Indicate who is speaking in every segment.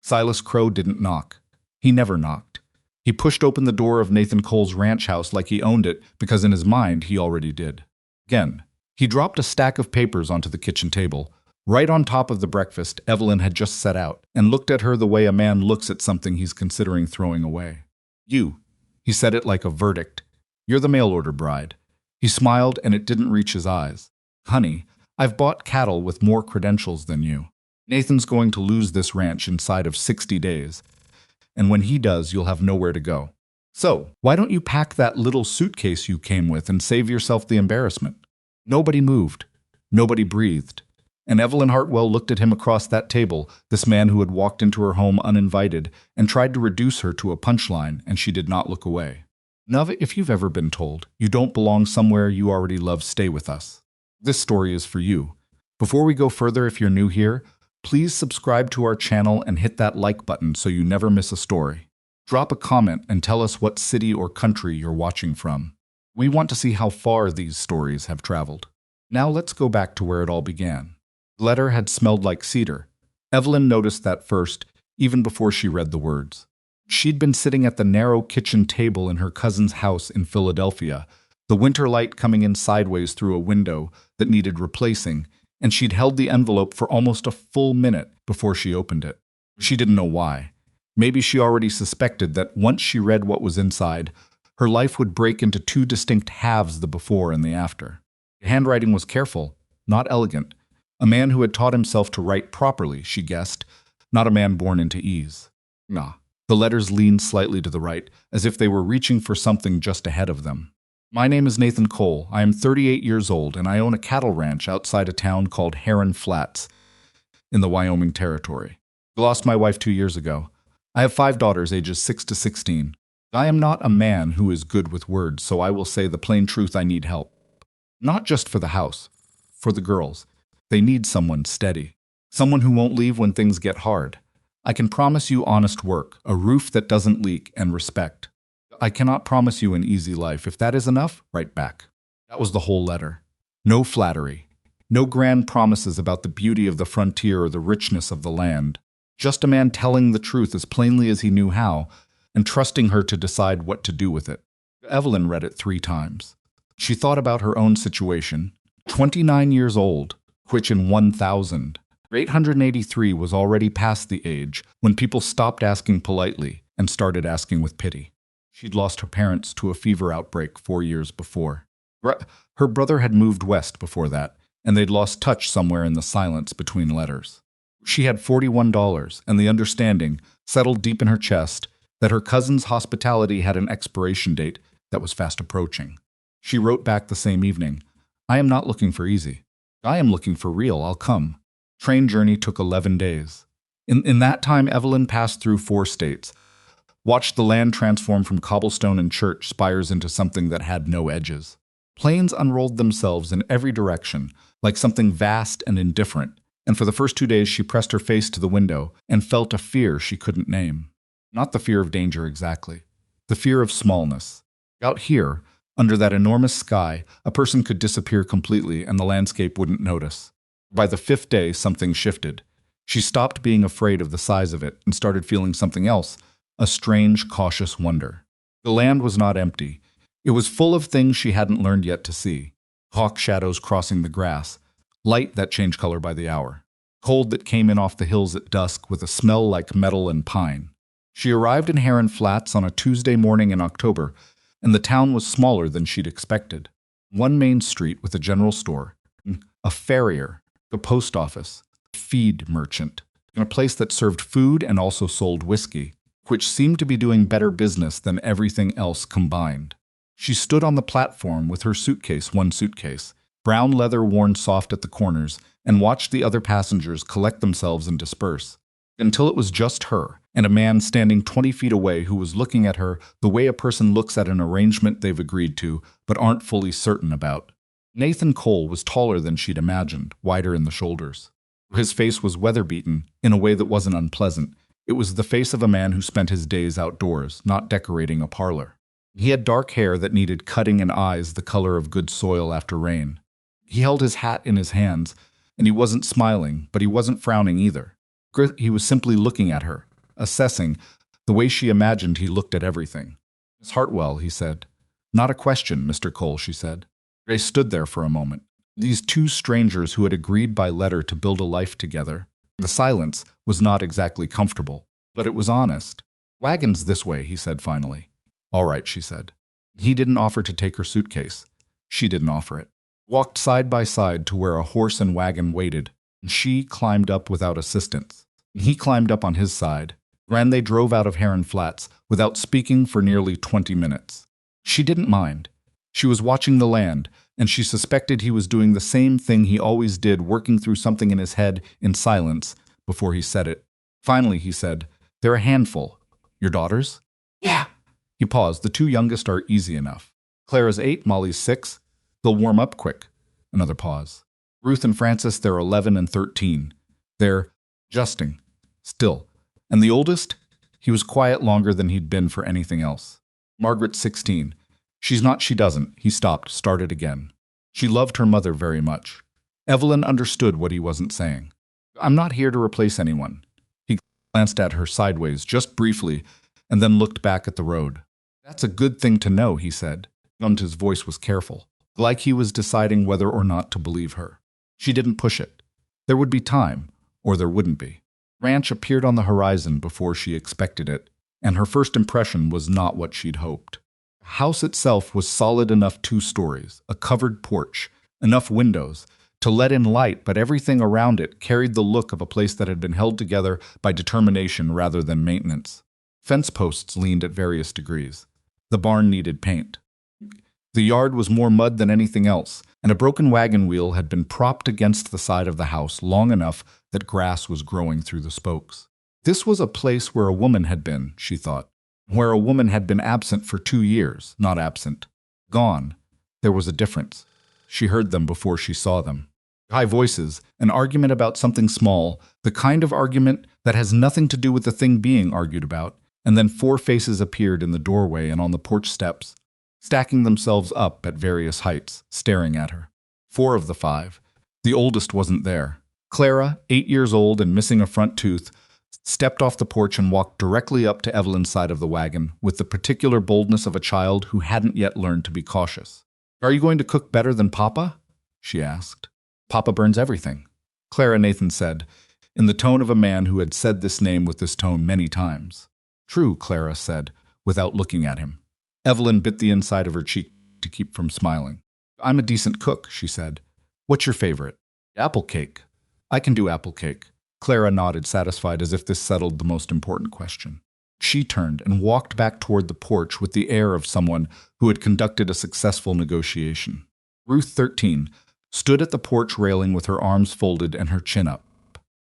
Speaker 1: Silas Crow didn't knock. He never knocked. He pushed open the door of Nathan Cole's ranch house like he owned it because in his mind he already did. Again, he dropped a stack of papers onto the kitchen table, right on top of the breakfast Evelyn had just set out, and looked at her the way a man looks at something he's considering throwing away. "You," he said it like a verdict. "You're the mail-order bride." He smiled and it didn't reach his eyes. "Honey, I've bought cattle with more credentials than you. Nathan's going to lose this ranch inside of 60 days. And when he does, you'll have nowhere to go. So, why don't you pack that little suitcase you came with and save yourself the embarrassment?" Nobody moved. Nobody breathed. And Evelyn Hartwell looked at him across that table, this man who had walked into her home uninvited and tried to reduce her to a punchline, and she did not look away. "Nova, if you've ever been told you don't belong somewhere you already love, stay with us. This story is for you. Before we go further, if you're new here, please subscribe to our channel and hit that like button so you never miss a story. Drop a comment and tell us what city or country you're watching from. We want to see how far these stories have traveled. Now let's go back to where it all began. The letter had smelled like cedar. Evelyn noticed that first, even before she read the words. She'd been sitting at the narrow kitchen table in her cousin's house in Philadelphia, the winter light coming in sideways through a window that needed replacing, and she'd held the envelope for almost a full minute before she opened it. She didn't know why. Maybe she already suspected that once she read what was inside, her life would break into two distinct halves, the before and the after. The handwriting was careful, not elegant. A man who had taught himself to write properly, she guessed, not a man born into ease. Nah. The letters leaned slightly to the right, as if they were reaching for something just ahead of them. "My name is Nathan Cole. I am 38 years old, and I own a cattle ranch outside a town called Heron Flats in the Wyoming Territory. I lost my wife 2 years ago. I have 5 daughters ages 6 to 16. I am not a man who is good with words, so I will say the plain truth: I need help. Not just for the house, for the girls. They need someone steady, someone who won't leave when things get hard. I can promise you honest work, a roof that doesn't leak, and respect. I cannot promise you an easy life. If that is enough, write back." That was the whole letter. No flattery. No grand promises about the beauty of the frontier or the richness of the land. Just a man telling the truth as plainly as he knew how, and trusting her to decide what to do with it. Evelyn read it 3 times. She thought about her own situation. 29 years old, which in 1000. 883 was already past the age when people stopped asking politely and started asking with pity. She'd lost her parents to a fever outbreak 4 years before. Her brother had moved west before that, and they'd lost touch somewhere in the silence between letters. She had $41, and the understanding settled deep in her chest that her cousin's hospitality had an expiration date that was fast approaching. She wrote back the same evening, "I am not looking for easy. I am looking for real. I'll come." Train journey took 11 days. In that time, Evelyn passed through 4 states, watched the land transform from cobblestone and church spires into something that had no edges. Plains unrolled themselves in every direction, like something vast and indifferent, and for the first 2 days she pressed her face to the window and felt a fear she couldn't name. Not the fear of danger exactly, the fear of smallness. Out here, under that enormous sky, a person could disappear completely and the landscape wouldn't notice. By the 5th day, something shifted. She stopped being afraid of the size of it and started feeling something else, a strange, cautious wonder. The land was not empty. It was full of things she hadn't learned yet to see. Hawk shadows crossing the grass, light that changed color by the hour, cold that came in off the hills at dusk with a smell like metal and pine. She arrived in Heron Flats on a Tuesday morning in October, and the town was smaller than she'd expected. One main street with a general store, a farrier, a post office, a feed merchant, and a place that served food and also sold whiskey, which seemed to be doing better business than everything else combined. She stood on the platform with her suitcase, one suitcase, brown leather worn soft at the corners, and watched the other passengers collect themselves and disperse, until it was just her and a man standing 20 feet away who was looking at her the way a person looks at an arrangement they've agreed to but aren't fully certain about. Nathan Cole was taller than she'd imagined, wider in the shoulders. His face was weather-beaten in a way that wasn't unpleasant. It was the face of a man who spent his days outdoors, not decorating a parlor. He had dark hair that needed cutting and eyes the color of good soil after rain. He held his hat in his hands, and he wasn't smiling, but he wasn't frowning either. He was simply looking at her, assessing the way she imagined he looked at everything. "Miss Hartwell," he said. "Not a question, Mr. Cole," she said. They stood there for a moment. These two strangers who had agreed by letter to build a life together. The silence was not exactly comfortable, but it was honest. "Wagon's this way," he said finally. "All right," she said. He didn't offer to take her suitcase. She didn't offer it. Walked side by side to where a horse and wagon waited, and she climbed up without assistance. He climbed up on his side. They drove out of Heron Flats without speaking for nearly 20 minutes. She didn't mind. She was watching the land, and she suspected he was doing the same thing he always did, working through something in his head in silence before he said it. Finally, he said, "They're a handful. Your daughters?" "Yeah." He paused. "The two youngest are easy enough. Clara's 8, Molly's 6. They'll warm up quick." Another pause. "Ruth and Frances, they're 11 and 13. They're adjusting. Still. And the oldest?" He was quiet longer than he'd been for anything else. "Margaret's 16. She's not, she doesn't." He stopped, started again. "She loved her mother very much." Evelyn understood what he wasn't saying. "I'm not here to replace anyone." He glanced at her sideways, just briefly, and then looked back at the road. "That's a good thing to know," he said, and his voice was careful, like he was deciding whether or not to believe her. She didn't push it. There would be time, or there wouldn't be. Ranch appeared on the horizon before she expected it, and her first impression was not what she'd hoped. The house itself was solid enough, 2 stories, a covered porch, enough windows to let in light, but everything around it carried the look of a place that had been held together by determination rather than maintenance. Fence posts leaned at various degrees. The barn needed paint. The yard was more mud than anything else, and a broken wagon wheel had been propped against the side of the house long enough that grass was growing through the spokes. This was a place where a woman had been, she thought, where a woman had been absent for 2 years, not absent. Gone. There was a difference. She heard them before she saw them. High voices, an argument about something small, the kind of argument that has nothing to do with the thing being argued about, and then 4 faces appeared in the doorway and on the porch steps, stacking themselves up at various heights, staring at her. 4 of the 5. The oldest wasn't there. Clara, 8 years old and missing a front tooth, stepped off the porch and walked directly up to Evelyn's side of the wagon with the particular boldness of a child who hadn't yet learned to be cautious. "Are you going to cook better than Papa?" she asked. "Papa burns everything," Clara, Nathan said, in the tone of a man who had said this name with this tone many times. "True," Clara said, without looking at him. Evelyn bit the inside of her cheek to keep from smiling. "I'm a decent cook," she said. "What's your favorite?" "Apple cake." "I can do apple cake." Clara nodded, satisfied, as if this settled the most important question. She turned and walked back toward the porch with the air of someone who had conducted a successful negotiation. Ruth, 13, stood at the porch railing with her arms folded and her chin up.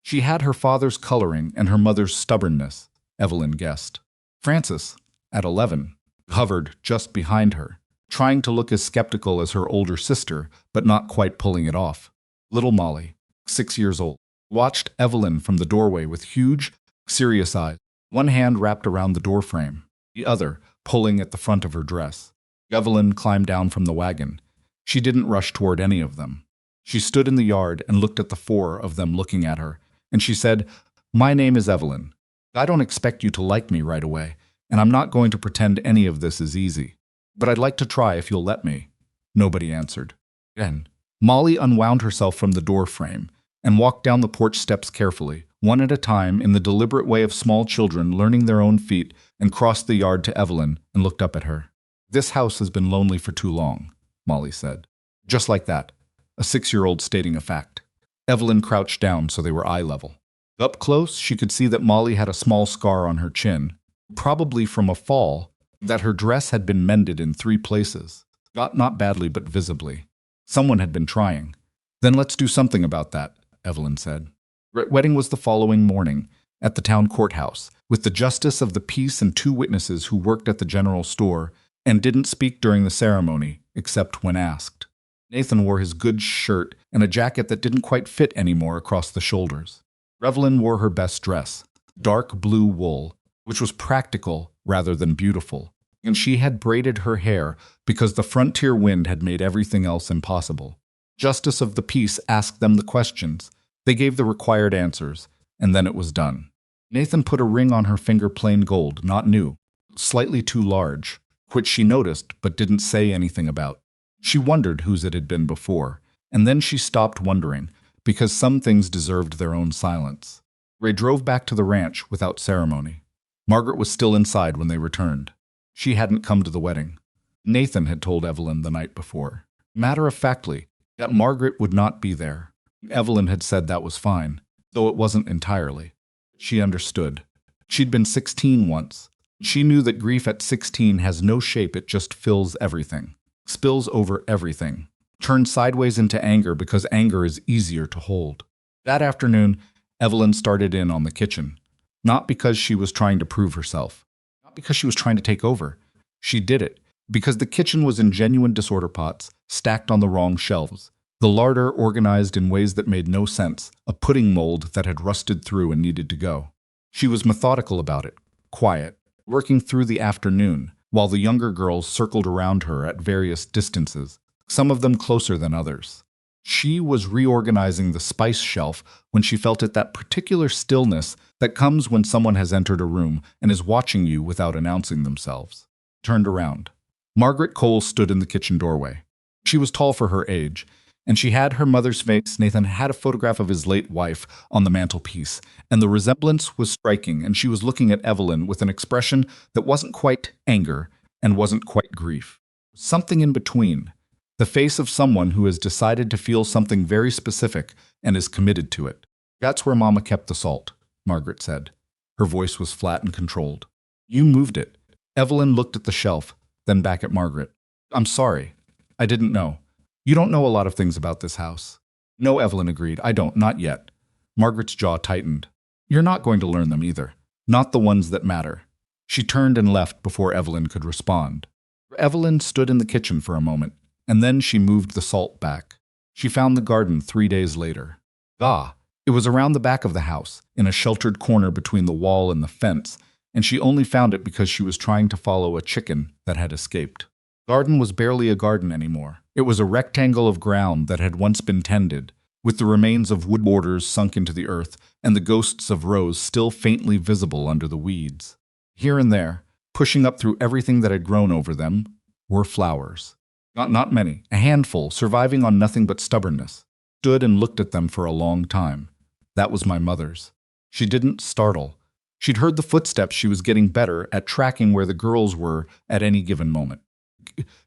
Speaker 1: She had her father's coloring and her mother's stubbornness, Evelyn guessed. Frances, at 11, hovered just behind her, trying to look as skeptical as her older sister, but not quite pulling it off. Little Molly, 6 years old, watched Evelyn from the doorway with huge, serious eyes, one hand wrapped around the doorframe, the other pulling at the front of her dress. Evelyn climbed down from the wagon. She didn't rush toward any of them. She stood in the yard and looked at the 4 of them looking at her, and she said, "My name is Evelyn. I don't expect you to like me right away, and I'm not going to pretend any of this is easy. But I'd like to try if you'll let me." Nobody answered. Then Molly unwound herself from the door frame and walked down the porch steps carefully, one at a time, in the deliberate way of small children learning their own feet, and crossed the yard to Evelyn and looked up at her. "This house has been lonely for too long," Molly said. Just like that, a 6-year-old stating a fact. Evelyn crouched down so they were eye level. Up close, she could see that Molly had a small scar on her chin, probably from a fall, that her dress had been mended in 3 places. Not badly, but visibly. Someone had been trying. "Then let's do something about that," Evelyn said. Wedding was the following morning, at the town courthouse, with the justice of the peace and 2 witnesses who worked at the general store and didn't speak during the ceremony, except when asked. Nathan wore his good shirt and a jacket that didn't quite fit anymore across the shoulders. Evelyn wore her best dress, dark blue wool, which was practical rather than beautiful, and she had braided her hair because the frontier wind had made everything else impossible. Justice of the peace asked them the questions. They gave the required answers, and then it was done. Nathan put a ring on her finger, plain gold, not new, slightly too large, which she noticed but didn't say anything about. She wondered whose it had been before, and then she stopped wondering, because some things deserved their own silence. Ray drove back to the ranch without ceremony. Margaret was still inside when they returned. She hadn't come to the wedding. Nathan had told Evelyn the night before, matter-of-factly, that Margaret would not be there. Evelyn had said that was fine, though it wasn't entirely. She understood. She'd been 16 once. She knew that grief at 16 has no shape, it just fills everything, spills over everything, turns sideways into anger because anger is easier to hold. That afternoon, Evelyn started in on the kitchen, not because she was trying to prove herself, not because she was trying to take over. She did it because the kitchen was in genuine disorder, pots stacked on the wrong shelves, the larder organized in ways that made no sense, a pudding mold that had rusted through and needed to go. She was methodical about it, quiet, working through the afternoon, while the younger girls circled around her at various distances, some of them closer than others. She was reorganizing the spice shelf when she felt it, that particular stillness that comes when someone has entered a room and is watching you without announcing themselves. Turned around. Margaret Cole stood in the kitchen doorway. She was tall for her age, and she had her mother's face. Nathan had a photograph of his late wife on the mantelpiece, and the resemblance was striking, and she was looking at Evelyn with an expression that wasn't quite anger and wasn't quite grief. Something in between. The face of someone who has decided to feel something very specific and is committed to it. That's where Mama kept the salt, Margaret said. Her voice was flat and controlled. You moved it. Evelyn looked at the shelf, then back at Margaret. I'm sorry. I didn't know. You don't know a lot of things about this house. No, Evelyn agreed. I don't, not yet. Margaret's jaw tightened. You're not going to learn them either. Not the ones that matter. She turned and left before Evelyn could respond. Evelyn stood in the kitchen for a moment, and then she moved the salt back. She found the garden 3 days later. It was around the back of the house, in a sheltered corner between the wall and the fence, and she only found it because she was trying to follow a chicken that had escaped. Garden was barely a garden anymore. It was a rectangle of ground that had once been tended, with the remains of wood borders sunk into the earth and the ghosts of rows still faintly visible under the weeds. Here and there, pushing up through everything that had grown over them, were flowers. Not many, a handful, surviving on nothing but stubbornness. Stood and looked at them for a long time. That was my mother's. She didn't startle. She'd heard the footsteps. She was getting better at tracking where the girls were at any given moment.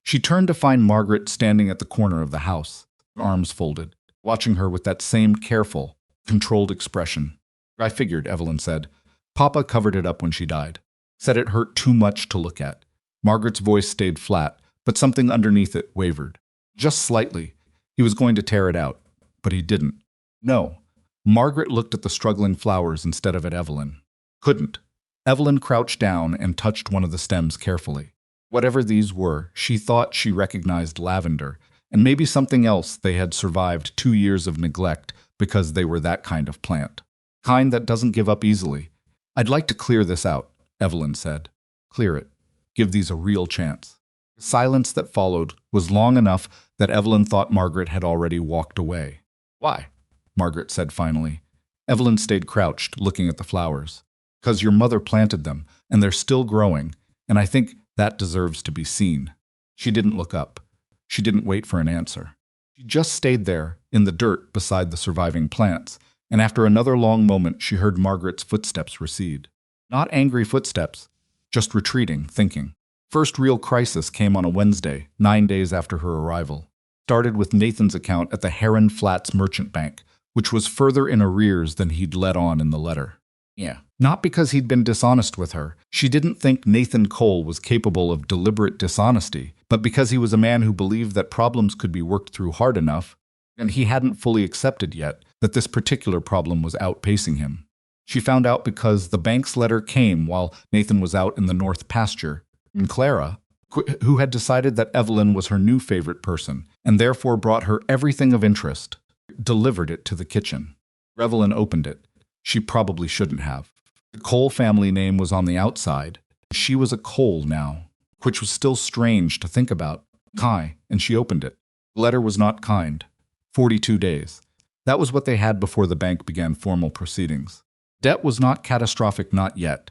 Speaker 1: She turned to find Margaret standing at the corner of the house, arms folded, watching her with that same careful, controlled expression. I figured, Evelyn said. Papa covered it up when she died. Said it hurt too much to look at. Margaret's voice stayed flat, but something underneath it wavered. Just slightly. He was going to tear it out, but he didn't. No. Margaret looked at the struggling flowers instead of at Evelyn. Couldn't. Evelyn crouched down and touched one of the stems carefully. Whatever these were, she thought she recognized lavender, and maybe something else. They had survived 2 years of neglect because they were that kind of plant. Kind that doesn't give up easily. I'd like to clear this out, Evelyn said. Clear it. Give these a real chance. The silence that followed was long enough that Evelyn thought Margaret had already walked away. Why? Margaret said finally. Evelyn stayed crouched, looking at the flowers. Because your mother planted them, and they're still growing, and I think that deserves to be seen. She didn't look up. She didn't wait for an answer. She just stayed there, in the dirt beside the surviving plants, and after another long moment she heard Margaret's footsteps recede. Not angry footsteps, just retreating, thinking. First real crisis came on a Wednesday, 9 days after her arrival. Started with Nathan's account at the Heron Flats Merchant Bank, which was further in arrears than he'd let on in the letter. Not because he'd been dishonest with her. She didn't think Nathan Cole was capable of deliberate dishonesty, but because he was a man who believed that problems could be worked through hard enough, and he hadn't fully accepted yet that this particular problem was outpacing him. She found out because the bank's letter came while Nathan was out in the north pasture, and Clara, who had decided that Evelyn was her new favorite person, and therefore brought her everything of interest, delivered it to the kitchen. Evelyn opened it. She probably shouldn't have. The Cole family name was on the outside. She was a Cole now, which was still strange to think about. Kai, and she opened it. The letter was not kind. 42 days. That was what they had before the bank began formal proceedings. Debt was not catastrophic, not yet,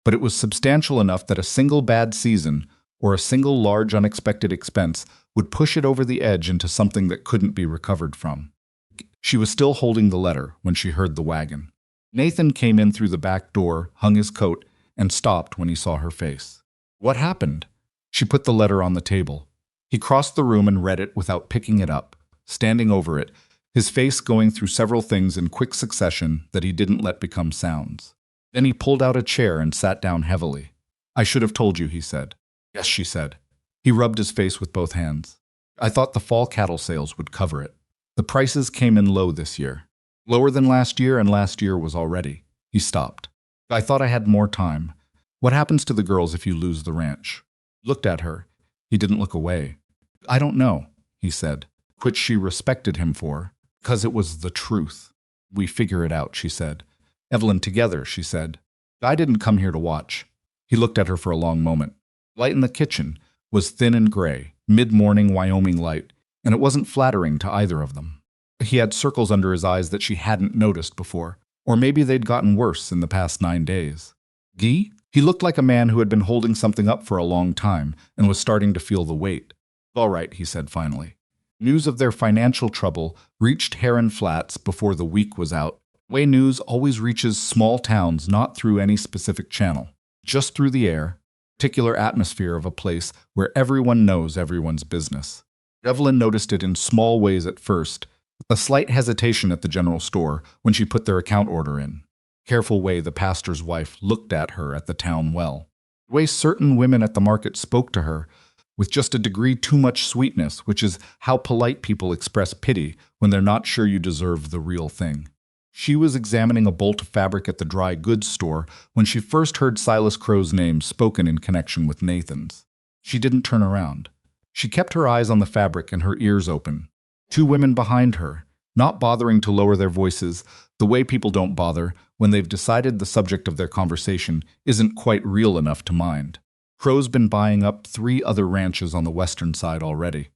Speaker 1: but it was substantial enough that a single bad season or a single large unexpected expense would push it over the edge into something that couldn't be recovered from. She was still holding the letter when she heard the wagon. Nathan came in through the back door, hung his coat, and stopped when he saw her face. What happened? She put the letter on the table. He crossed the room and read it without picking it up, standing over it, his face going through several things in quick succession that he didn't let become sounds. Then he pulled out a chair and sat down heavily. I should have told you, he said. Yes, she said. He rubbed his face with both hands. I thought the fall cattle sales would cover it. The prices came in low this year. Lower than last year, and last year was already. He stopped. I thought I had more time. What happens to the girls if you lose the ranch? Looked at her. He didn't look away. I don't know, he said, which she respected him for, because it was the truth. We figure it out, she said. Evelyn, together, she said. I didn't come here to watch. He looked at her for a long moment. Light in the kitchen was thin and gray, mid-morning Wyoming light, and it wasn't flattering to either of them. He had circles under his eyes that she hadn't noticed before, or maybe they'd gotten worse in the past 9 days. Guy? He looked like a man who had been holding something up for a long time and was starting to feel the weight. All right, he said finally. News of their financial trouble reached Heron Flats before the week was out. Way news always reaches small towns not through any specific channel, just through the air, particular atmosphere of a place where everyone knows everyone's business. Evelyn noticed it in small ways at first, a slight hesitation at the general store when she put their account order in. Careful way the pastor's wife looked at her at the town well. The way certain women at the market spoke to her, with just a degree too much sweetness, which is how polite people express pity when they're not sure you deserve the real thing. She was examining a bolt of fabric at the dry goods store when she first heard Silas Crow's name spoken in connection with Nathan's. She didn't turn around. She kept her eyes on the fabric and her ears open. 2 women behind her, not bothering to lower their voices, the way people don't bother when they've decided the subject of their conversation isn't quite real enough to mind. Crow's been buying up 3 other ranches on the western side already.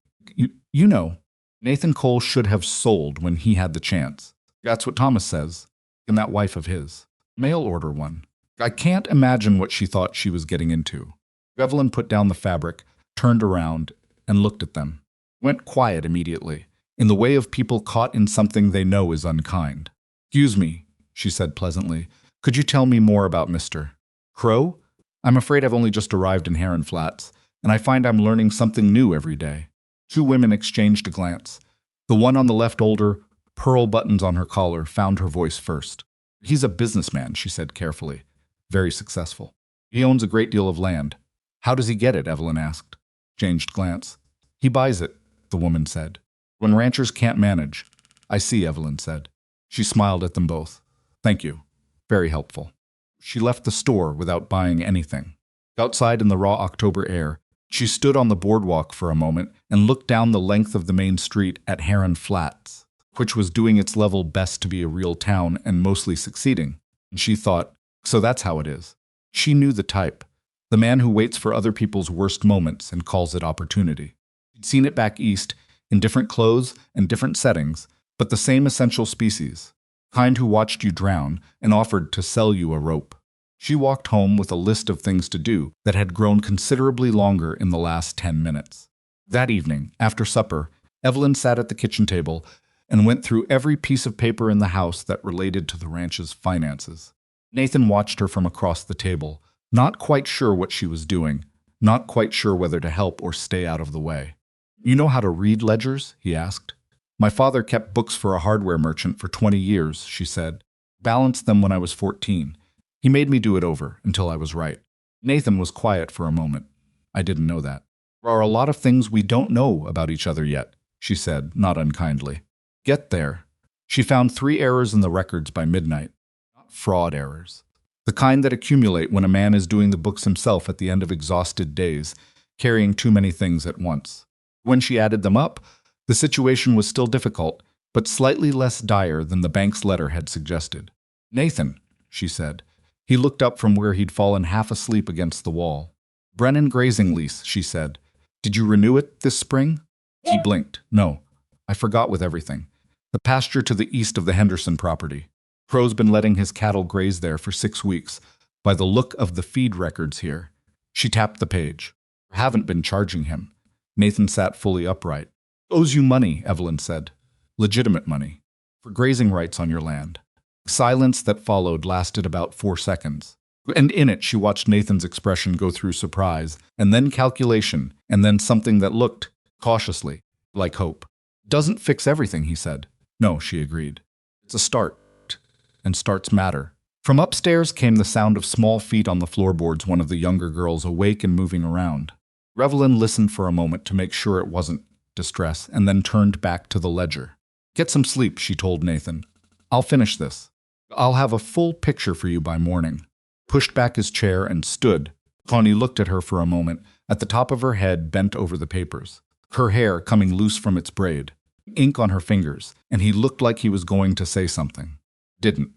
Speaker 1: You know, Nathan Cole should have sold when he had the chance. That's what Thomas says, and that wife of his. Mail order one. I can't imagine what she thought she was getting into. Evelyn put down the fabric, turned around, and looked at them. Went quiet immediately, in the way of people caught in something they know is unkind. Excuse me, she said pleasantly. Could you tell me more about Mr. Crow? I'm afraid I've only just arrived in Heron Flats, and I find I'm learning something new every day. 2 women exchanged a glance. The one on the left, older, pearl buttons on her collar, found her voice first. He's a businessman, she said carefully. Very successful. He owns a great deal of land. How does he get it? Evelyn asked. Changed glance. He buys it, the woman said. When ranchers can't manage. I see, Evelyn said. She smiled at them both. Thank you. Very helpful. She left the store without buying anything. Outside in the raw October air, she stood on the boardwalk for a moment and looked down the length of the main street at Heron Flats, which was doing its level best to be a real town and mostly succeeding. And she thought, so that's how it is. She knew the type, the man who waits for other people's worst moments and calls it opportunity. She'd seen it back east, in different clothes and different settings, but the same essential species, kind who watched you drown and offered to sell you a rope. She walked home with a list of things to do that had grown considerably longer in the last 10 minutes. That evening, after supper, Evelyn sat at the kitchen table and went through every piece of paper in the house that related to the ranch's finances. Nathan watched her from across the table, not quite sure what she was doing, not quite sure whether to help or stay out of the way. You know how to read ledgers? He asked. My father kept books for a hardware merchant for 20 years, she said. Balanced them when I was 14. He made me do it over until I was right. Nathan was quiet for a moment. I didn't know that. There are a lot of things we don't know about each other yet, she said, not unkindly. Get there. She found 3 errors in the records by midnight. Not fraud errors. The kind that accumulate when a man is doing the books himself at the end of exhausted days, carrying too many things at once. When she added them up, the situation was still difficult, but slightly less dire than the bank's letter had suggested. Nathan, she said. He looked up from where he'd fallen half asleep against the wall. Brennan grazing lease, she said. Did you renew it this spring? He blinked. No, I forgot with everything. The pasture to the east of the Henderson property. Crow's been letting his cattle graze there for 6 weeks. By the look of the feed records here. She tapped the page. Haven't been charging him. Nathan sat fully upright. Owes you money, Evelyn said. Legitimate money. For grazing rights on your land. Silence that followed lasted about 4 seconds. And in it she watched Nathan's expression go through surprise, and then calculation, and then something that looked, cautiously, like hope. Doesn't fix everything, he said. No, she agreed. It's a start. And starts matter. From upstairs came the sound of small feet on the floorboards, one of the younger girls awake and moving around. Evelyn listened for a moment to make sure it wasn't distress, and then turned back to the ledger. Get some sleep, she told Nathan. I'll finish this. I'll have a full picture for you by morning. Pushed back his chair and stood. Connie looked at her for a moment, at the top of her head bent over the papers. Her hair coming loose from its braid. Ink on her fingers, and he looked like he was going to say something. Didn't.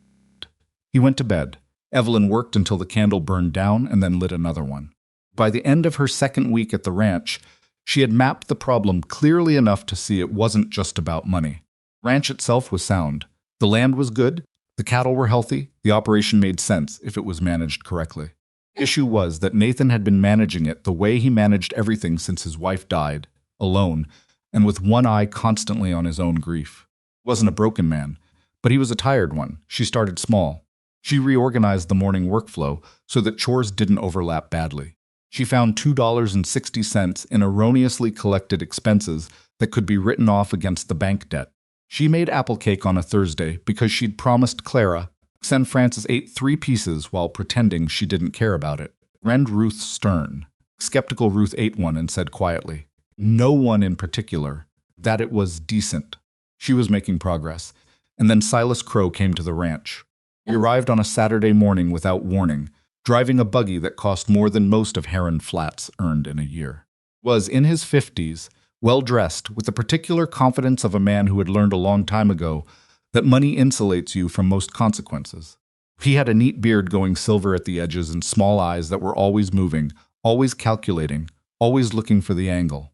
Speaker 1: He went to bed. Evelyn worked until the candle burned down and then lit another one. By the end of her second week at the ranch, she had mapped the problem clearly enough to see it wasn't just about money. Ranch itself was sound. The land was good, the cattle were healthy, the operation made sense if it was managed correctly. The issue was that Nathan had been managing it the way he managed everything since his wife died, alone, and with one eye constantly on his own grief. He wasn't a broken man, but he was a tired one. She started small. She reorganized the morning workflow so that chores didn't overlap badly. She found $2.60 in erroneously collected expenses that could be written off against the bank debt. She made apple cake on a Thursday because she'd promised Clara. San Francis ate 3 pieces while pretending she didn't care about it. Rend Ruth stern. Skeptical Ruth ate one and said quietly, no one in particular, that it was decent. She was making progress. And then Silas Crow came to the ranch. He arrived on a Saturday morning without warning, driving a buggy that cost more than most of Heron Flat's earned in a year. Was in his 50s, well-dressed, with the particular confidence of a man who had learned a long time ago that money insulates you from most consequences. He had a neat beard going silver at the edges and small eyes that were always moving, always calculating, always looking for the angle.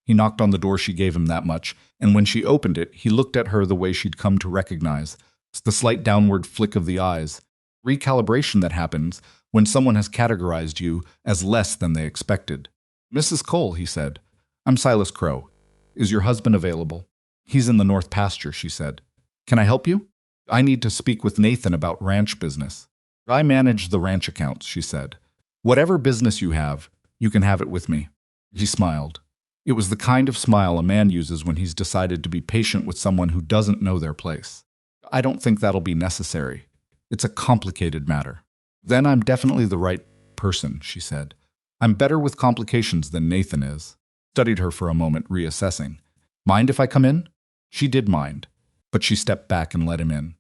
Speaker 1: He knocked on the door. She gave him that much, and when she opened it, he looked at her the way she'd come to recognize, the slight downward flick of the eyes. Recalibration that happens when someone has categorized you as less than they expected. Mrs. Cole, he said. I'm Silas Crow. Is your husband available? He's in the north pasture, she said. Can I help you? I need to speak with Nathan about ranch business. I manage the ranch accounts, she said. Whatever business you have, you can have it with me. He smiled. It was the kind of smile a man uses when he's decided to be patient with someone who doesn't know their place. I don't think that'll be necessary. It's a complicated matter. Then I'm definitely the right person, she said. I'm better with complications than Nathan is. Studied her for a moment, reassessing. Mind if I come in? She did mind, but she stepped back and let him in.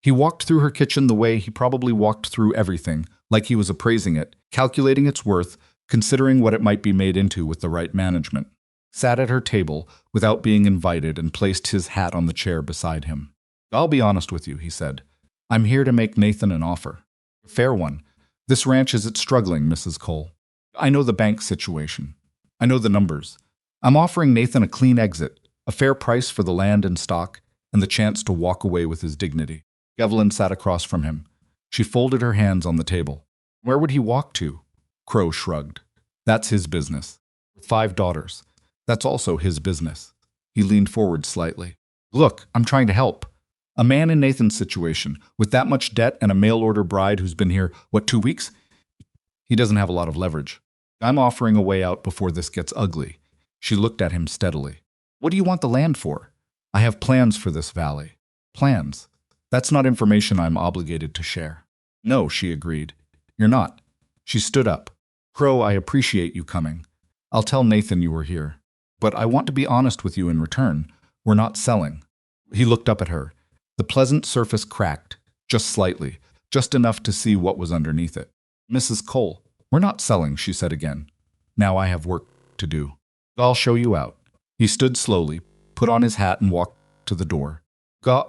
Speaker 1: He walked through her kitchen the way he probably walked through everything, like he was appraising it, calculating its worth, considering what it might be made into with the right management. Sat at her table without being invited and placed his hat on the chair beside him. I'll be honest with you, he said. I'm here to make Nathan an offer. A fair one. This ranch isn't struggling, Mrs. Cole. I know the bank situation. I know the numbers. I'm offering Nathan a clean exit, a fair price for the land and stock, and the chance to walk away with his dignity. Evelyn sat across from him. She folded her hands on the table. Where would he walk to? Crow shrugged. That's his business. 5 daughters. That's also his business. He leaned forward slightly. Look, I'm trying to help. A man in Nathan's situation, with that much debt and a mail-order bride who's been here, 2 weeks? He doesn't have a lot of leverage. I'm offering a way out before this gets ugly. She looked at him steadily. What do you want the land for? I have plans for this valley. Plans. That's not information I'm obligated to share. No, she agreed. You're not. She stood up. Crow, I appreciate you coming. I'll tell Nathan you were here. But I want to be honest with you in return. We're not selling. He looked up at her. The pleasant surface cracked, just slightly, just enough to see what was underneath it. Mrs. Cole, we're not selling, she said again. Now I have work to do. I'll show you out. He stood slowly, put on his hat and walked to the door.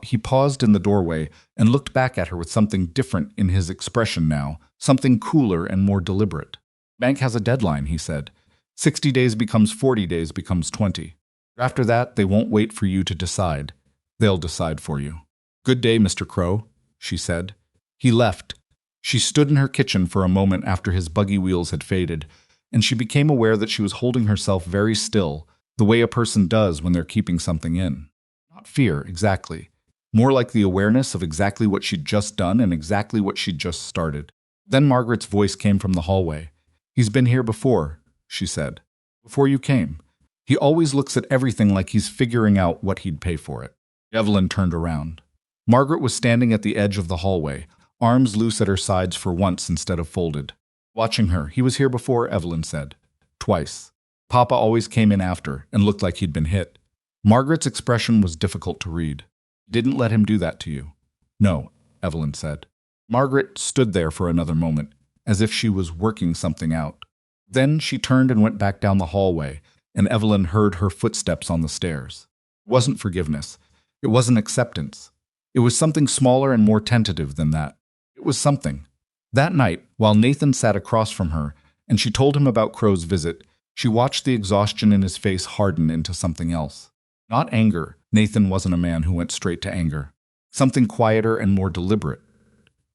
Speaker 1: He paused in the doorway and looked back at her with something different in his expression now, something cooler and more deliberate. Bank has a deadline, he said. 60 days becomes 40 days becomes 20. After that, they won't wait for you to decide. They'll decide for you. "Good day, Mr. Crow," she said. He left. She stood in her kitchen for a moment after his buggy wheels had faded, and she became aware that she was holding herself very still, the way a person does when they're keeping something in. Not fear, exactly. More like the awareness of exactly what she'd just done and exactly what she'd just started. Then Margaret's voice came from the hallway. "He's been here before," she said. "Before you came. He always looks at everything like he's figuring out what he'd pay for it." Evelyn turned around. Margaret was standing at the edge of the hallway, arms loose at her sides for once instead of folded. Watching her. "He was here before," Evelyn said. "Twice. Papa always came in after and looked like he'd been hit." Margaret's expression was difficult to read. "Didn't let him do that to you?" "No," Evelyn said. Margaret stood there for another moment, as if she was working something out. Then she turned and went back down the hallway, and Evelyn heard her footsteps on the stairs. It wasn't forgiveness. It wasn't acceptance. It was something smaller and more tentative than that. It was something. That night, while Nathan sat across from her, and she told him about Crow's visit, she watched the exhaustion in his face harden into something else. Not anger. Nathan wasn't a man who went straight to anger. Something quieter and more deliberate.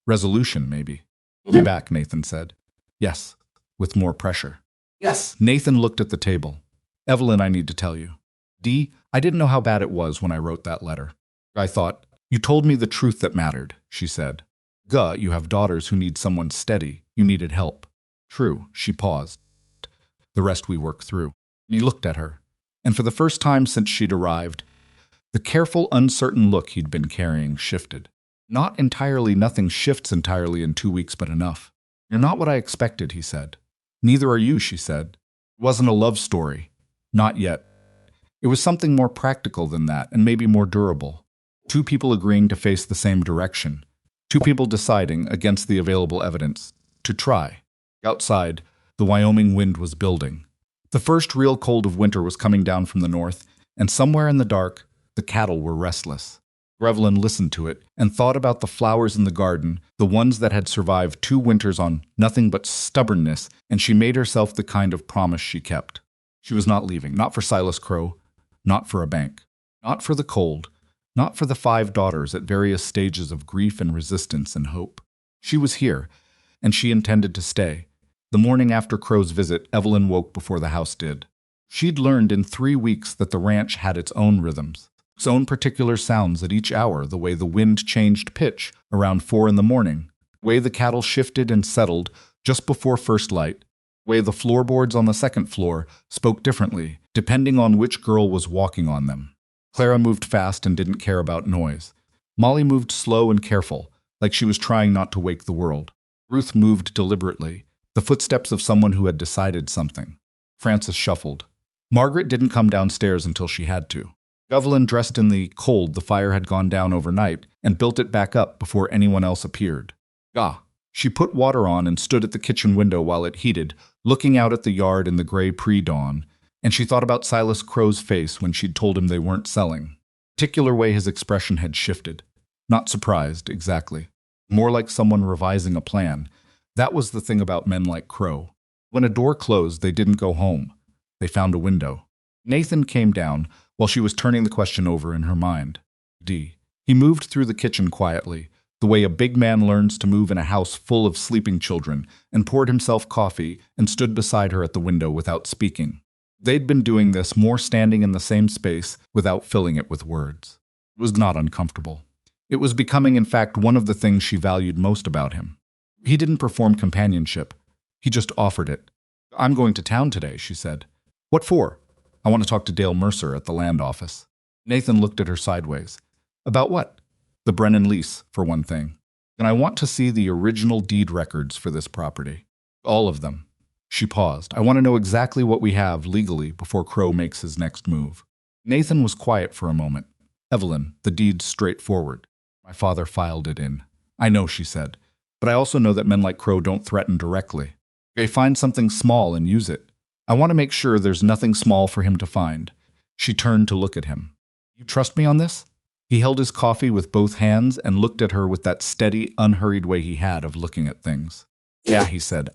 Speaker 1: Resolution, maybe. "We'll be back," Nathan said. "Yes," with more pressure. "Yes." Nathan looked at the table. "Evelyn, I need to tell you. I didn't know how bad it was when I wrote that letter. I thought, you told me the truth that mattered," she said. You have daughters who need someone steady. You needed help." "True," she paused. "The rest we work through." He looked at her, and for the first time since she'd arrived, the careful, uncertain look he'd been carrying shifted. Nothing shifts entirely in 2 weeks, but enough. "You're not what I expected," he said. "Neither are you," she said. "It wasn't a love story. Not yet. It was something more practical than that, and maybe more durable. Two people agreeing to face the same direction. Two people deciding, against the available evidence, to try." Outside, the Wyoming wind was building. The first real cold of winter was coming down from the north, and somewhere in the dark, the cattle were restless. Evelyn listened to it and thought about the flowers in the garden, the ones that had survived 2 winters on nothing but stubbornness, and she made herself the kind of promise she kept. She was not leaving, not for Silas Crow, not for a bank, not for the cold, not for the 5 daughters at various stages of grief and resistance and hope. She was here, and she intended to stay. The morning after Crow's visit, Evelyn woke before the house did. She'd learned in 3 weeks that the ranch had its own rhythms, its own particular sounds at each hour, the way the wind changed pitch around 4 in the morning, the way the cattle shifted and settled just before first light, the way the floorboards on the second floor spoke differently, depending on which girl was walking on them. Clara moved fast and didn't care about noise. Molly moved slow and careful, like she was trying not to wake the world. Ruth moved deliberately, the footsteps of someone who had decided something. Frances shuffled. Margaret didn't come downstairs until she had to. Evelyn dressed in the cold the fire had gone down overnight and built it back up before anyone else appeared. She put water on and stood at the kitchen window while it heated, looking out at the yard in the gray pre-dawn, and she thought about Silas Crow's face when she'd told him they weren't selling. The particular way his expression had shifted. Not surprised, exactly. More like someone revising a plan. That was the thing about men like Crow. When a door closed, they didn't go home. They found a window. Nathan came down while she was turning the question over in her mind. He moved through the kitchen quietly, the way a big man learns to move in a house full of sleeping children, and poured himself coffee and stood beside her at the window without speaking. They'd been doing this more standing in the same space without filling it with words. It was not uncomfortable. It was becoming, in fact, one of the things she valued most about him. He didn't perform companionship. He just offered it. "I'm going to town today," she said. "What for?" "I want to talk to Dale Mercer at the land office." Nathan looked at her sideways. "About what?" "The Brennan lease, for one thing. And I want to see the original deed records for this property. All of them." She paused. "I want to know exactly what we have legally before Crow makes his next move." Nathan was quiet for a moment. "Evelyn, the deed's straightforward. My father filed it in." "I know," she said. "But I also know that men like Crow don't threaten directly. They find something small and use it. I want to make sure there's nothing small for him to find." She turned to look at him. "You trust me on this?" He held his coffee with both hands and looked at her with that steady, unhurried way he had of looking at things. "Yeah," he said.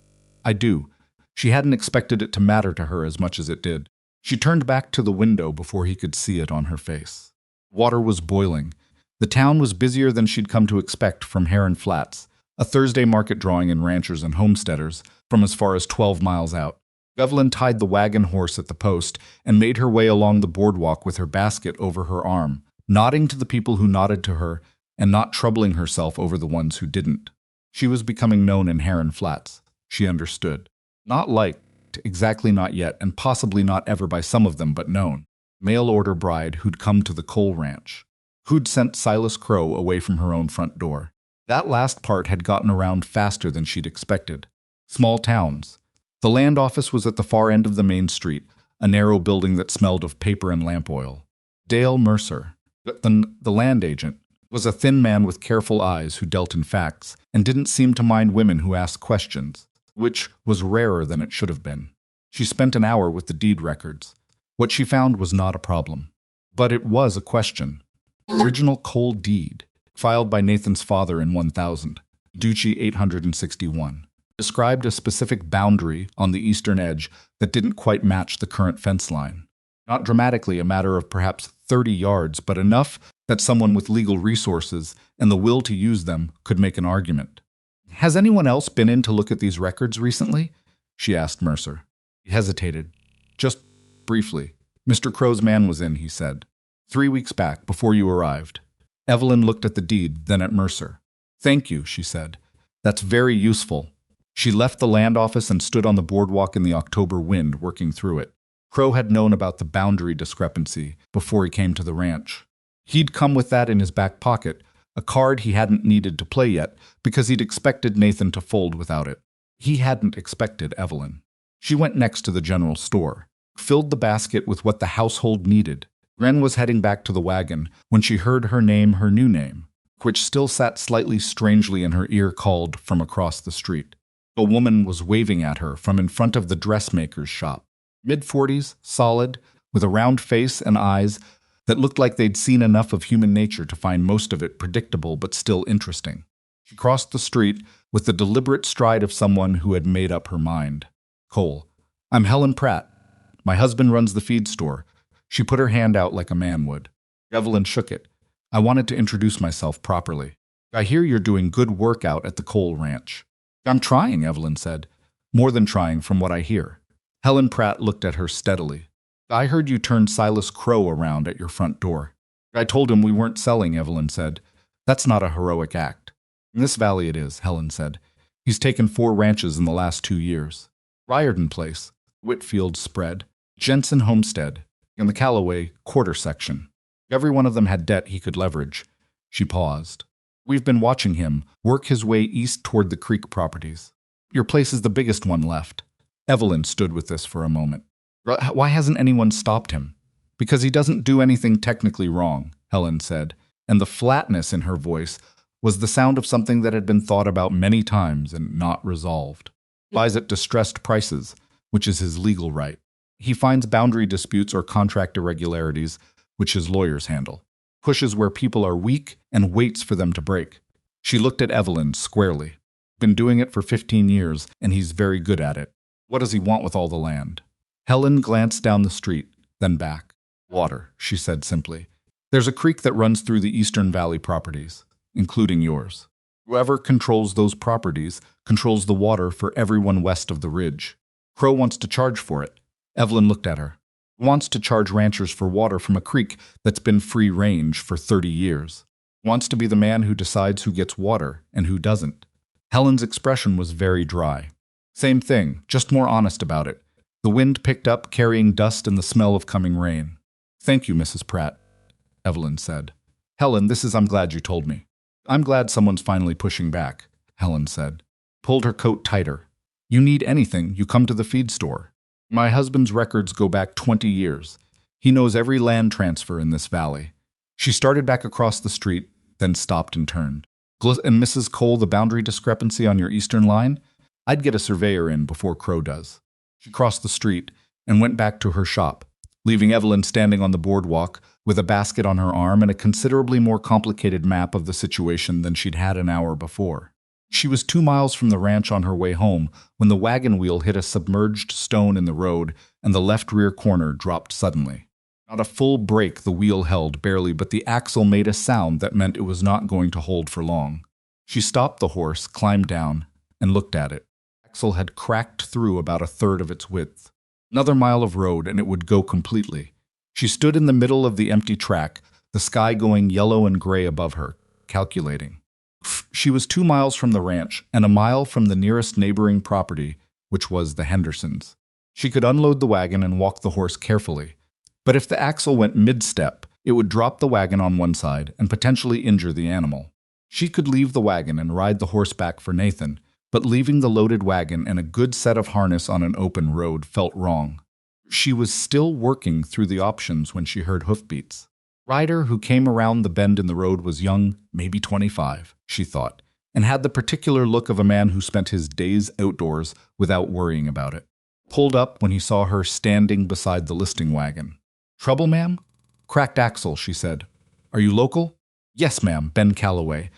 Speaker 1: "I do." She hadn't expected it to matter to her as much as it did. She turned back to the window before he could see it on her face. Water was boiling. The town was busier than she'd come to expect from Heron Flats, a Thursday market drawing in ranchers and homesteaders from as far as 12 miles out. Evelyn tied the wagon horse at the post and made her way along the boardwalk with her basket over her arm, nodding to the people who nodded to her and not troubling herself over the ones who didn't. She was becoming known in Heron Flats. She understood. Not liked, exactly not yet, and possibly not ever by some of them, but known. Mail-order bride who'd come to the Cole Ranch. Who'd sent Silas Crow away from her own front door. That last part had gotten around faster than she'd expected. Small towns. The land office was at the far end of the main street, a narrow building that smelled of paper and lamp oil. Dale Mercer, the land agent, was a thin man with careful eyes who dealt in facts and didn't seem to mind women who asked questions, which was rarer than it should have been. She spent an hour with the deed records. What she found was not a problem. But it was a question. Original Cole deed, filed by Nathan's father in 1000, Duchy 861, described a specific boundary on the eastern edge that didn't quite match the current fence line. Not dramatically a matter of perhaps 30 yards, but enough that someone with legal resources and the will to use them could make an argument. "Has anyone else been in to look at these records recently?" she asked Mercer. He hesitated. "Just briefly. Mr. Crow's man was in," he said. 3 weeks back, before you arrived." Evelyn looked at the deed, then at Mercer. "Thank you," she said. "That's very useful." She left the land office and stood on the boardwalk in the October wind, working through it. Crow had known about the boundary discrepancy before he came to the ranch. He'd come with that in his back pocket, a card he hadn't needed to play yet because he'd expected Nathan to fold without it. He hadn't expected Evelyn. She went next to the general store, filled the basket with what the household needed. Gren was heading back to the wagon when she heard her new name, which still sat slightly strangely in her ear, called from across the street. A woman was waving at her from in front of the dressmaker's shop. Mid-40s, solid, with a round face and eyes that looked like they'd seen enough of human nature to find most of it predictable but still interesting. She crossed the street with the deliberate stride of someone who had made up her mind. "Cole, I'm Helen Pratt. My husband runs the feed store." She put her hand out like a man would. Evelyn shook it. "I wanted to introduce myself properly. I hear you're doing good work out at the Cole Ranch." "I'm trying," Evelyn said. "More than trying, from what I hear." Helen Pratt looked at her steadily. "I heard you turned Silas Crow around at your front door." "I told him we weren't selling," Evelyn said. "That's not a heroic act." "In this valley it is," Helen said. "He's taken 4 ranches in the last 2 years. Riordan Place, Whitfield Spread, Jensen Homestead, and the Callaway quarter section. Every one of them had debt he could leverage." She paused. "We've been watching him work his way east toward the creek properties. Your place is the biggest one left." Evelyn stood with this for a moment. "Why hasn't anyone stopped him?" "Because he doesn't do anything technically wrong," Helen said, and the flatness in her voice was the sound of something that had been thought about many times and not resolved. "Buys at distressed prices, which is his legal right. He finds boundary disputes or contract irregularities, which his lawyers handle. Pushes where people are weak and waits for them to break." She looked at Evelyn squarely. "Been doing it for 15 years, and he's very good at it. What does he want with all the land?" Helen glanced down the street, then back. "Water," she said simply. "There's a creek that runs through the Eastern Valley properties, including yours. Whoever controls those properties controls the water for everyone west of the ridge. Crow wants to charge for it." Evelyn looked at her. "Wants to charge ranchers for water from a creek that's been free range for 30 years. Wants to be the man who decides who gets water and who doesn't." Helen's expression was very dry. "Same thing, just more honest about it." The wind picked up, carrying dust and the smell of coming rain. "Thank you, Mrs. Pratt," Evelyn said. "Helen, I'm glad you told me." "I'm glad someone's finally pushing back," Helen said. Pulled her coat tighter. "You need anything, you come to the feed store. My husband's records go back 20 years. He knows every land transfer in this valley." She started back across the street, then stopped and turned. "And Mrs. Cole, the boundary discrepancy on your eastern line? I'd get a surveyor in before Crow does." She crossed the street and went back to her shop, leaving Evelyn standing on the boardwalk with a basket on her arm and a considerably more complicated map of the situation than she'd had an hour before. She was 2 miles from the ranch on her way home when the wagon wheel hit a submerged stone in the road and the left rear corner dropped suddenly. Not a full brake, the wheel held barely, but the axle made a sound that meant it was not going to hold for long. She stopped the horse, climbed down, and looked at it. The axle had cracked through about a third of its width. Another mile of road, and it would go completely. She stood in the middle of the empty track, the sky going yellow and gray above her, calculating. She was 2 miles from the ranch and a mile from the nearest neighboring property, which was the Hendersons. She could unload the wagon and walk the horse carefully. But if the axle went mid-step, it would drop the wagon on one side and potentially injure the animal. She could leave the wagon and ride the horse back for Nathan, but leaving the loaded wagon and a good set of harness on an open road felt wrong. She was still working through the options when she heard hoofbeats. The rider who came around the bend in the road was young, maybe 25, she thought, and had the particular look of a man who spent his days outdoors without worrying about it. Pulled up when he saw her standing beside the listing wagon. "Trouble, ma'am?" "Cracked axle," she said. "Are you local?" "Yes, ma'am, Ben Calloway.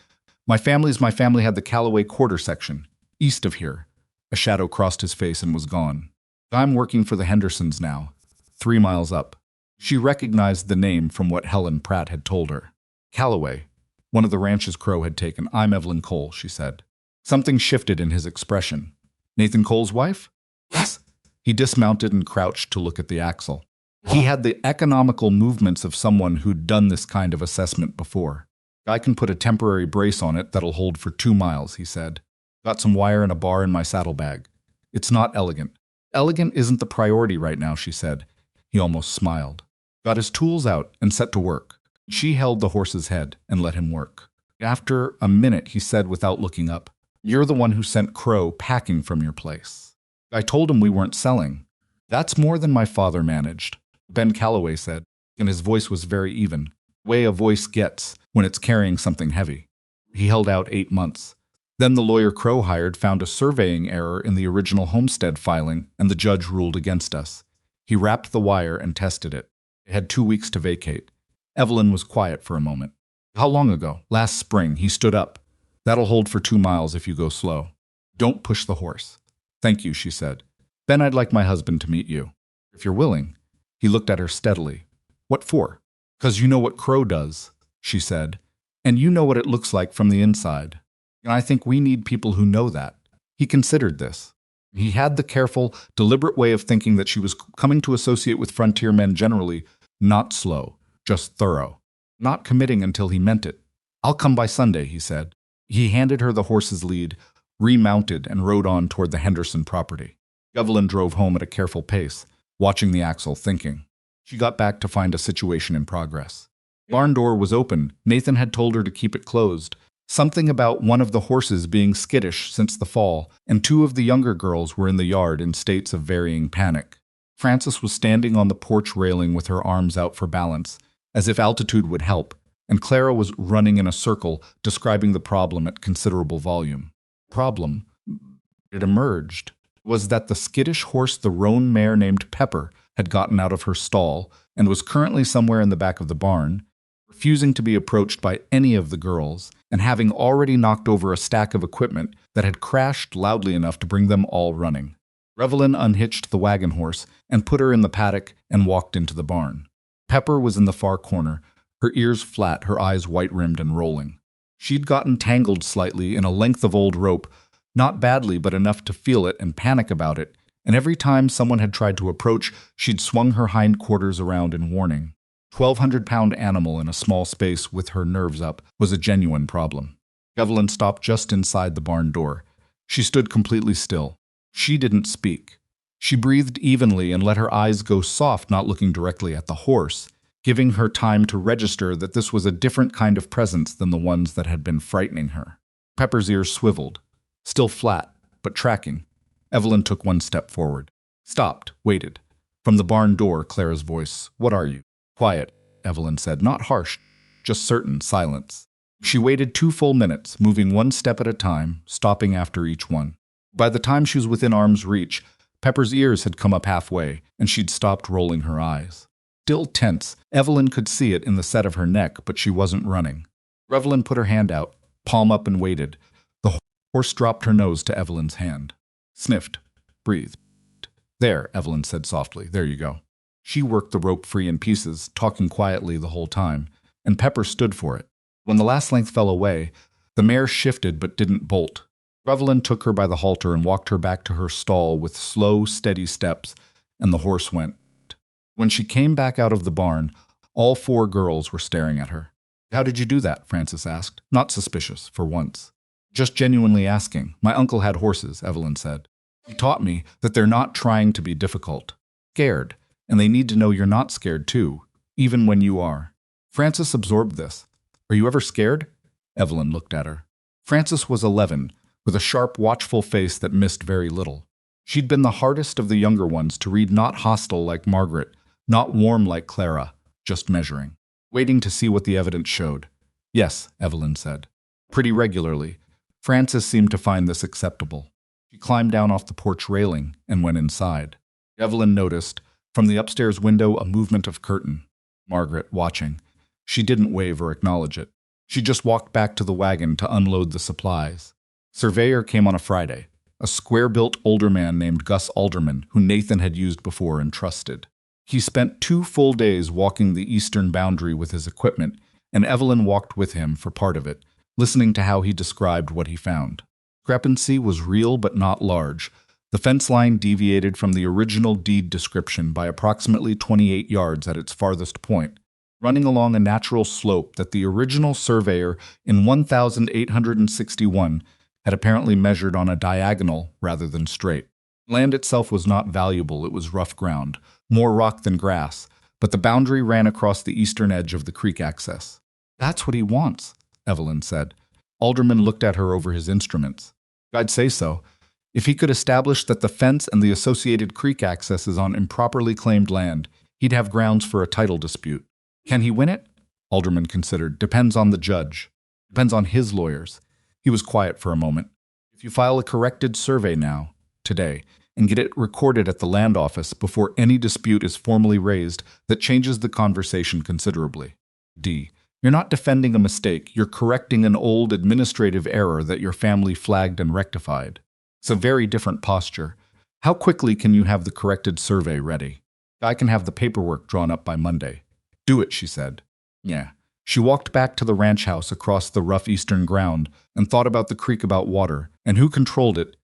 Speaker 1: My family had the Calloway quarter section, east of here." A shadow crossed his face and was gone. "I'm working for the Hendersons now, 3 miles up." She recognized the name from what Helen Pratt had told her. "Calloway, one of the ranches Crow had taken. I'm Evelyn Cole," she said. Something shifted in his expression. "Nathan Cole's wife?" "Yes." He dismounted and crouched to look at the axle. He had the economical movements of someone who'd done this kind of assessment before. "I can put a temporary brace on it that'll hold for 2 miles, he said. "Got some wire and a bar in my saddlebag. It's not elegant." "Elegant isn't the priority right now," she said. He almost smiled. Got his tools out and set to work. She held the horse's head and let him work. After a minute, he said without looking up, "You're the one who sent Crow packing from your place." "I told him we weren't selling." "That's more than my father managed," Ben Calloway said, and his voice was very even, the way a voice gets when it's carrying something heavy. He held out 8 months. Then the lawyer Crow hired found a surveying error in the original homestead filing, and the judge ruled against us. He wrapped the wire and tested it. It had 2 weeks to vacate. Evelyn was quiet for a moment. "How long ago?" "Last spring." He stood up. "That'll hold for 2 miles if you go slow. Don't push the horse." "Thank you," she said. "Ben, I'd like my husband to meet you. If you're willing." He looked at her steadily. "What for?" "'Cause you know what Crow does," she said. "And you know what it looks like from the inside. And I think we need people who know that." He considered this. He had the careful, deliberate way of thinking that she was coming to associate with frontier men generally, not slow, just thorough. Not committing until he meant it. "I'll come by Sunday," he said. He handed her the horse's lead, remounted, and rode on toward the Henderson property. Evelyn drove home at a careful pace, watching the axle, thinking. She got back to find a situation in progress. The barn door was open. Nathan had told her to keep it closed. Something about one of the horses being skittish since the fall, and 2 of the younger girls were in the yard in states of varying panic. Frances was standing on the porch railing with her arms out for balance, as if altitude would help, and Clara was running in a circle, describing the problem at considerable volume. Problem, it emerged, was that the skittish horse the roan mare named Pepper had gotten out of her stall and was currently somewhere in the back of the barn, refusing to be approached by any of the girls, and having already knocked over a stack of equipment that had crashed loudly enough to bring them all running. Evelyn unhitched the wagon horse and put her in the paddock and walked into the barn. Pepper was in the far corner, her ears flat, her eyes white-rimmed and rolling. She'd gotten tangled slightly in a length of old rope, not badly but enough to feel it and panic about it, and every time someone had tried to approach, she'd swung her hindquarters around in warning. 1,200-pound animal in a small space with her nerves up was a genuine problem. Evelyn stopped just inside the barn door. She stood completely still. She didn't speak. She breathed evenly and let her eyes go soft, not looking directly at the horse, giving her time to register that this was a different kind of presence than the ones that had been frightening her. Pepper's ears swiveled, still flat, but tracking. Evelyn took 1 step forward. Stopped, waited. From the barn door, Clara's voice, "What are you?" "Quiet," Evelyn said, not harsh, just certain silence. She waited 2 full minutes, moving 1 step at a time, stopping after each one. By the time she was within arm's reach, Pepper's ears had come up halfway, and she'd stopped rolling her eyes. Still tense, Evelyn could see it in the set of her neck, but she wasn't running. Evelyn put her hand out, palm up, and waited. The horse dropped her nose to Evelyn's hand. Sniffed. Breathed. "There," Evelyn said softly. "There you go." She worked the rope free in pieces, talking quietly the whole time, and Pepper stood for it. When the last length fell away, the mare shifted but didn't bolt. Evelyn took her by the halter and walked her back to her stall with slow, steady steps, and the horse went. When she came back out of the barn, all 4 girls were staring at her. "How did you do that?" Frances asked, not suspicious, for once. "Just genuinely asking. My uncle had horses," Evelyn said. "He taught me that they're not trying to be difficult. Scared, and they need to know you're not scared too, even when you are." Frances absorbed this. "Are you ever scared?" Evelyn looked at her. Frances was 11, with a sharp, watchful face that missed very little. She'd been the hardest of the younger ones to read, not hostile like Margaret, not warm like Clara, just measuring, waiting to see what the evidence showed. "Yes," Evelyn said. Pretty regularly. Frances seemed to find this acceptable. She climbed down off the porch railing and went inside. Evelyn noticed, from the upstairs window, a movement of curtain. Margaret, watching. She didn't wave or acknowledge it. She just walked back to the wagon to unload the supplies. Surveyor came on a Friday, a square-built older man named Gus Alderman, who Nathan had used before and trusted. He spent 2 full days walking the eastern boundary with his equipment, and Evelyn walked with him for part of it, listening to how he described what he found. Discrepancy was real but not large. The fence line deviated from the original deed description by approximately 28 yards at its farthest point, running along a natural slope that the original surveyor in 1861 had apparently measured on a diagonal rather than straight. Land itself was not valuable, it was rough ground, more rock than grass, but the boundary ran across the eastern edge of the creek access. "That's what he wants," Evelyn said. Alderman looked at her over his instruments. "I'd say so. If he could establish that the fence and the associated creek access is on improperly claimed land, he'd have grounds for a title dispute. Can he win it?" Alderman considered. "Depends on the judge. Depends on his lawyers." He was quiet for a moment. "If you file a corrected survey now, today, and get it recorded at the land office before any dispute is formally raised, that changes the conversation considerably. D. You're not defending a mistake, you're correcting an old administrative error that your family flagged and rectified. It's a very different posture. How quickly can you have the corrected survey ready?" "I can have the paperwork drawn up by Monday." "Do it," she said. "Yeah." She walked back to the ranch house across the rough eastern ground and thought about the creek about water, and who controlled it,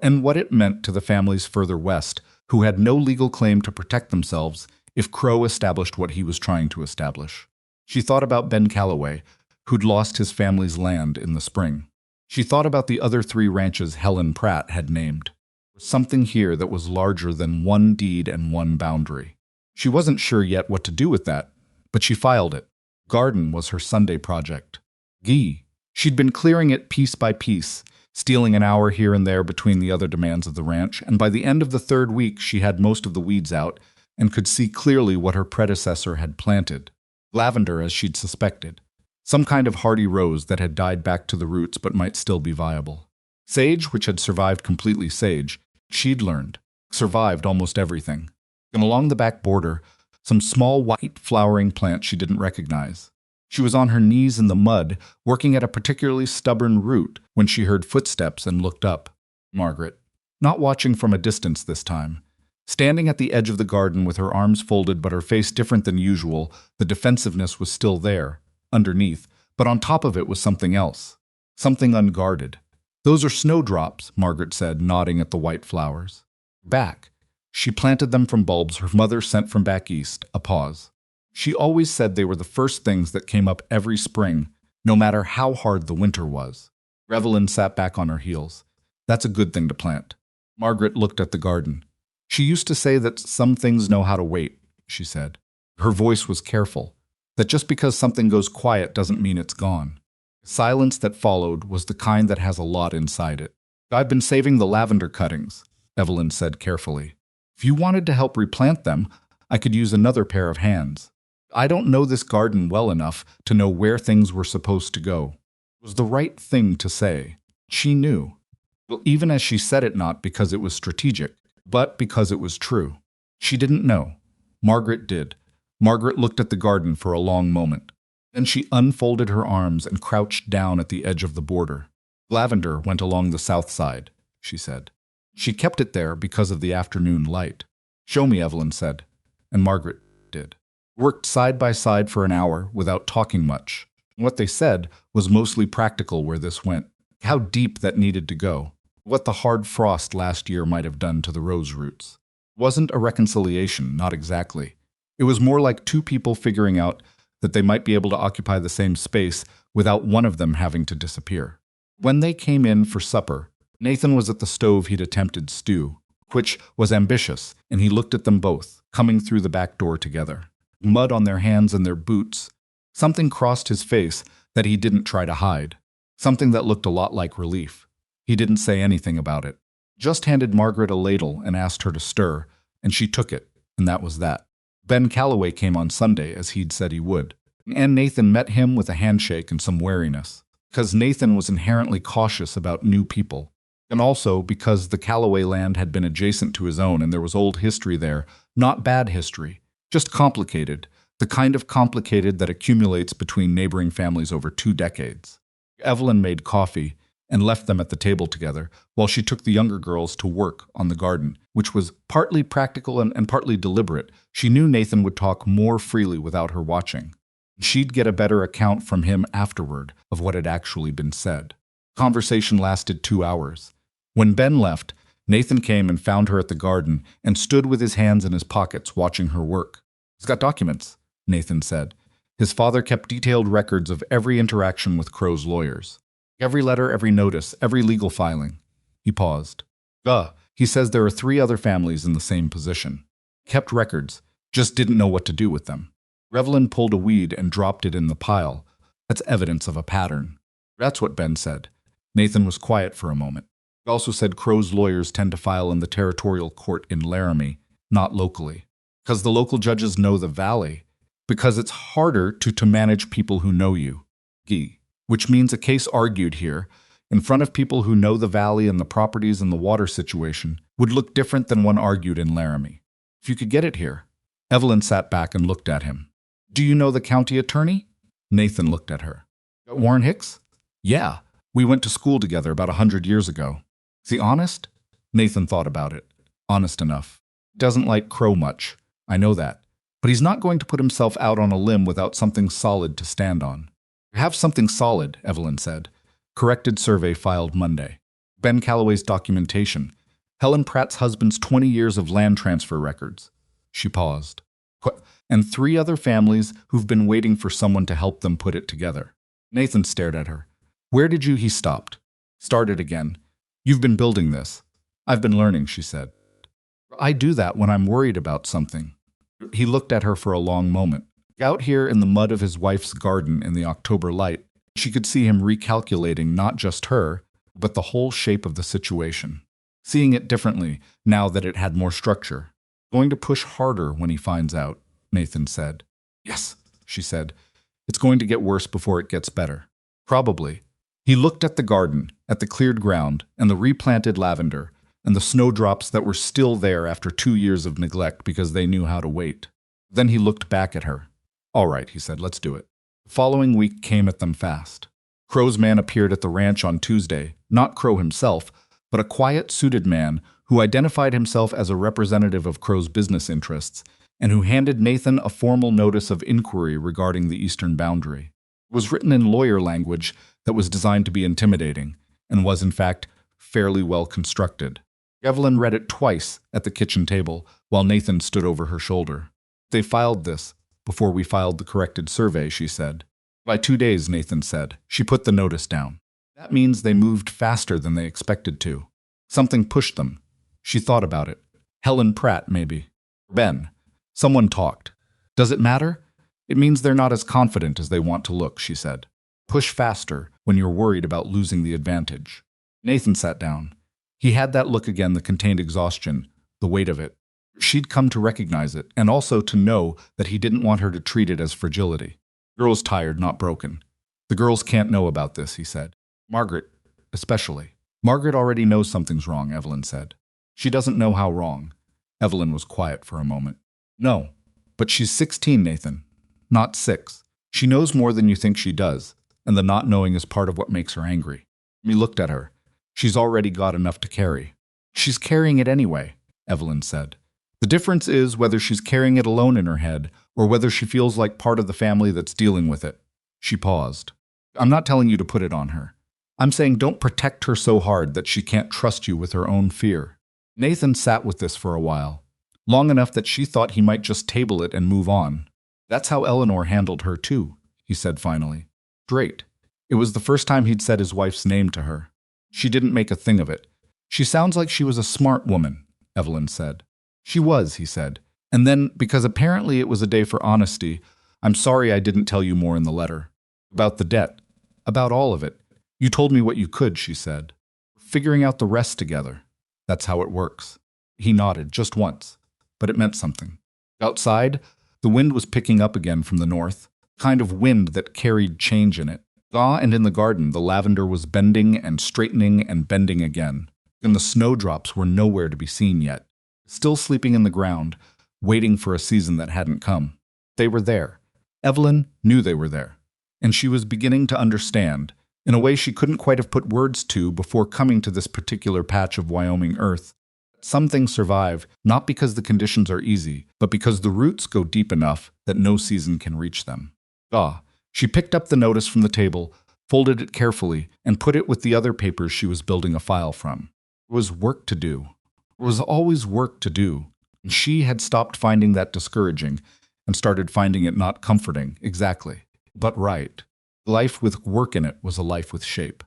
Speaker 1: and what it meant to the families further west, who had no legal claim to protect themselves if Crow established what he was trying to establish. She thought about Ben Calloway, who'd lost his family's land in the spring. She thought about the other 3 ranches Helen Pratt had named. There was something here that was larger than one deed and one boundary. She wasn't sure yet what to do with that, but she filed it. Garden was her Sunday project. Gee, she'd been clearing it piece by piece, stealing an hour here and there between the other demands of the ranch, and by the end of the 3rd week she had most of the weeds out and could see clearly what her predecessor had planted. Lavender, as she'd suspected. Some kind of hardy rose that had died back to the roots but might still be viable. Sage, which had survived completely sage, she'd learned, survived almost everything. And along the back border, some small white flowering plants she didn't recognize. She was on her knees in the mud, working at a particularly stubborn root when she heard footsteps and looked up. Margaret, not watching from a distance this time. Standing at the edge of the garden with her arms folded but her face different than usual, the defensiveness was still there, underneath, but on top of it was something else. Something unguarded. "Those are snowdrops," Margaret said, nodding at the white flowers. "Back. She planted them from bulbs her mother sent from back east." A pause. "She always said they were the first things that came up every spring, no matter how hard the winter was." Evelyn sat back on her heels. "That's a good thing to plant." Margaret looked at the garden. "She used to say that some things know how to wait," she said. Her voice was careful. That just because something goes quiet doesn't mean it's gone. The silence that followed was the kind that has a lot inside it. "I've been saving the lavender cuttings," Evelyn said carefully. "If you wanted to help replant them, I could use another pair of hands. I don't know this garden well enough to know where things were supposed to go." It was the right thing to say. She knew. Well, even as she said it, not because it was strategic, but because it was true. She didn't know. Margaret did. Margaret looked at the garden for a long moment. Then she unfolded her arms and crouched down at the edge of the border. "Lavender went along the south side," she said. She kept it there because of the afternoon light. "Show me," Evelyn said. and Margaret did. Worked side by side for an hour without talking much. What they said was mostly practical where this went, how deep that needed to go, what the hard frost last year might have done to the rose roots. It wasn't a reconciliation, not exactly. It was more like two people figuring out that they might be able to occupy the same space without one of them having to disappear. When they came in for supper, Nathan was at the stove he'd attempted stew, which was ambitious, and he looked at them both, coming through the back door together. Mud on their hands and their boots. Something crossed his face that he didn't try to hide. Something that looked a lot like relief. He didn't say anything about it. Just handed Margaret a ladle and asked her to stir, and she took it, and that was that. Ben Calloway came on Sunday, as he'd said he would, and Nathan met him with a handshake and some wariness, because Nathan was inherently cautious about new people, and also because the Calloway land had been adjacent to his own and there was old history there, not bad history, just complicated, the kind of complicated that accumulates between neighboring families over 2 decades. Evelyn made coffee and left them at the table together while she took the younger girls to work on the garden, which was partly practical and partly deliberate. She knew Nathan would talk more freely without her watching. She'd get a better account from him afterward of what had actually been said. Conversation lasted 2 hours. When Ben left, Nathan came and found her at the garden and stood with his hands in his pockets watching her work. "He's got documents," Nathan said. His father kept detailed records of every interaction with Crow's lawyers. Every letter, every notice, every legal filing. He paused. He says there are 3 other families in the same position. Kept records, just didn't know what to do with them. Evelyn pulled a weed and dropped it in the pile. That's evidence of a pattern. That's what Ben said. Nathan was quiet for a moment. He also said Crow's lawyers tend to file in the territorial court in Laramie, not locally. Because the local judges know the valley. Because it's harder to manage people who know you. Which means a case argued here, in front of people who know the valley and the properties and the water situation, would look different than one argued in Laramie. If you could get it here. Evelyn sat back and looked at him. "Do you know the county attorney?" Nathan looked at her. "Warren Hicks?" "Yeah, we went to school together about 100 years ago." "Is he honest?" Nathan thought about it. "Honest enough. Doesn't like Crow much. I know that. But he's not going to put himself out on a limb without something solid to stand on." "Have something solid," Evelyn said. Corrected survey filed Monday. Ben Calloway's documentation. Helen Pratt's husband's 20 years of land transfer records. She paused. "And 3 other families who've been waiting for someone to help them put it together." Nathan stared at her. "Where did you—" He stopped. Started again. "You've been building this." "I've been learning," she said. "I do that when I'm worried about something." He looked at her for a long moment. Out here in the mud of his wife's garden in the October light, she could see him recalculating not just her, but the whole shape of the situation. Seeing it differently now that it had more structure. "Going to push harder when he finds out," Nathan said. "Yes," she said. "It's going to get worse before it gets better." "Probably." He looked at the garden, at the cleared ground, and the replanted lavender, and the snowdrops that were still there after 2 years of neglect because they knew how to wait. Then he looked back at her. "All right," he said, "let's do it." The following week came at them fast. Crow's man appeared at the ranch on Tuesday, not Crow himself, but a quiet, suited man who identified himself as a representative of Crow's business interests and who handed Nathan a formal notice of inquiry regarding the eastern boundary. It was written in lawyer language that was designed to be intimidating and was, in fact, fairly well constructed. Evelyn read it twice at the kitchen table while Nathan stood over her shoulder. "They filed this before we filed the corrected survey," she said. "By 2 days," Nathan said. She put the notice down. "That means they moved faster than they expected to. Something pushed them." She thought about it. Helen Pratt, maybe. Ben. Someone talked. "Does it matter?" "It means they're not as confident as they want to look," she said. "Push faster when you're worried about losing the advantage." Nathan sat down. He had that look again that contained exhaustion, the weight of it. She'd come to recognize it, and also to know that he didn't want her to treat it as fragility. "The girl's tired, not broken." "The girls can't know about this," he said. "Margaret, especially." "Margaret already knows something's wrong," Evelyn said. "She doesn't know how wrong." Evelyn was quiet for a moment. "No, but she's 16, Nathan. Not 6. She knows more than you think she does, and the not knowing is part of what makes her angry." He looked at her. "She's already got enough to carry." "She's carrying it anyway," Evelyn said. The difference is whether she's carrying it alone in her head or whether she feels like part of the family that's dealing with it. She paused. I'm not telling you to put it on her. I'm saying don't protect her so hard that she can't trust you with her own fear. Nathan sat with this for a while, long enough that she thought he might just table it and move on. That's how Eleanor handled her too, he said finally. Great. It was the first time he'd said his wife's name to her. She didn't make a thing of it. She sounds like she was a smart woman, Evelyn said. She was, he said. And then, because apparently it was a day for honesty, I'm sorry I didn't tell you more in the letter. About the debt. About all of it. You told me what you could, she said. Figuring out the rest together. That's how it works. He nodded, just once. But it meant something. Outside, the wind was picking up again from the north, kind of wind that carried change in it. And in the garden, the lavender was bending and straightening and bending again. And the snowdrops were nowhere to be seen yet. Still sleeping in the ground, waiting for a season that hadn't come. They were there. Evelyn knew they were there. And she was beginning to understand, in a way she couldn't quite have put words to before coming to this particular patch of Wyoming earth. Some things survive, not because the conditions are easy, but because the roots go deep enough that no season can reach them. She picked up the notice from the table, folded it carefully, and put it with the other papers she was building a file from. There was work to do. There was always work to do. And she had stopped finding that discouraging and started finding it not comforting, exactly, but right. Life with work in it was a life with shape.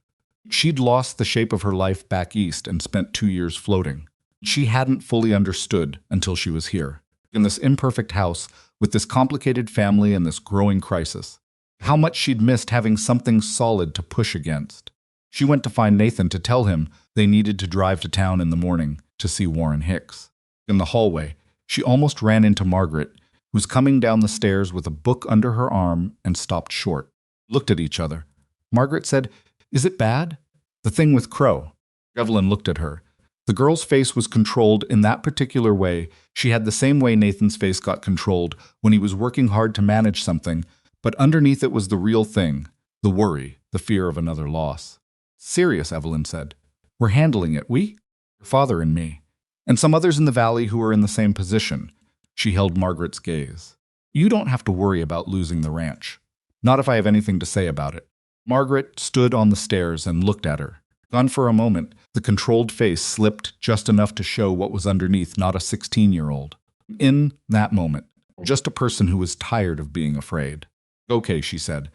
Speaker 1: She'd lost the shape of her life back east and spent 2 years floating. She hadn't fully understood until she was here, in this imperfect house, with this complicated family and this growing crisis. How much she'd missed having something solid to push against. She went to find Nathan to tell him they needed to drive to town in the morning to see Warren Hicks. In the hallway, she almost ran into Margaret, who was coming down the stairs with a book under her arm and stopped short. Looked at each other. Margaret said, "Is it bad?" "The thing with Crow." Evelyn looked at her. The girl's face was controlled in that particular way. She had the same way Nathan's face got controlled when he was working hard to manage something, but underneath it was the real thing, the worry, the fear of another loss. "Serious," Evelyn said. "We're handling it, we? Your father and me. And some others in the valley who are in the same position." She held Margaret's gaze. "You don't have to worry about losing the ranch. Not if I have anything to say about it." Margaret stood on the stairs and looked at her. Gone for a moment, the controlled face slipped just enough to show what was underneath not a 16-year-old. In that moment, just a person who was tired of being afraid. "Okay," she said,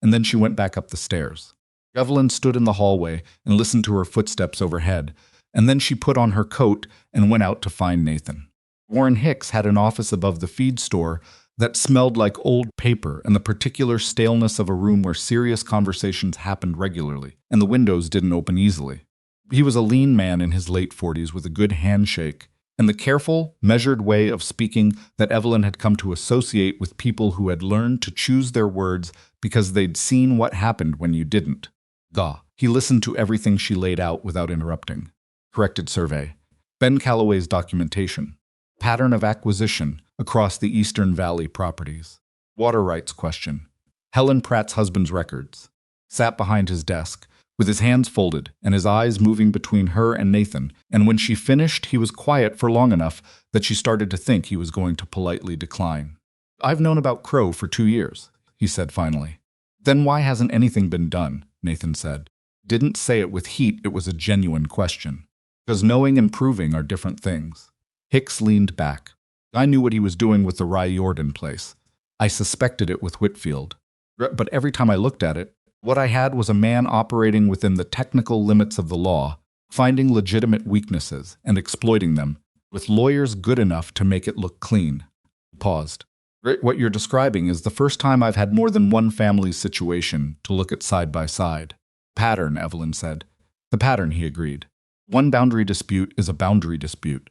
Speaker 1: and then she went back up the stairs. Evelyn stood in the hallway and listened to her footsteps overhead, and then she put on her coat and went out to find Nathan. Warren Hicks had an office above the feed store that smelled like old paper and the particular staleness of a room where serious conversations happened regularly, and the windows didn't open easily. He was a lean man in his late 40s with a good handshake, and the careful, measured way of speaking that Evelyn had come to associate with people who had learned to choose their words because they'd seen what happened when you didn't. He listened to everything she laid out without interrupting. Corrected survey. Ben Calloway's documentation. Pattern of acquisition across the Eastern Valley properties. Water rights question. Helen Pratt's husband's records. Sat behind his desk, with his hands folded and his eyes moving between her and Nathan, and when she finished, he was quiet for long enough that she started to think he was going to politely decline. "I've known about Crow for 2 years, he said finally. "Then why hasn't anything been done?" Nathan said. Didn't say it with heat, it was a genuine question. Because knowing and proving are different things. Hicks leaned back. "I knew what he was doing with the Riordan place. I suspected it with Whitfield. But every time I looked at it, what I had was a man operating within the technical limits of the law, finding legitimate weaknesses and exploiting them, with lawyers good enough to make it look clean." Paused. "What you're describing is the first time I've had more than one family's situation to look at side by side." "Pattern," Evelyn said. "The pattern," he agreed. "One boundary dispute is a boundary dispute.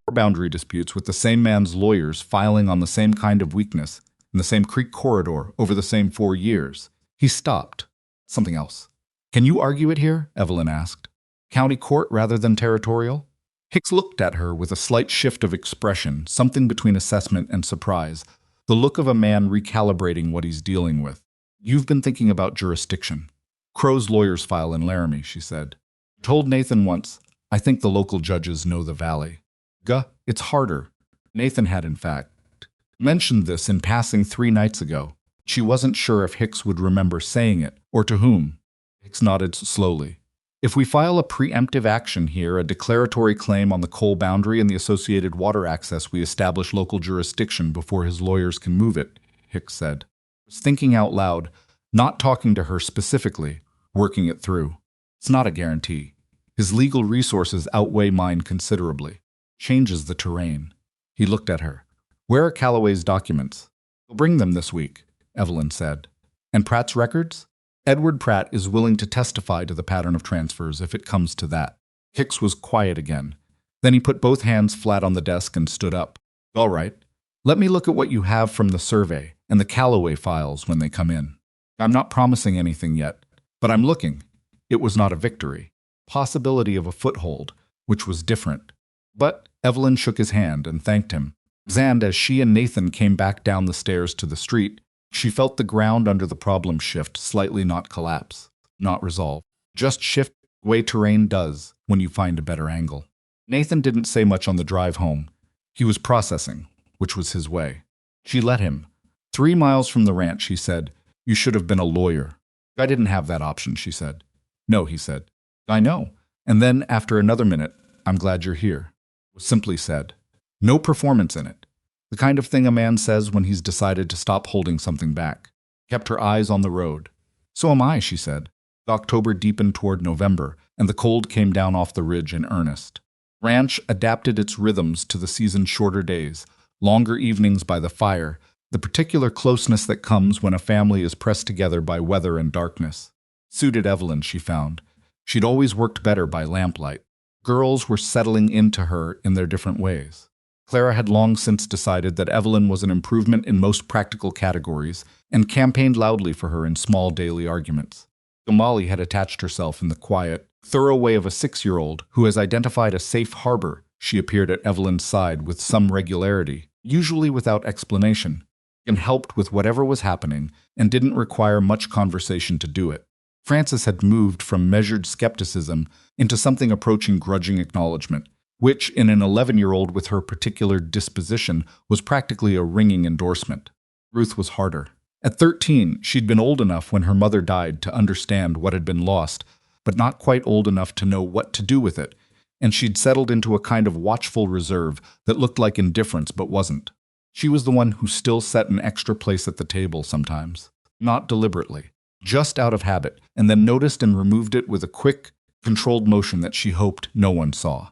Speaker 1: 4 boundary disputes with the same man's lawyers filing on the same kind of weakness in the same creek corridor over the same 4 years." He stopped. "Something else." "Can you argue it here?" Evelyn asked. "County court rather than territorial?" Hicks looked at her with a slight shift of expression, something between assessment and surprise, the look of a man recalibrating what he's dealing with. "You've been thinking about jurisdiction. Crow's lawyers file in Laramie," she said. "Told Nathan once, I think the local judges know the valley. It's harder. Nathan had, in fact, mentioned this in passing 3 nights ago. She wasn't sure if Hicks would remember saying it, or to whom. Hicks nodded slowly. If we file a preemptive action here, a declaratory claim on the coal boundary and the associated water access, we establish local jurisdiction before his lawyers can move it, Hicks said. He was thinking out loud, not talking to her specifically, working it through. It's not a guarantee. His legal resources outweigh mine considerably. Changes the terrain. He looked at her. Where are Calloway's documents? We'll bring them this week, Evelyn said. And Pratt's records? Edward Pratt is willing to testify to the pattern of transfers if it comes to that. Hicks was quiet again. Then he put both hands flat on the desk and stood up. All right. Let me look at what you have from the survey and the Calloway files when they come in. I'm not promising anything yet, but I'm looking. It was not a victory. Possibility of a foothold, which was different. But Evelyn shook his hand and thanked him. And as she and Nathan came back down the stairs to the street, she felt the ground under the problem shift, slightly, not collapse, not resolve. Just shift the way terrain does when you find a better angle. Nathan didn't say much on the drive home. He was processing, which was his way. She let him. 3 miles from the ranch, he said, you should have been a lawyer. I didn't have that option, she said. No, he said. I know. And then, after another minute, I'm glad you're here. Was simply said. No performance in it. The kind of thing a man says when he's decided to stop holding something back. Kept her eyes on the road. So am I, she said. The October deepened toward November, and the cold came down off the ridge in earnest. Ranch adapted its rhythms to the season's shorter days, longer evenings by the fire, the particular closeness that comes when a family is pressed together by weather and darkness. Suited Evelyn, she found. She'd always worked better by lamplight. Girls were settling into her in their different ways. Clara had long since decided that Evelyn was an improvement in most practical categories and campaigned loudly for her in small daily arguments. Molly had attached herself in the quiet, thorough way of a 6-year-old who has identified a safe harbor. She appeared at Evelyn's side with some regularity, usually without explanation, and helped with whatever was happening and didn't require much conversation to do it. Frances had moved from measured skepticism into something approaching grudging acknowledgement, which, in an 11-year-old with her particular disposition, was practically a ringing endorsement. Ruth was harder. At 13, she'd been old enough when her mother died to understand what had been lost, but not quite old enough to know what to do with it, and she'd settled into a kind of watchful reserve that looked like indifference but wasn't. She was the one who still set an extra place at the table sometimes, not deliberately, just out of habit, and then noticed and removed it with a quick, controlled motion that she hoped no one saw.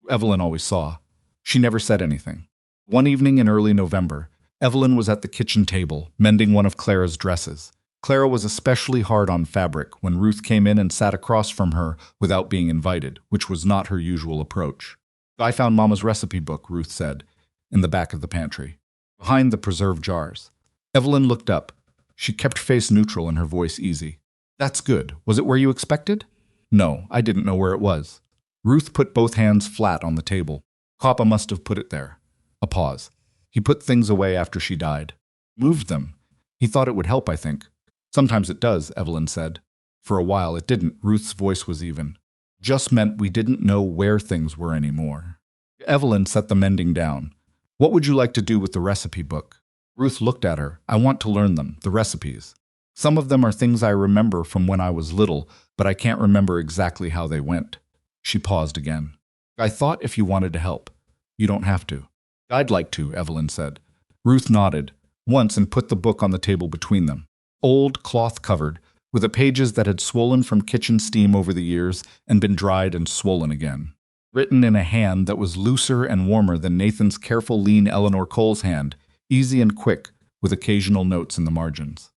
Speaker 1: Evelyn always saw. She never said anything. One evening in early November, Evelyn was at the kitchen table, mending one of Clara's dresses. Clara was especially hard on fabric when Ruth came in and sat across from her without being invited, which was not her usual approach. I found Mama's recipe book, Ruth said, in the back of the pantry, behind the preserve jars. Evelyn looked up. She kept face neutral and her voice easy. That's good. Was it where you expected? No, I didn't know where it was. Ruth put both hands flat on the table. Papa must have put it there. A pause. He put things away after she died. Moved them. He thought it would help, I think. Sometimes it does, Evelyn said. For a while it didn't. Ruth's voice was even. Just meant we didn't know where things were anymore. Evelyn set the mending down. What would you like to do with the recipe book? Ruth looked at her. I want to learn them, the recipes. Some of them are things I remember from when I was little, but I can't remember exactly how they went. She paused again. I thought if you wanted to help. You don't have to. I'd like to, Evelyn said. Ruth nodded, once, and put the book on the table between them. Old, cloth-covered, with the pages that had swollen from kitchen steam over the years and been dried and swollen again. Written in a hand that was looser and warmer than Nathan's careful, lean Eleanor Cole's hand, easy and quick, with occasional notes in the margins.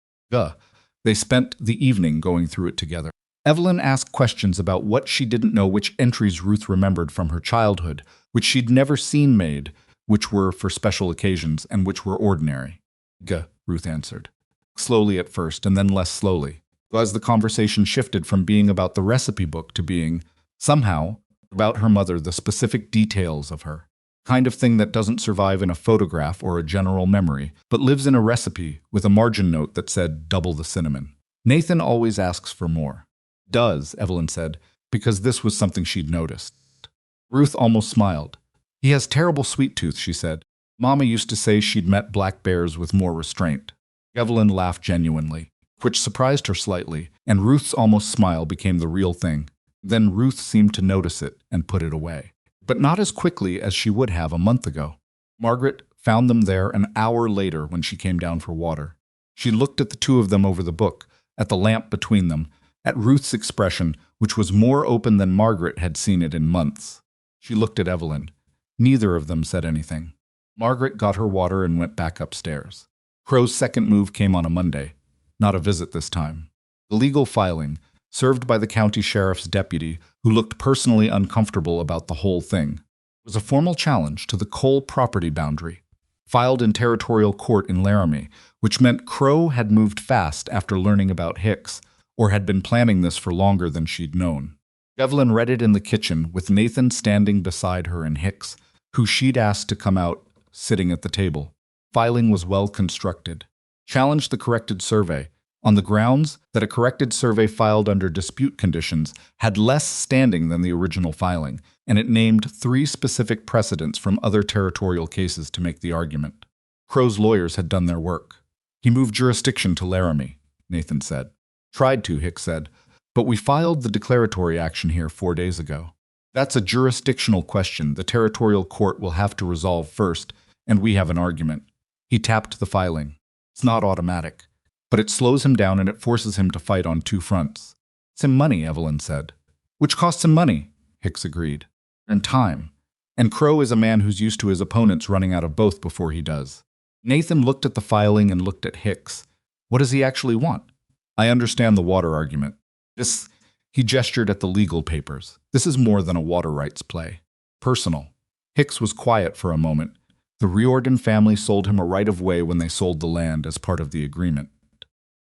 Speaker 1: They spent the evening going through it together. Evelyn asked questions about what she didn't know, which entries Ruth remembered from her childhood, which she'd never seen made, which were for special occasions, and which were ordinary. Ruth answered. Slowly at first, and then less slowly, as the conversation shifted from being about the recipe book to being, somehow, about her mother, the specific details of her. Kind of thing that doesn't survive in a photograph or a general memory, but lives in a recipe with a margin note that said double the cinnamon. Nathan always asks for more. Does, Evelyn said, because this was something she'd noticed. Ruth almost smiled. He has terrible sweet tooth, she said. Mama used to say she'd met black bears with more restraint. Evelyn laughed genuinely, which surprised her slightly, and Ruth's almost smile became the real thing. Then Ruth seemed to notice it and put it away, but not as quickly as she would have a month ago. Margaret found them there an hour later when she came down for water. She looked at the two of them over the book, at the lamp between them, at Ruth's expression, which was more open than Margaret had seen it in months. She looked at Evelyn. Neither of them said anything. Margaret got her water and went back upstairs. Crow's second move came on a Monday. Not a visit this time. The legal filing, served by the county sheriff's deputy, who looked personally uncomfortable about the whole thing, was a formal challenge to the Cole property boundary, filed in territorial court in Laramie, which meant Crow had moved fast after learning about Hicks, or had been planning this for longer than she'd known. Evelyn read it in the kitchen with Nathan standing beside her and Hicks, who she'd asked to come out, sitting at the table. Filing was well constructed. Challenged the corrected survey, on the grounds that a corrected survey filed under dispute conditions had less standing than the original filing, and it named 3 specific precedents from other territorial cases to make the argument. Crow's lawyers had done their work. He moved jurisdiction to Laramie, Nathan said. Tried to, Hicks said, but we filed the declaratory action here 4 days ago. That's a jurisdictional question the territorial court will have to resolve first, and we have an argument. He tapped the filing. It's not automatic, but it slows him down and it forces him to fight on 2 fronts. It's him money, Evelyn said. Which costs him money, Hicks agreed. And time. And Crow is a man who's used to his opponents running out of both before he does. Nathan looked at the filing and looked at Hicks. What does he actually want? I understand the water argument. He gestured at the legal papers. This is more than a water rights play. Personal. Hicks was quiet for a moment. The Riordan family sold him a right-of-way when they sold the land as part of the agreement.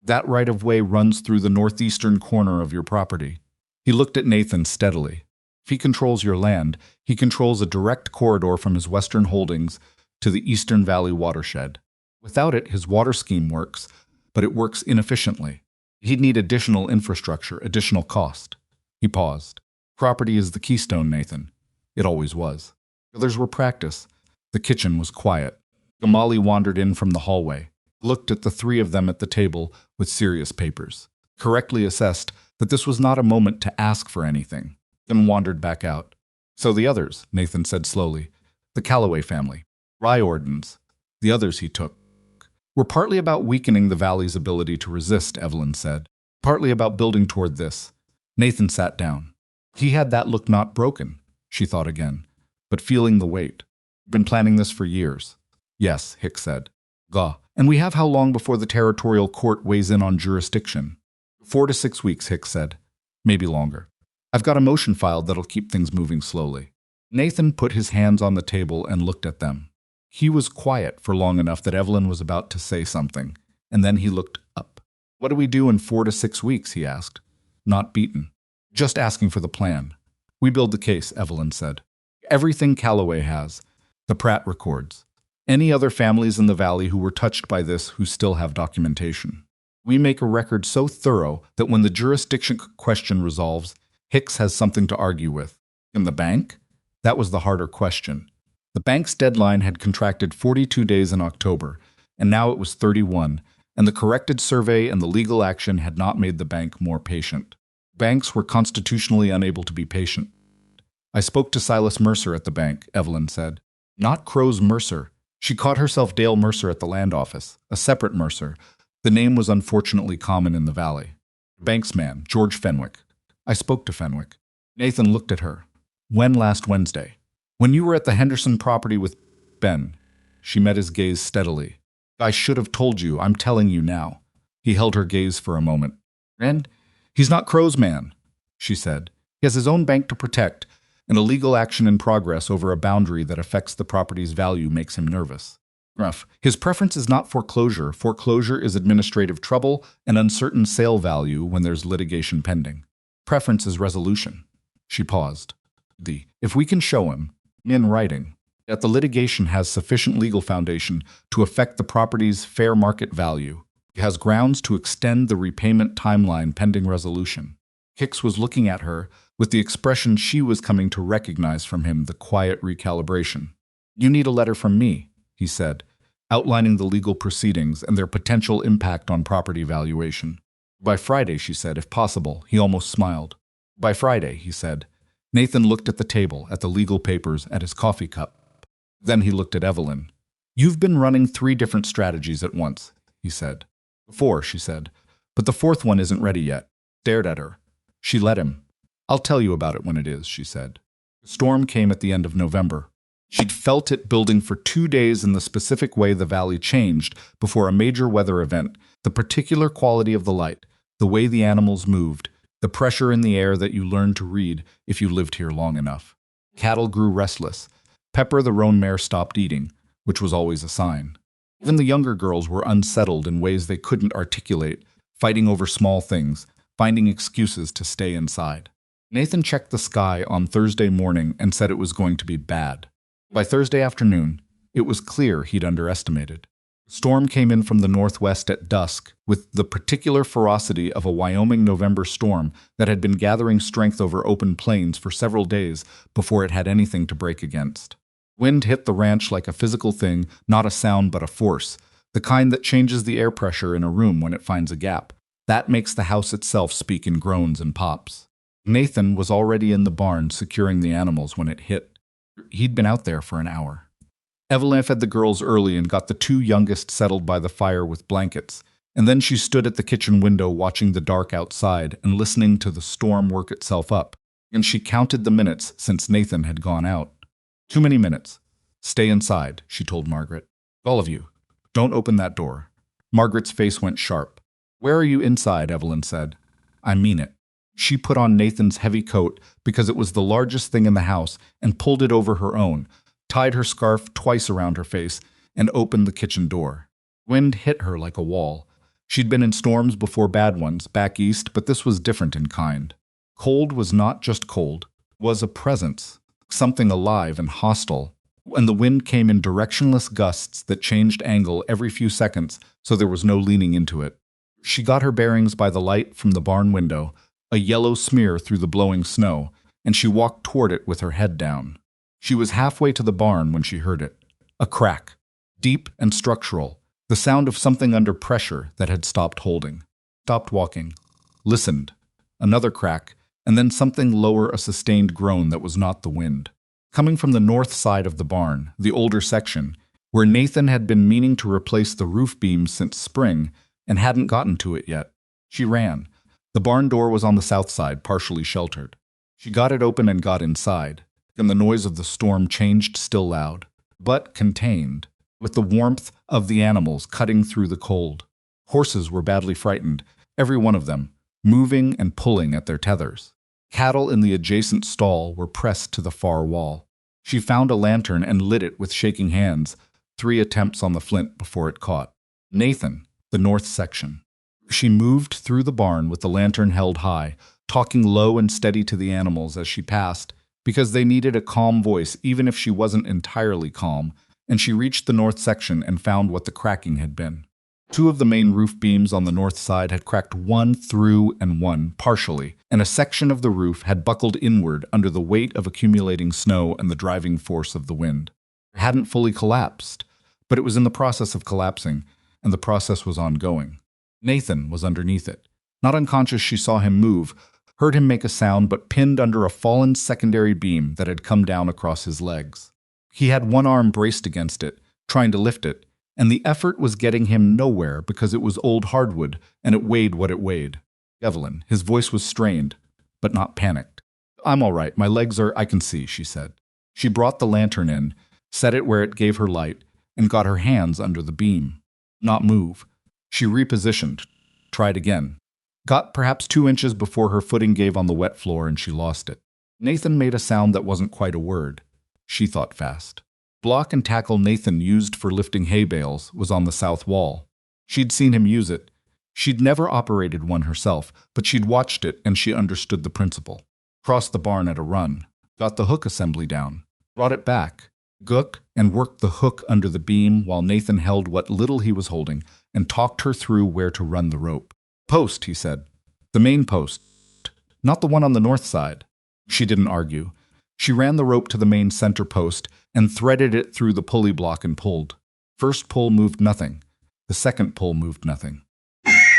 Speaker 1: That right-of-way runs through the northeastern corner of your property. He looked at Nathan steadily. If he controls your land, he controls a direct corridor from his western holdings to the Eastern Valley watershed. Without it, his water scheme works, but it works inefficiently. He'd need additional infrastructure, additional cost. He paused. Property is the keystone, Nathan. It always was. Others were practice. The kitchen was quiet. Gamali wandered in from the hallway, looked at the 3 of them at the table with serious papers, correctly assessed that this was not a moment to ask for anything, then wandered back out. So the others, Nathan said slowly, the Calloway family, Riordans, the others he took, were partly about weakening the valley's ability to resist, Evelyn said, partly about building toward this. Nathan sat down. He had that look not broken, she thought again, but feeling the weight. Been planning this for years. Yes, Hicks said. Gah. And we have how long before the territorial court weighs in on jurisdiction? 4 to 6 weeks, Hicks said. Maybe longer. I've got a motion filed that'll keep things moving slowly. Nathan put his hands on the table and looked at them. He was quiet for long enough that Evelyn was about to say something, and then he looked up. What do we do in 4 to 6 weeks, he asked. Not beaten. Just asking for the plan. We build the case, Evelyn said. Everything Calloway has. The Pratt records. Any other families in the valley who were touched by this who still have documentation. We make a record so thorough that when the jurisdiction question resolves, Hicks has something to argue with. In the bank? That was the harder question. The bank's deadline had contracted 42 days in October, and now it was 31, and the corrected survey and the legal action had not made the bank more patient. Banks were constitutionally unable to be patient. I spoke to Silas Mercer at the bank, Evelyn said. Not Crow's Mercer. She caught herself Dale Mercer at the land office, a separate Mercer. The name was unfortunately common in the valley. Bank's man, George Fenwick. I spoke to Fenwick. Nathan looked at her. When last Wednesday? When you were at the Henderson property with Ben. She met his gaze steadily. I should have told you, I'm telling you now. He held her gaze for a moment. And he's not Crow's man, she said. He has his own bank to protect, and a legal action in progress over a boundary that affects the property's value makes him nervous. Gruff. His preference is not foreclosure. Foreclosure is administrative trouble and uncertain sale value when there's litigation pending. Preference is resolution. She paused. If we can show him, in writing, that the litigation has sufficient legal foundation to affect the property's fair market value, it has grounds to extend the repayment timeline pending resolution. Hicks was looking at her with the expression she was coming to recognize from him, the quiet recalibration. You need a letter from me, he said, outlining the legal proceedings and their potential impact on property valuation. By Friday, she said, if possible. He almost smiled. By Friday, he said. Nathan looked at the table, at the legal papers, at his coffee cup. Then he looked at Evelyn. You've been running 3 different strategies at once, he said. 4, she said. But the 4th one isn't ready yet. Stared at her. She let him. I'll tell you about it when it is, she said. The storm came at the end of November. She'd felt it building for 2 days in the specific way the valley changed before a major weather event, the particular quality of the light, the way the animals moved, the pressure in the air that you learned to read if you lived here long enough. Cattle grew restless. Pepper the roan mare stopped eating, which was always a sign. Even the younger girls were unsettled in ways they couldn't articulate, fighting over small things, finding excuses to stay inside. Nathan checked the sky on Thursday morning and said it was going to be bad. By Thursday afternoon, it was clear he'd underestimated. The storm came in from the northwest at dusk with the particular ferocity of a Wyoming November storm that had been gathering strength over open plains for several days before it had anything to break against. Wind hit the ranch like a physical thing, not a sound but a force, the kind that changes the air pressure in a room when it finds a gap. That makes the house itself speak in groans and pops. Nathan was already in the barn securing the animals when it hit. He'd been out there for an hour. Evelyn fed the girls early and got the 2 youngest settled by the fire with blankets, and then she stood at the kitchen window watching the dark outside and listening to the storm work itself up, and she counted the minutes since Nathan had gone out. Too many minutes. Stay inside, she told Margaret. All of you. Don't open that door. Margaret's face went sharp. Where are you inside? Evelyn said. I mean it. She put on Nathan's heavy coat because it was the largest thing in the house and pulled it over her own, tied her scarf twice around her face, and opened the kitchen door. Wind hit her like a wall. She'd been in storms before bad ones, back east, but this was different in kind. Cold was not just cold, it was a presence, something alive and hostile, and the wind came in directionless gusts that changed angle every few seconds, so there was no leaning into it. She got her bearings by the light from the barn window, a yellow smear through the blowing snow, and she walked toward it with her head down. She was halfway to the barn when she heard it. A crack, deep and structural, the sound of something under pressure that had stopped holding. Stopped walking. Listened. Another crack, and then something lower, a sustained groan that was not the wind. Coming from the north side of the barn, the older section, where Nathan had been meaning to replace the roof beams since spring and hadn't gotten to it yet. She ran. The barn door was on the south side, partially sheltered. She got it open and got inside, and the noise of the storm changed still loud, but contained, with the warmth of the animals cutting through the cold. Horses were badly frightened, every one of them, moving and pulling at their tethers. Cattle in the adjacent stall were pressed to the far wall. She found a lantern and lit it with shaking hands, 3 attempts on the flint before it caught. Nathan, the north section. She moved through the barn with the lantern held high, talking low and steady to the animals as she passed, because they needed a calm voice even if she wasn't entirely calm, and she reached the north section and found what the cracking had been. 2 of the main roof beams on the north side had cracked 1 through and 1 partially, and a section of the roof had buckled inward under the weight of accumulating snow and the driving force of the wind. It hadn't fully collapsed, but it was in the process of collapsing, and the process was ongoing. Nathan was underneath it. Not unconscious, she saw him move, heard him make a sound, but pinned under a fallen secondary beam that had come down across his legs. He had one arm braced against it, trying to lift it, and the effort was getting him nowhere because it was old hardwood and it weighed what it weighed. Evelyn, his voice was strained, but not panicked. I'm all right, my legs I can see, she said. She brought the lantern in, set it where it gave her light, and got her hands under the beam. Not move. She repositioned, tried again. Got perhaps 2 inches before her footing gave on the wet floor and she lost it. Nathan made a sound that wasn't quite a word. She thought fast. Block and tackle Nathan used for lifting hay bales was on the south wall. She'd seen him use it. She'd never operated one herself, but she'd watched it and she understood the principle. Crossed the barn at a run. Got the hook assembly down. Brought it back. Gook and worked the hook under the beam while Nathan held what little he was holding and talked her through where to run the rope. Post, he said. The main post. Not the one on the north side. She didn't argue. She ran the rope to the main center post and threaded it through the pulley block and pulled. First pull moved nothing. The second pull moved nothing.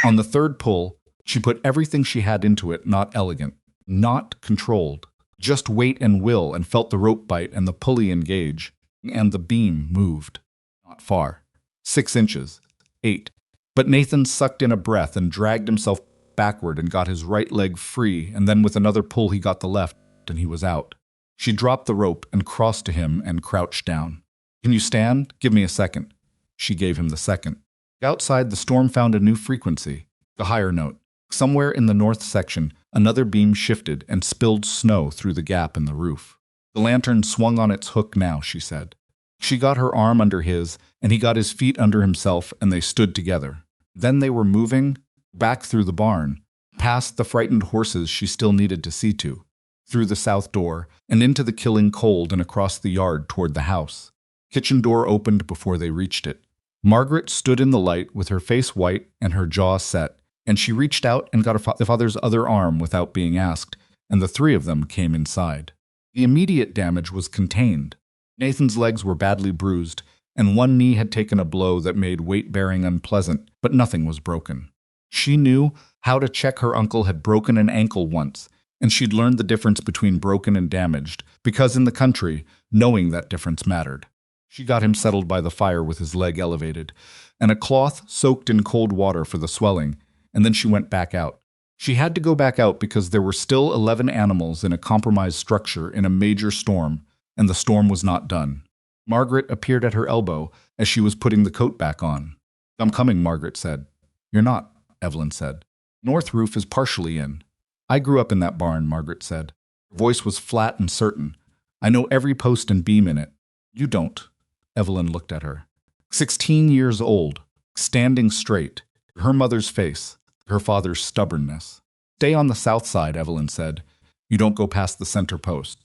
Speaker 1: On the third pull, she put everything she had into it, not elegant, not controlled, just weight and will, and felt the rope bite and the pulley engage, and the beam moved. Not far. 6 inches. 8. But Nathan sucked in a breath and dragged himself backward and got his right leg free, and then with another pull he got the left, and he was out. She dropped the rope and crossed to him and crouched down. "Can you stand? Give me a second." She gave him the second. Outside, the storm found a new frequency, a higher note. Somewhere in the north section, another beam shifted and spilled snow through the gap in the roof. The lantern swung on its hook now, she said. She got her arm under his, and he got his feet under himself, and they stood together. Then they were moving back through the barn, past the frightened horses she still needed to see to, through the south door, and into the killing cold and across the yard toward the house. Kitchen door opened before they reached it. Margaret stood in the light with her face white and her jaw set, and she reached out and got her father's other arm without being asked, and the three of them came inside. The immediate damage was contained. Nathan's legs were badly bruised, and one knee had taken a blow that made weight-bearing unpleasant, but nothing was broken. She knew how to check her uncle had broken an ankle once, and she'd learned the difference between broken and damaged, because in the country, knowing that difference mattered. She got him settled by the fire with his leg elevated, and a cloth soaked in cold water for the swelling, and then she went back out. She had to go back out because there were still 11 animals in a compromised structure in a major storm, and the storm was not done. Margaret appeared at her elbow as she was putting the coat back on. "I'm coming," Margaret said. "You're not," Evelyn said. "North roof is partially in." "I grew up in that barn," Margaret said. Her voice was flat and certain. "I know every post and beam in it." "You don't." Evelyn looked at her. 16 years old, standing straight, her mother's face, her father's stubbornness. "Stay on the south side," Evelyn said. "You don't go past the center post.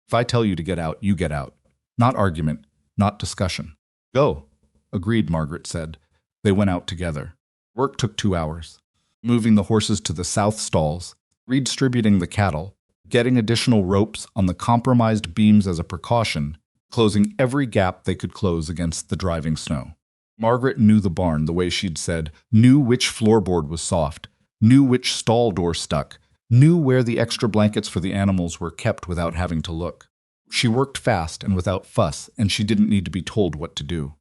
Speaker 1: If I tell you to get out, you get out. Not argument, not discussion." "Go," agreed, Margaret said. They went out together. Work took 2 hours. Moving the horses to the south stalls, redistributing the cattle, getting additional ropes on the compromised beams as a precaution, closing every gap they could close against the driving snow. Margaret knew the barn the way she'd said, knew which floorboard was soft, knew which stall door stuck, knew where the extra blankets for the animals were kept without having to look. She worked fast and without fuss, and she didn't need to be told what to do.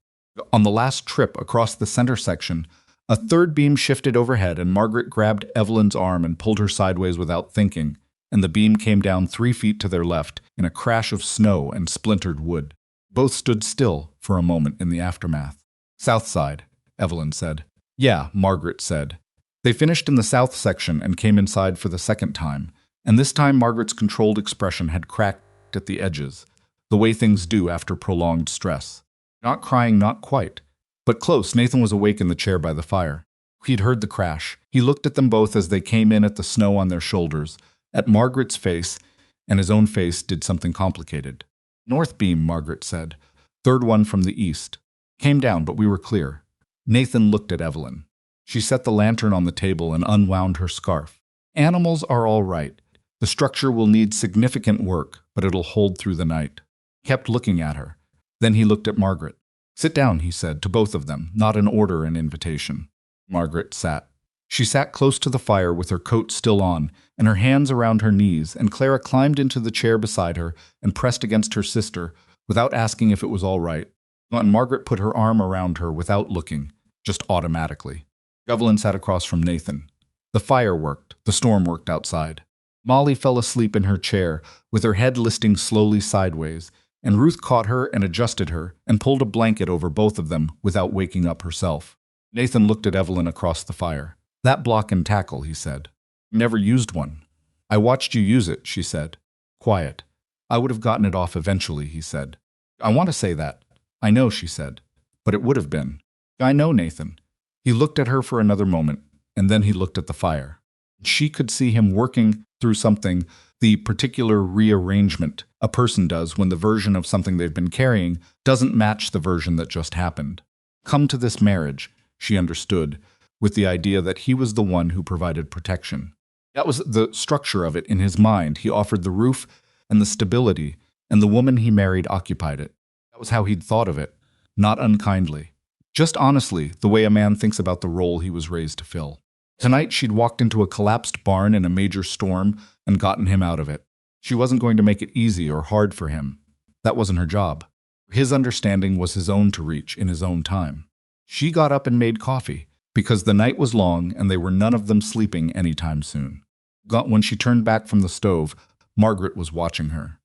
Speaker 1: On the last trip across the center section, a third beam shifted overhead, and Margaret grabbed Evelyn's arm and pulled her sideways without thinking, and the beam came down 3 feet to their left in a crash of snow and splintered wood. Both stood still for a moment in the aftermath. "South side," Evelyn said. "Yeah," Margaret said. They finished in the south section and came inside for the second time, and this time Margaret's controlled expression had cracked at the edges, the way things do after prolonged stress. Not crying, not quite, but close. Nathan was awake in the chair by the fire. He'd heard the crash. He looked at them both as they came in at the snow on their shoulders, at Margaret's face, and his own face did something complicated. "North beam," Margaret said. "Third one from the east. Came down, but we were clear." Nathan looked at Evelyn. She set the lantern on the table and unwound her scarf. "Animals are all right. The structure will need significant work, but it'll hold through the night." Kept looking at her. Then he looked at Margaret. "Sit down," he said, to both of them, not an order, an invitation. Margaret sat. She sat close to the fire with her coat still on and her hands around her knees, and Clara climbed into the chair beside her and pressed against her sister without asking if it was all right. And Margaret put her arm around her without looking, just automatically. Evelyn sat across from Nathan. The fire worked. The storm worked outside. Molly fell asleep in her chair, with her head listing slowly sideways, and Ruth caught her and adjusted her and pulled a blanket over both of them without waking up herself. Nathan looked at Evelyn across the fire. "That block and tackle," he said. "Never used one." "I watched you use it," she said. Quiet. "I would have gotten it off eventually," he said. "I want to say that." "I know," she said. "But it would have been." "I know, Nathan." He looked at her for another moment, and then he looked at the fire. She could see him working through something, the particular rearrangement a person does when the version of something they've been carrying doesn't match the version that just happened. Come to this marriage, she understood, with the idea that he was the one who provided protection. That was the structure of it in his mind. He offered the roof and the stability, and the woman he married occupied it. That was how he'd thought of it. not unkindly. Just honestly, the way a man thinks about the role he was raised to fill. Tonight she'd walked into a collapsed barn in a major storm and gotten him out of it. She wasn't going to make it easy or hard for him. That wasn't her job. His understanding was his own to reach in his own time. She got up and made coffee, because the night was long and they were none of them sleeping anytime soon. When she turned back from the stove, Margaret was watching her.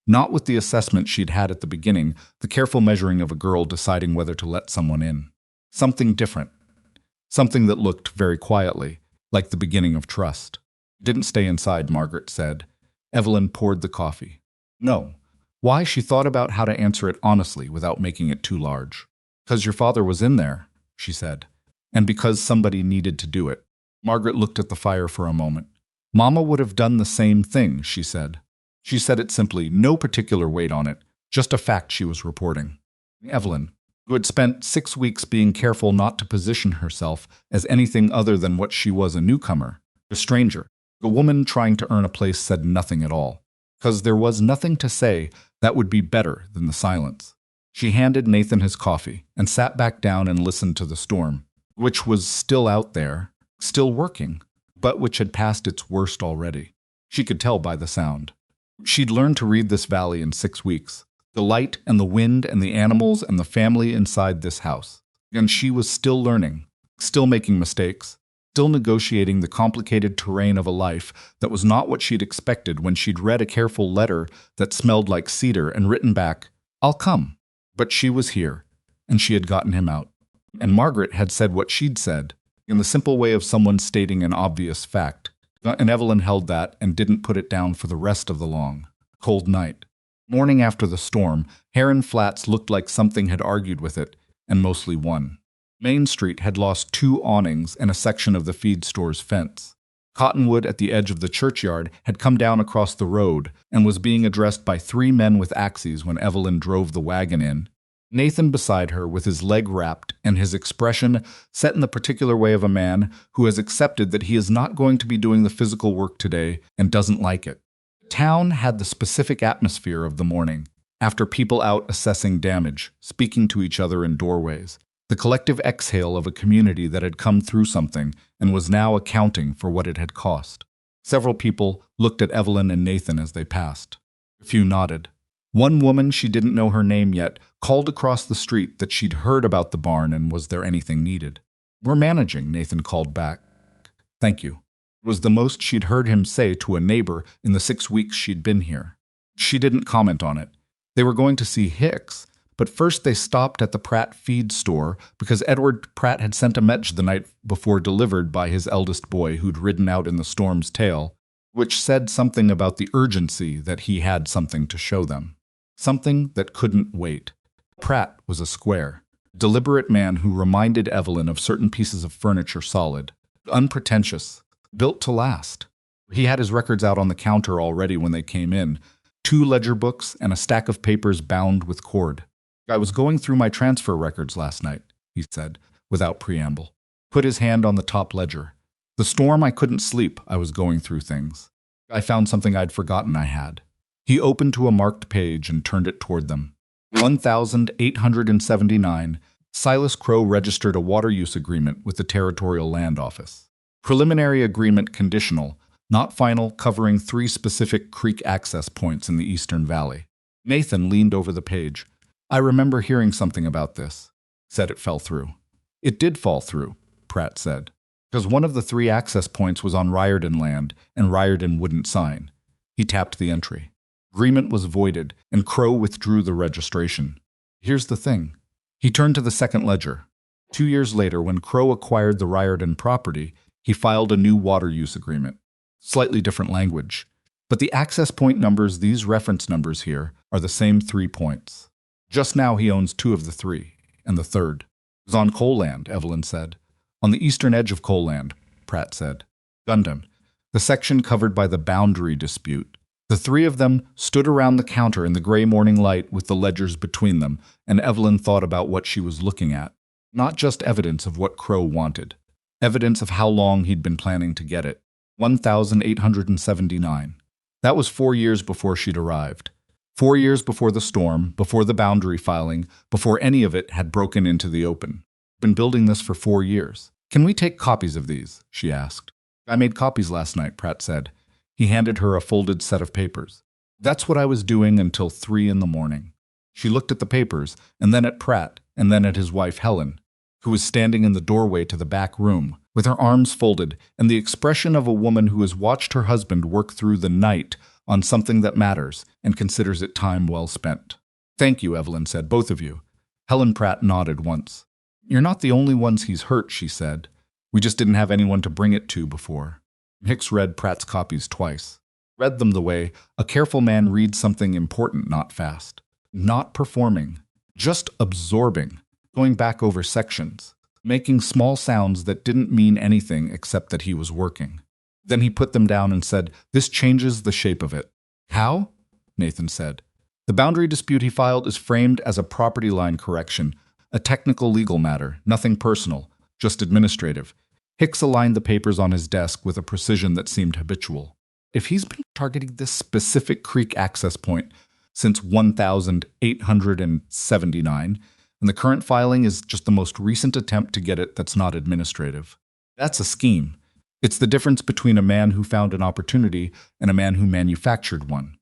Speaker 1: Not with the assessment she'd had at the beginning, the careful measuring of a girl deciding whether to let someone in. Something different. Something that looked very quietly, like the beginning of trust. Didn't stay inside, Margaret said. Evelyn poured the coffee. No. Why? She thought about how to answer it honestly without making it too large. Because your father was in there, she said. And because somebody needed to do it. Margaret looked at the fire for a moment. Mama would have done the same thing, she said. She said it simply, no particular weight on it, just a fact she was reporting. Evelyn, who had spent 6 weeks being careful not to position herself as anything other than what she was, a newcomer, a stranger, a woman trying to earn a place, said nothing at all. Because there was nothing to say that would be better than the silence. She handed Nathan his coffee and sat back down and listened to the storm, which was still out there, still working, but which had passed its worst already. She could tell by the sound. She'd learned to read this valley in 6 weeks, the light and the wind and the animals and the family inside this house. And she was still learning, still making mistakes, still negotiating the complicated terrain of a life that was not what she'd expected when she'd read a careful letter that smelled like cedar and written back, "I'll come." But she was here, and she had gotten him out. And Margaret had said what she'd said, in the simple way of someone stating an obvious fact. And Evelyn held that and didn't put it down for the rest of the long, cold night. Morning after the storm, Heron Flats looked like something had argued with it, and mostly won. Main Street had lost 2 awnings and a section of the feed store's fence. Cottonwood at the edge of the churchyard had come down across the road and was being addressed by 3 men with axes when Evelyn drove the wagon in. Nathan beside her with his leg wrapped and his expression set in the particular way of a man who has accepted that he is not going to be doing the physical work today and doesn't like it. Town had the specific atmosphere of the morning, after people out assessing damage, speaking to each other in doorways, the collective exhale of a community that had come through something and was now accounting for what it had cost. Several people looked at Evelyn and Nathan as they passed. A few nodded. One woman, she didn't know her name yet, called across the street that she'd heard about the barn and was there anything needed. "We're managing," Nathan called back. "Thank you." It was the most she'd heard him say to a neighbor in the 6 weeks she'd been here. She didn't comment on it. They were going to see Hicks, but first they stopped at the Pratt feed store because Edward Pratt had sent a message the night before delivered by his eldest boy who'd ridden out in the storm's tail, which said something about the urgency that he had something to show them. Something that couldn't wait. Pratt was a square, deliberate man who reminded Evelyn of certain pieces of furniture, solid, unpretentious, built to last. He had his records out on the counter already when they came in, 2 ledger books and a stack of papers bound with cord. "I was going through my transfer records last night," he said, without preamble. Put his hand on the top ledger. "The storm, I couldn't sleep. I was going through things. I found something I'd forgotten I had." He opened to a marked page and turned it toward them. 1879, Silas Crow registered a water use agreement with the Territorial Land Office. Preliminary agreement conditional, not final, covering 3 specific creek access points in the Eastern Valley. Nathan leaned over the page. "I remember hearing something about this," said it fell through. "It did fall through," Pratt said, "because one of the 3 access points was on Riordan land, and Riordan wouldn't sign." He tapped the entry. Agreement was voided, and Crow withdrew the registration. Here's the thing. He turned to the second ledger. 2 years later, when Crow acquired the Riordan property, he filed a new water use agreement. Slightly different language. But the access point numbers, these reference numbers here, are the same 3 points. Just now he owns 2 of the 3, and the third is on coal land, Evelyn said. On the eastern edge of coal land, Pratt said. Gundam, the section covered by the boundary dispute. The 3 of them stood around the counter in the gray morning light with the ledgers between them, and Evelyn thought about what she was looking at. Not just evidence of what Crow wanted. Evidence of how long he'd been planning to get it. 1879. That was 4 years before she'd arrived. 4 years before the storm, before the boundary filing, before any of it had broken into the open. Been building this for 4 years. Can we take copies of these? She asked. I made copies last night, Pratt said. He handed her a folded set of papers. That's what I was doing until 3 in the morning. She looked at the papers, and then at Pratt, and then at his wife Helen, who was standing in the doorway to the back room, with her arms folded and the expression of a woman who has watched her husband work through the night on something that matters and considers it time well spent. Thank you, Evelyn said, both of you. Helen Pratt nodded once. You're not the only ones he's hurt, she said. We just didn't have anyone to bring it to before. Hicks read Pratt's copies twice. Read them the way a careful man reads something important, not fast. Not performing, just absorbing, going back over sections, making small sounds that didn't mean anything except that he was working. Then he put them down and said, "This changes the shape of it." How? Nathan said. The boundary dispute he filed is framed as a property line correction, a technical legal matter, nothing personal, just administrative. Hicks aligned the papers on his desk with a precision that seemed habitual. If he's been targeting this specific creek access point since 1879, and the current filing is just the most recent attempt to get it that's not administrative, that's a scheme. It's the difference between a man who found an opportunity and a man who manufactured one.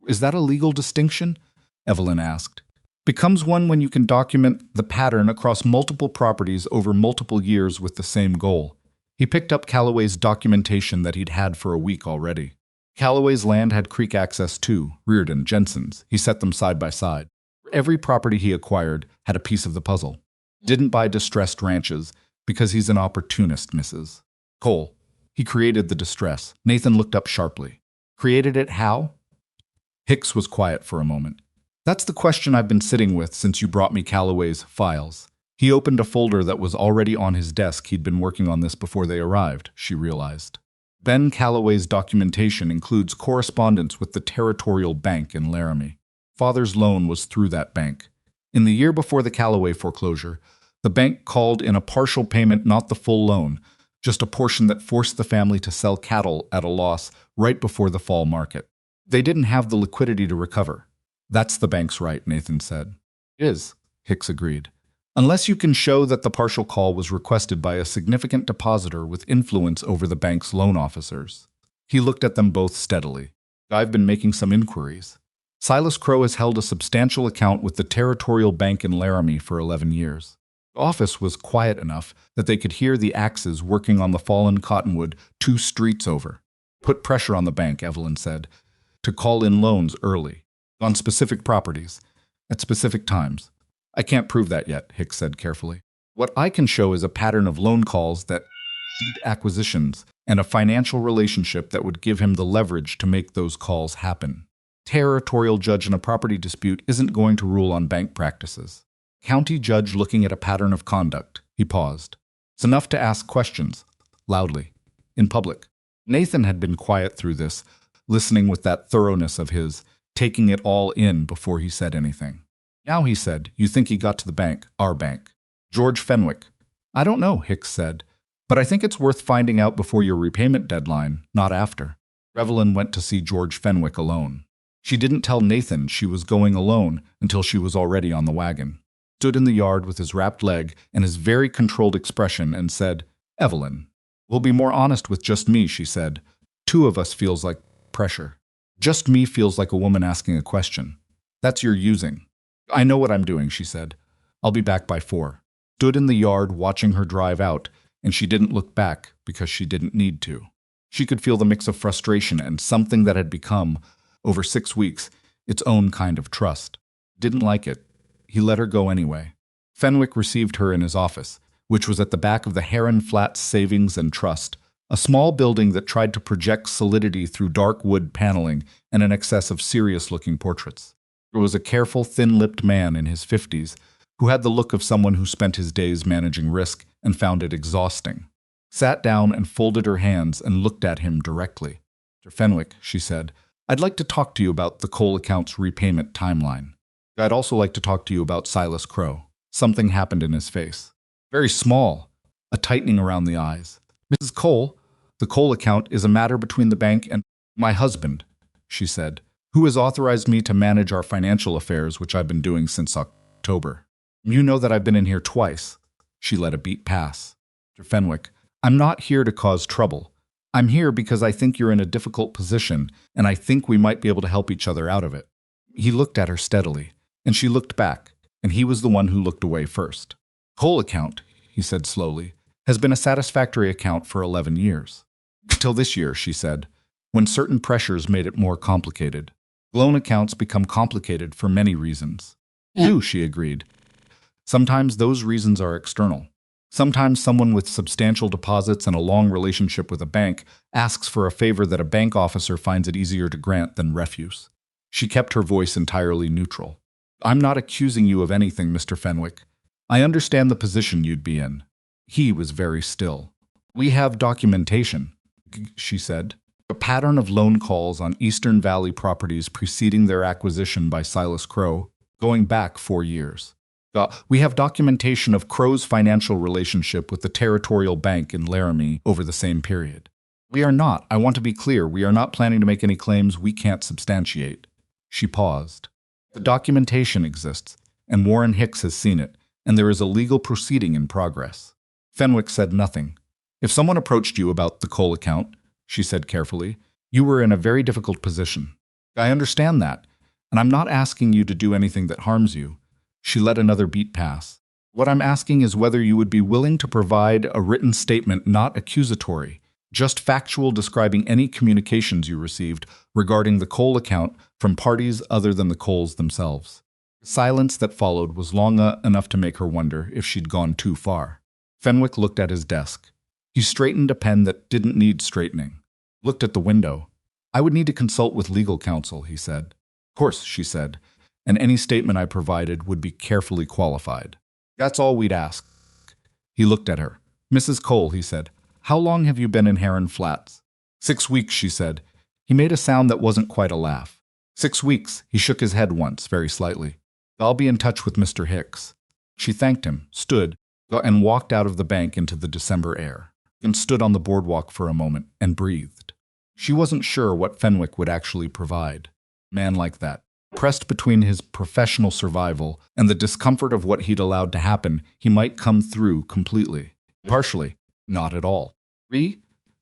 Speaker 1: Is that a legal distinction? Evelyn asked. Becomes one when you can document the pattern across multiple properties over multiple years with the same goal. He picked up Calloway's documentation that he'd had for a week already. Calloway's land had creek access too, Reardon, Jensen's. He set them side by side. Every property he acquired had a piece of the puzzle. Didn't buy distressed ranches because he's an opportunist, Mrs. Cole. He created the distress. Nathan looked up sharply. Created it how? Hicks was quiet for a moment. That's the question I've been sitting with since you brought me Calloway's files. He opened a folder that was already on his desk. He'd been working on this before they arrived, she realized. Ben Calloway's documentation includes correspondence with the Territorial Bank in Laramie. Father's loan was through that bank. In the year before the Calloway foreclosure, the bank called in a partial payment, not the full loan, just a portion that forced the family to sell cattle at a loss right before the fall market. They didn't have the liquidity to recover. That's the bank's right, Nathan said. It is, Hicks agreed. Unless you can show that the partial call was requested by a significant depositor with influence over the bank's loan officers. He looked at them both steadily. I've been making some inquiries. Silas Crow has held a substantial account with the Territorial Bank in Laramie for 11 years. The office was quiet enough that they could hear the axes working on the fallen cottonwood 2 streets over. Put pressure on the bank, Evelyn said, to call in loans early, on specific properties, at specific times. I can't prove that yet, Hicks said carefully. What I can show is a pattern of loan calls that seed acquisitions and a financial relationship that would give him the leverage to make those calls happen. Territorial judge in a property dispute isn't going to rule on bank practices. County judge looking at a pattern of conduct. He paused. It's enough to ask questions, loudly, in public. Nathan had been quiet through this, listening with that thoroughness of his, taking it all in before he said anything. Now he said, "You think he got to the bank, our bank." George Fenwick. I don't know, Hicks said, but I think it's worth finding out before your repayment deadline, not after. Evelyn went to see George Fenwick alone. She didn't tell Nathan she was going alone until she was already on the wagon. Stood in the yard with his wrapped leg and his very controlled expression and said, "Evelyn, we'll be more honest with just me," she said. 2 of us feels like pressure. Just me feels like a woman asking a question. That's your using. I know what I'm doing, she said. I'll be back by 4. Stood in the yard watching her drive out, and she didn't look back because she didn't need to. She could feel the mix of frustration and something that had become, over 6 weeks, its own kind of trust. Didn't like it. He let her go anyway. Fenwick received her in his office, which was at the back of the Heron Flats Savings and Trust, a small building that tried to project solidity through dark wood paneling and an excess of serious-looking portraits. There was a careful, thin-lipped man in his 50s who had the look of someone who spent his days managing risk and found it exhausting. Sat down and folded her hands and looked at him directly. "Mr. Fenwick," she said, "I'd like to talk to you about the coal account's repayment timeline. I'd also like to talk to you about Silas Crow." Something happened in his face. Very small, a tightening around the eyes. "Mrs. Cole, the coal account is a matter between the bank and my husband," she said, Who has authorized me to manage our financial affairs, which I've been doing since October. You know that I've been in here twice. She let a beat pass. Mr. Fenwick, I'm not here to cause trouble. I'm here because I think you're in a difficult position, and I think we might be able to help each other out of it. He looked at her steadily, and she looked back, and he was the one who looked away first. Coal account, he said slowly, has been a satisfactory account for 11 years. Till this year, she said, when certain pressures made it more complicated. Loan accounts become complicated for many reasons. She agreed. Sometimes those reasons are external. Sometimes someone with substantial deposits and a long relationship with a bank asks for a favor that a bank officer finds it easier to grant than refuse. She kept her voice entirely neutral. I'm not accusing you of anything, Mr. Fenwick. I understand the position you'd be in. He was very still. We have documentation, she said. A pattern of loan calls on Eastern Valley properties preceding their acquisition by Silas Crow, going back 4 years. We have documentation of Crow's financial relationship with the Territorial Bank in Laramie over the same period. We are not, I want to be clear, we are not planning to make any claims we can't substantiate. She paused. The documentation exists, and Warren Hicks has seen it, and there is a legal proceeding in progress. Fenwick said nothing. If someone approached you about the coal account, she said carefully, you were in a very difficult position. I understand that, and I'm not asking you to do anything that harms you. She let another beat pass. What I'm asking is whether you would be willing to provide a written statement not accusatory, just factual describing any communications you received regarding the coal account from parties other than the Coles themselves. The silence that followed was long enough to make her wonder if she'd gone too far. Fenwick looked at his desk. He straightened a pen that didn't need straightening. Looked at the window. I would need to consult with legal counsel, he said. Of course, she said, and any statement I provided would be carefully qualified. That's all we'd ask. He looked at her. Mrs. Cole, he said, how long have you been in Heron Flats? 6 weeks, she said. He made a sound that wasn't quite a laugh. 6 weeks, he shook his head once, very slightly. I'll be in touch with Mr. Hicks. She thanked him, stood, and walked out of the bank into the December air, and stood on the boardwalk for a moment and breathed. She wasn't sure what Fenwick would actually provide. A man like that, pressed between his professional survival and the discomfort of what he'd allowed to happen, he might come through completely. Partially, not at all.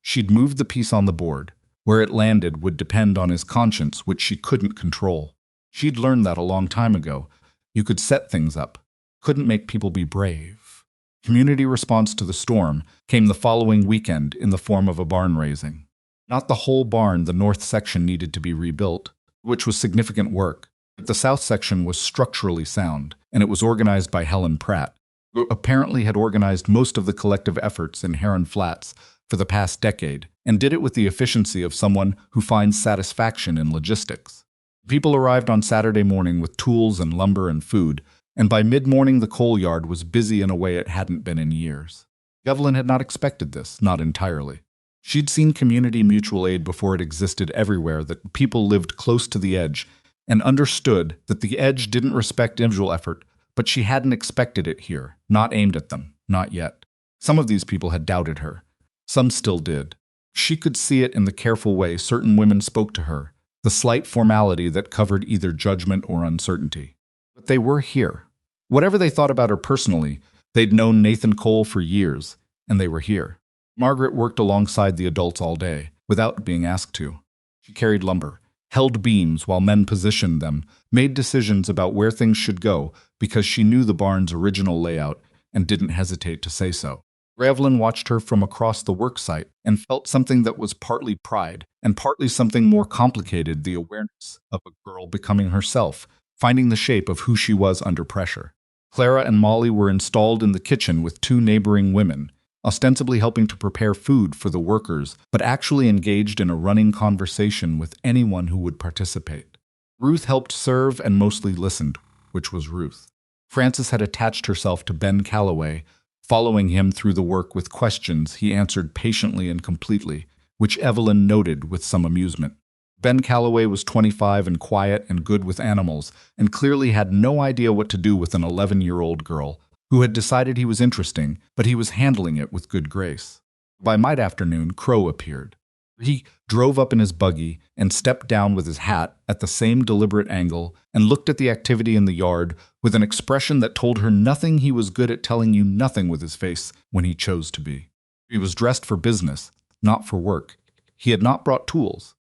Speaker 1: She'd moved the piece on the board. Where it landed would depend on his conscience, which she couldn't control. She'd learned that a long time ago. You could set things up. Couldn't make people be brave. Community response to the storm came the following weekend in the form of a barn raising. Not the whole barn, the north section needed to be rebuilt, which was significant work. But the south section was structurally sound, and it was organized by Helen Pratt, who apparently had organized most of the collective efforts in Heron Flats for the past decade, and did it with the efficiency of someone who finds satisfaction in logistics. People arrived on Saturday morning with tools and lumber and food, and by mid-morning the coal yard was busy in a way it hadn't been in years. Evelyn had not expected this, not entirely. She'd seen community mutual aid before it existed everywhere, that people lived close to the edge, and understood that the edge didn't respect individual effort, but she hadn't expected it here, not aimed at them, not yet. Some of these people had doubted her. Some still did. She could see it in the careful way certain women spoke to her, the slight formality that covered either judgment or uncertainty. But they were here. Whatever they thought about her personally, they'd known Nathan Cole for years, and they were here. Margaret worked alongside the adults all day, without being asked to. She carried lumber, held beams while men positioned them, made decisions about where things should go because she knew the barn's original layout and didn't hesitate to say so. Evelyn watched her from across the work site and felt something that was partly pride and partly something more complicated, the awareness of a girl becoming herself, finding the shape of who she was under pressure. Clara and Molly were installed in the kitchen with 2 neighboring women, ostensibly helping to prepare food for the workers, but actually engaged in a running conversation with anyone who would participate. Ruth helped serve and mostly listened, which was Ruth. Frances had attached herself to Ben Calloway, following him through the work with questions he answered patiently and completely, which Evelyn noted with some amusement. Ben Calloway was 25 and quiet and good with animals, and clearly had no idea what to do with an 11-year-old girl who had decided he was interesting, but he was handling it with good grace. By mid-afternoon, Crow appeared. He drove up in his buggy and stepped down with his hat at the same deliberate angle and looked at the activity in the yard with an expression that told her nothing. He was good at telling you nothing with his face when he chose to be. He was dressed for business, not for work. He had not brought tools.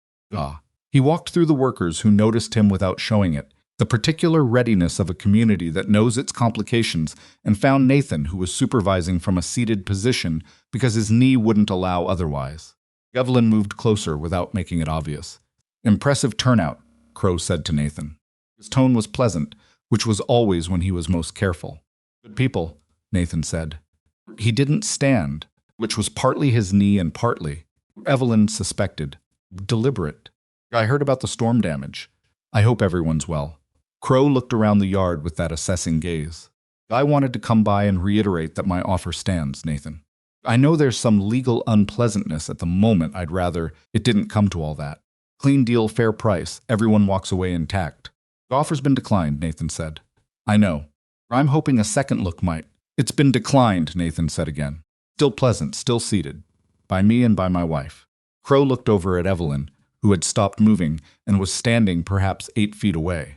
Speaker 1: He walked through the workers who noticed him without showing it, the particular readiness of a community that knows its complications, and found Nathan, who was supervising from a seated position because his knee wouldn't allow otherwise. Evelyn moved closer without making it obvious. "Impressive turnout," Crow said to Nathan. His tone was pleasant, which was always when he was most careful. "Good people," Nathan said. He didn't stand, which was partly his knee and partly, Evelyn suspected, deliberate. "I heard about the storm damage. I hope everyone's well." Crow looked around the yard with that assessing gaze. "I wanted to come by and reiterate that my offer stands, Nathan. I know there's some legal unpleasantness at the moment. I'd rather it didn't come to all that. Clean deal, fair price. Everyone walks away intact." "The offer's been declined," Nathan said. "I know. I'm hoping a second look might." "It's been declined," Nathan said again. "Still pleasant, still seated. By me and by my wife." Crow looked over at Evelyn, who had stopped moving and was standing perhaps 8 feet away.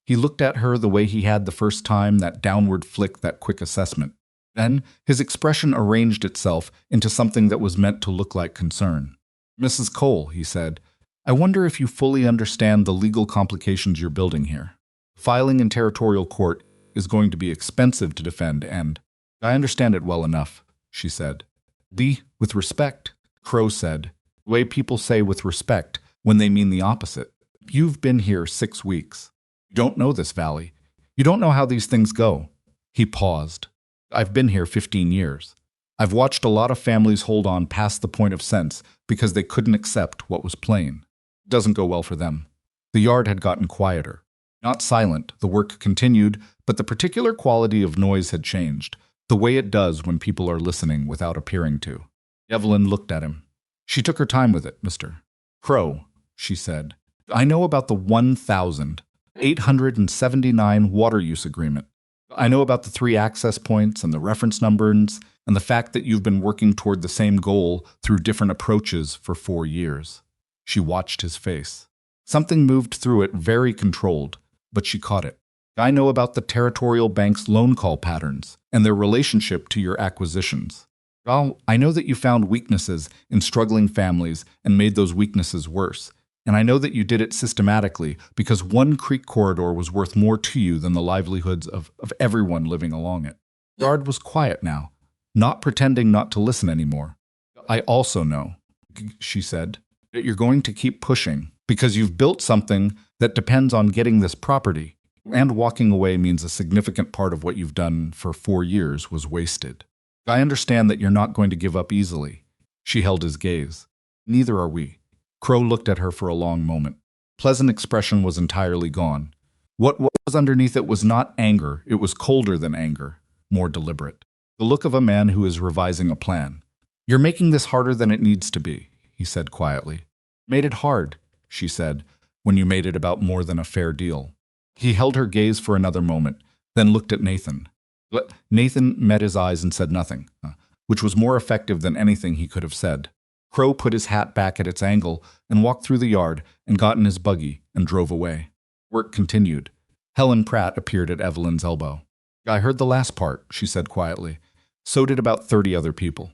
Speaker 1: He looked at her the way he had the first time, that downward flick, that quick assessment. Then his expression arranged itself into something that was meant to look like concern. "Mrs. Cole," he said, "I wonder if you fully understand the legal complications you're building here. Filing in territorial court is going to be expensive to defend, and—" "I understand it well enough," she said. "With respect," Crow said, "the way people say with respect when they mean the opposite. You've been here 6 weeks. You don't know this valley. You don't know how these things go." He paused. "I've been here 15 years. I've watched a lot of families hold on past the point of sense because they couldn't accept what was plain. It doesn't go well for them." The yard had gotten quieter. Not silent, the work continued, but the particular quality of noise had changed, the way it does when people are listening without appearing to. Evelyn looked at him. "She took her time with it, Mr. Crow," she said. "I know about the 1,879 water use agreement. I know about the 3 access points and the reference numbers and the fact that you've been working toward the same goal through different approaches for 4 years. She watched his face. Something moved through it, very controlled, but she caught it. "I know about the territorial bank's loan call patterns and their relationship to your acquisitions. I know that you found weaknesses in struggling families and made those weaknesses worse. And I know that you did it systematically because one creek corridor was worth more to you than the livelihoods of everyone living along it." The yard was quiet now, not pretending not to listen anymore. "I also know," she said, "that you're going to keep pushing because you've built something that depends on getting this property, and walking away means a significant part of what you've done for 4 years was wasted. I understand that you're not going to give up easily." She held his gaze. "Neither are we." Crow looked at her for a long moment. Pleasant expression was entirely gone. What was underneath it was not anger, it was colder than anger, more deliberate. The look of a man who is revising a plan. "You're making this harder than it needs to be," he said quietly. "Made it hard," she said, "when you made it about more than a fair deal." He held her gaze for another moment, then looked at Nathan. Nathan met his eyes and said nothing, which was more effective than anything he could have said. Crow put his hat back at its angle and walked through the yard and got in his buggy and drove away. Work continued. Helen Pratt appeared at Evelyn's elbow. "I heard the last part," she said quietly. "So did about 30 other people."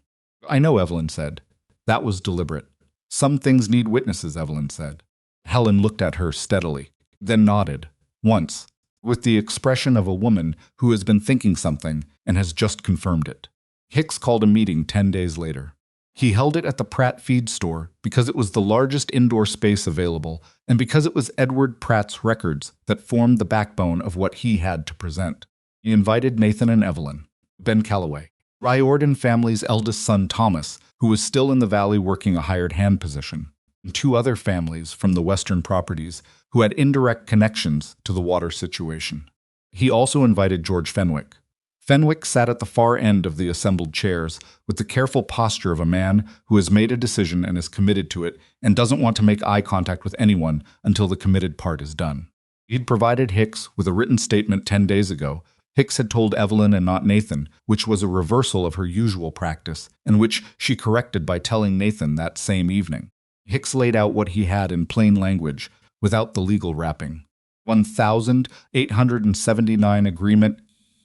Speaker 1: "I know," Evelyn said. "That was deliberate." "Some things need witnesses," Evelyn said. Helen looked at her steadily, then nodded, once, with the expression of a woman who has been thinking something and has just confirmed it. Hicks called a meeting 10 days later. He held it at the Pratt feed store because it was the largest indoor space available and because it was Edward Pratt's records that formed the backbone of what he had to present. He invited Nathan and Evelyn, Ben Calloway, Riordan family's eldest son Thomas, who was still in the valley working a hired hand position, and 2 other families from the western properties who had indirect connections to the water situation. He also invited George Fenwick. Fenwick sat at the far end of the assembled chairs with the careful posture of a man who has made a decision and is committed to it and doesn't want to make eye contact with anyone until the committed part is done. He'd provided Hicks with a written statement 10 days ago Hicks had told Evelyn and not Nathan, which was a reversal of her usual practice, and which she corrected by telling Nathan that same evening. Hicks laid out what he had in plain language, without the legal wrapping. 1,879 agreement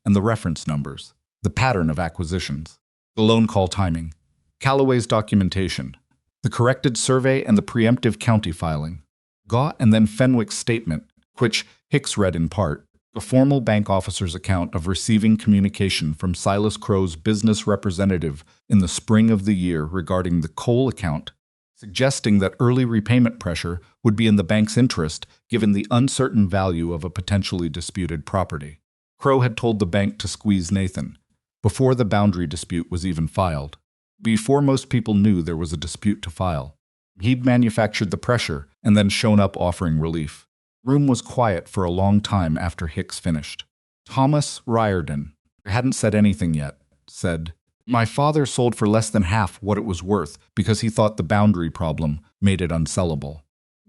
Speaker 1: and the reference numbers, the pattern of acquisitions, the loan call timing, Callaway's documentation, the corrected survey and the preemptive county filing, Gott and then Fenwick's statement, which Hicks read in part, a formal bank officer's account of receiving communication from Silas Crow's business representative in the spring of the year regarding the coal account, suggesting that early repayment pressure would be in the bank's interest given the uncertain value of a potentially disputed property. Crow had told the bank to squeeze Nathan, before the boundary dispute was even filed, before most people knew there was a dispute to file. He'd manufactured the pressure and then shown up offering relief. Room was quiet for a long time after Hicks finished. Thomas Riordan, who hadn't said anything yet, said, "My father sold for less than half what it was worth because he thought the boundary problem made it unsellable.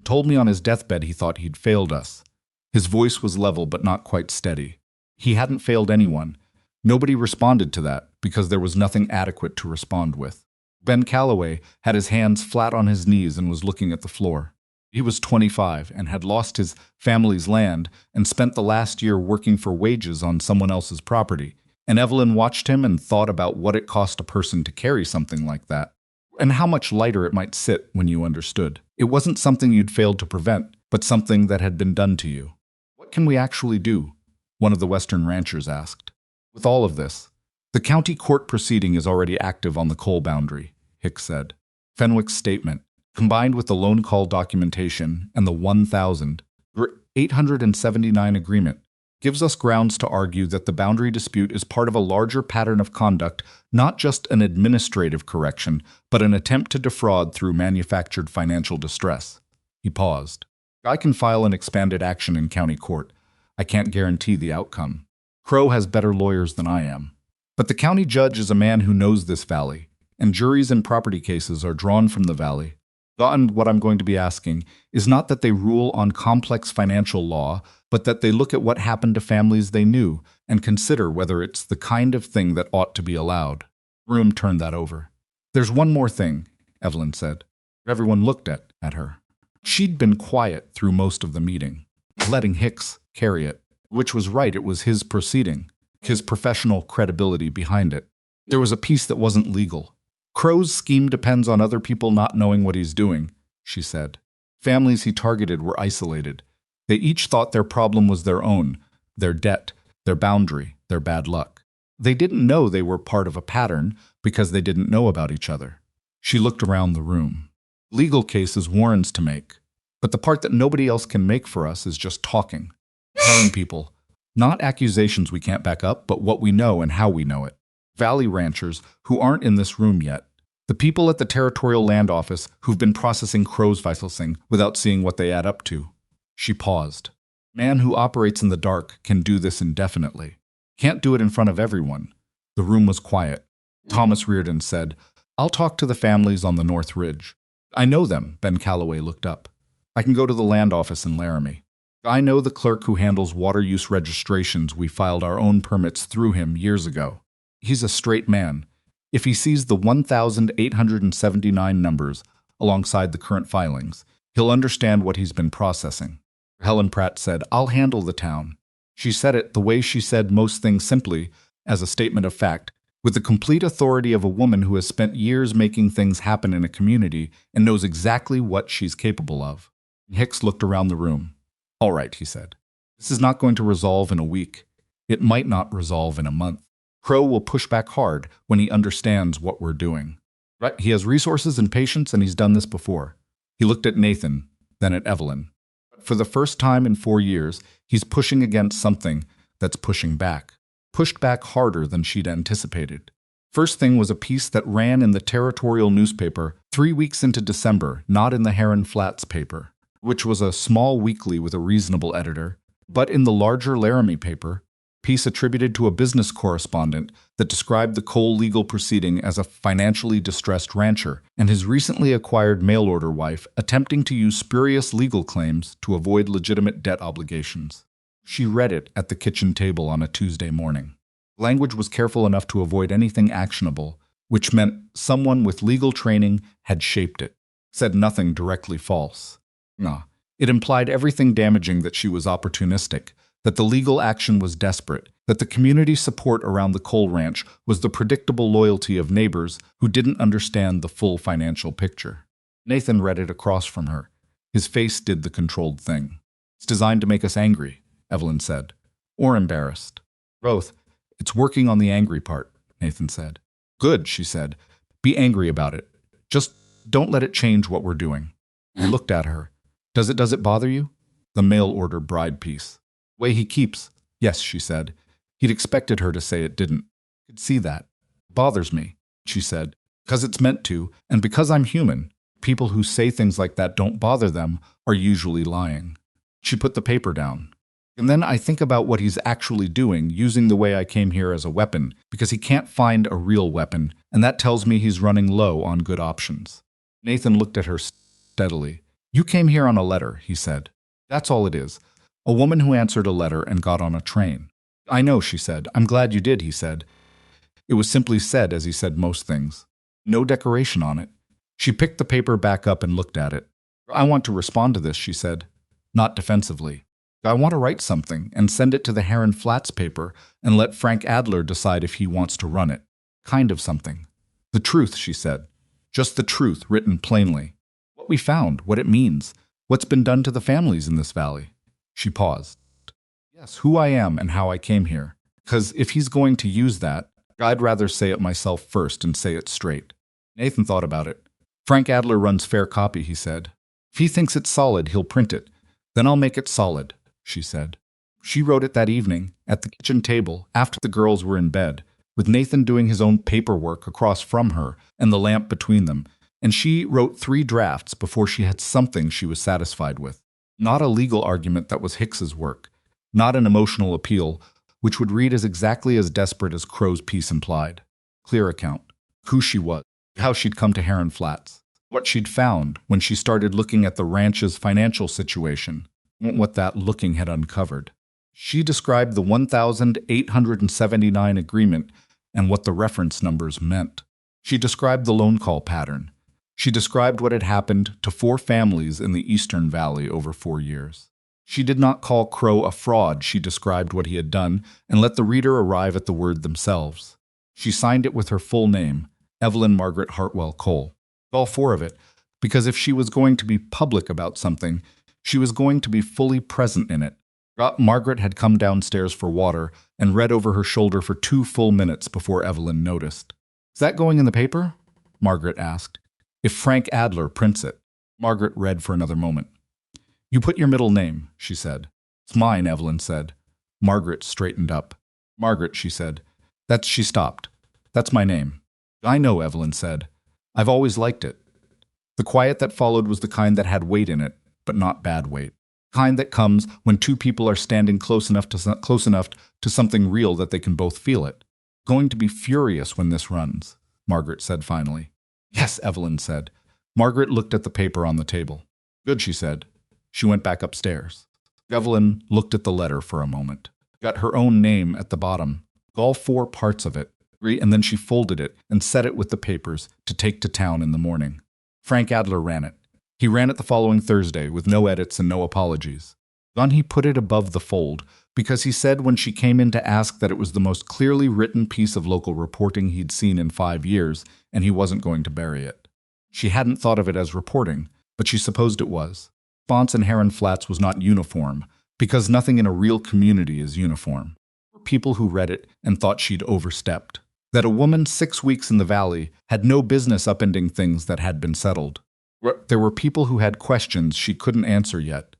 Speaker 1: Told me on his deathbed he thought he'd failed us." His voice was level but not quite steady. He hadn't failed anyone. Nobody responded to that because there was nothing adequate to respond with. Ben Calloway had his hands flat on his knees and was looking at the floor. He was 25 and had lost his family's land and spent the last year working for wages on someone else's property. And Evelyn watched him and thought about what it cost a person to carry something like that, and how much lighter it might sit when you understood. It wasn't something you'd failed to prevent, but something that had been done to you. "What can we actually do?" one of the Western ranchers asked. "With all of this, the county court proceeding is already active on the coal boundary," Hicks said. Fenwick's statement, combined with the loan call documentation and the 1,879 agreement, gives us grounds to argue that the boundary dispute is part of a larger pattern of conduct, not just an administrative correction, but an attempt to defraud through manufactured financial distress. He paused. "I can file an expanded action in county court. I can't guarantee the outcome. Crow has better lawyers than I am. But the county judge is a man who knows this valley, and juries in property cases are drawn from the valley. And what I'm going to be asking is not that they rule on complex financial law, but that they look at what happened to families they knew and consider whether it's the kind of thing that ought to be allowed." Room turned that over. "There's one more thing," Evelyn said. Everyone looked at her. She'd been quiet through most of the meeting, letting Hicks carry it, which was right. It was his proceeding, his professional credibility behind it. There was a piece that wasn't legal. "Crow's scheme depends on other people not knowing what he's doing," she said. Families he targeted were isolated. They each thought their problem was their own, their debt, their boundary, their bad luck. They didn't know they were part of a pattern because they didn't know about each other. She looked around the room. "Legal cases warrants to make, but the part that nobody else can make for us is just talking. Telling people, not accusations we can't back up, but what we know and how we know it. Valley ranchers who aren't in this room yet. The people at the Territorial Land Office who've been processing Crow's licensing without seeing what they add up to." She paused. "Man who operates in the dark can do this indefinitely. Can't do it in front of everyone." The room was quiet. Thomas Riordan said, "I'll talk to the families on the North Ridge." "I know them," Ben Calloway looked up. "I can go to the land office in Laramie. I know the clerk who handles water use registrations. We filed our own permits through him years ago. He's a straight man. If he sees the 1,879 numbers alongside the current filings, he'll understand what he's been processing." Helen Pratt said, "I'll handle the town." She said it the way she said most things, simply, as a statement of fact, with the complete authority of a woman who has spent years making things happen in a community and knows exactly what she's capable of. Hicks looked around the room. "All right," he said. "This is not going to resolve in a week. It might not resolve in a month. Crow will push back hard when he understands what we're doing. Right? He has resources and patience, and he's done this before." He looked at Nathan, then at Evelyn. For the first time in 4 years, he's pushing against something that's pushing back. Pushed back harder than she'd anticipated. First thing was a piece that ran in the territorial newspaper 3 weeks into December, not in the Heron Flats paper, which was a small weekly with a reasonable editor, but in the larger Laramie paper, piece attributed to a business correspondent that described the coal legal proceeding as a financially distressed rancher and his recently acquired mail-order wife attempting to use spurious legal claims to avoid legitimate debt obligations. She read it at the kitchen table on a Tuesday morning. Language was careful enough to avoid anything actionable, which meant someone with legal training had shaped it. Said nothing directly false. No, it implied everything damaging: that she was opportunistic, that the legal action was desperate, that the community support around the coal ranch was the predictable loyalty of neighbors who didn't understand the full financial picture. Nathan read it across from her. His face did the controlled thing. It's designed to make us angry, Evelyn said. Or embarrassed. Both. It's working on the angry part, Nathan said. Good, she said. Be angry about it. Just don't let it change what we're doing. He looked at her. Does it bother you? The mail order bride piece. Way he keeps. Yes, she said. He'd expected her to say it didn't. Could see that. Bothers me, she said. Because it's meant to, and because I'm human. People who say things like that don't bother them are usually lying. She put the paper down. And then I think about what he's actually doing, using the way I came here as a weapon, because he can't find a real weapon, and that tells me he's running low on good options. Nathan looked at her steadily. You came here on a letter, he said. That's all it is. A woman who answered a letter and got on a train. I know, she said. I'm glad you did, he said. It was simply said as he said most things. No decoration on it. She picked the paper back up and looked at it. I want to respond to this, she said. Not defensively. I want to write something and send it to the Heron Flats paper and let Frank Adler decide if he wants to run it. Kind of something. The truth, she said. Just the truth, written plainly. What we found, what it means, what's been done to the families in this valley. She paused. Yes, who I am and how I came here. Because if he's going to use that, I'd rather say it myself first and say it straight. Nathan thought about it. Frank Adler runs fair copy, he said. If he thinks it's solid, he'll print it. Then I'll make it solid, she said. She wrote it that evening, at the kitchen table, after the girls were in bed, with Nathan doing his own paperwork across from her and the lamp between them, and she wrote 3 drafts before she had something she was satisfied with. Not a legal argument that was Hicks's work, not an emotional appeal, which would read as exactly as desperate as Crow's piece implied. Clear account. Who she was, how she'd come to Heron Flats, what she'd found when she started looking at the ranch's financial situation, what that looking had uncovered. She described the 1,879 agreement and what the reference numbers meant. She described the loan call pattern. She described what had happened to 4 families in the Eastern Valley over 4 years. She did not call Crow a fraud. She described what he had done and let the reader arrive at the word themselves. She signed it with her full name, Evelyn Margaret Hartwell Cole. All 4 of it, because if she was going to be public about something, she was going to be fully present in it. Margaret had come downstairs for water and read over her shoulder for 2 full minutes before Evelyn noticed. Is that going in the paper? Margaret asked. If Frank Adler prints it. Margaret read for another moment. You put your middle name, she said. It's mine, Evelyn said. Margaret straightened up. Margaret, she said. She stopped. That's my name. I know, Evelyn said. I've always liked it. The quiet that followed was the kind that had weight in it, but not bad weight. The kind that comes when 2 people are standing close enough to something real that they can both feel it. Going to be furious when this runs, Margaret said finally. Yes, Evelyn said. Margaret looked at the paper on the table. Good, she said. She went back upstairs. Evelyn looked at the letter for a moment. Got her own name at the bottom, all 4 parts of it, and then she folded it and set it with the papers to take to town in the morning. Frank Adler ran it. He ran it the following Thursday with no edits and no apologies. Then he put it above the fold because he said when she came in to ask that it was the most clearly written piece of local reporting he'd seen in 5 years, and he wasn't going to bury it. She hadn't thought of it as reporting, but she supposed it was. Response in Heron Flats was not uniform, because nothing in a real community is uniform. There were people who read it and thought she'd overstepped. That a woman 6 weeks in the valley had no business upending things that had been settled. There were people who had questions she couldn't answer yet.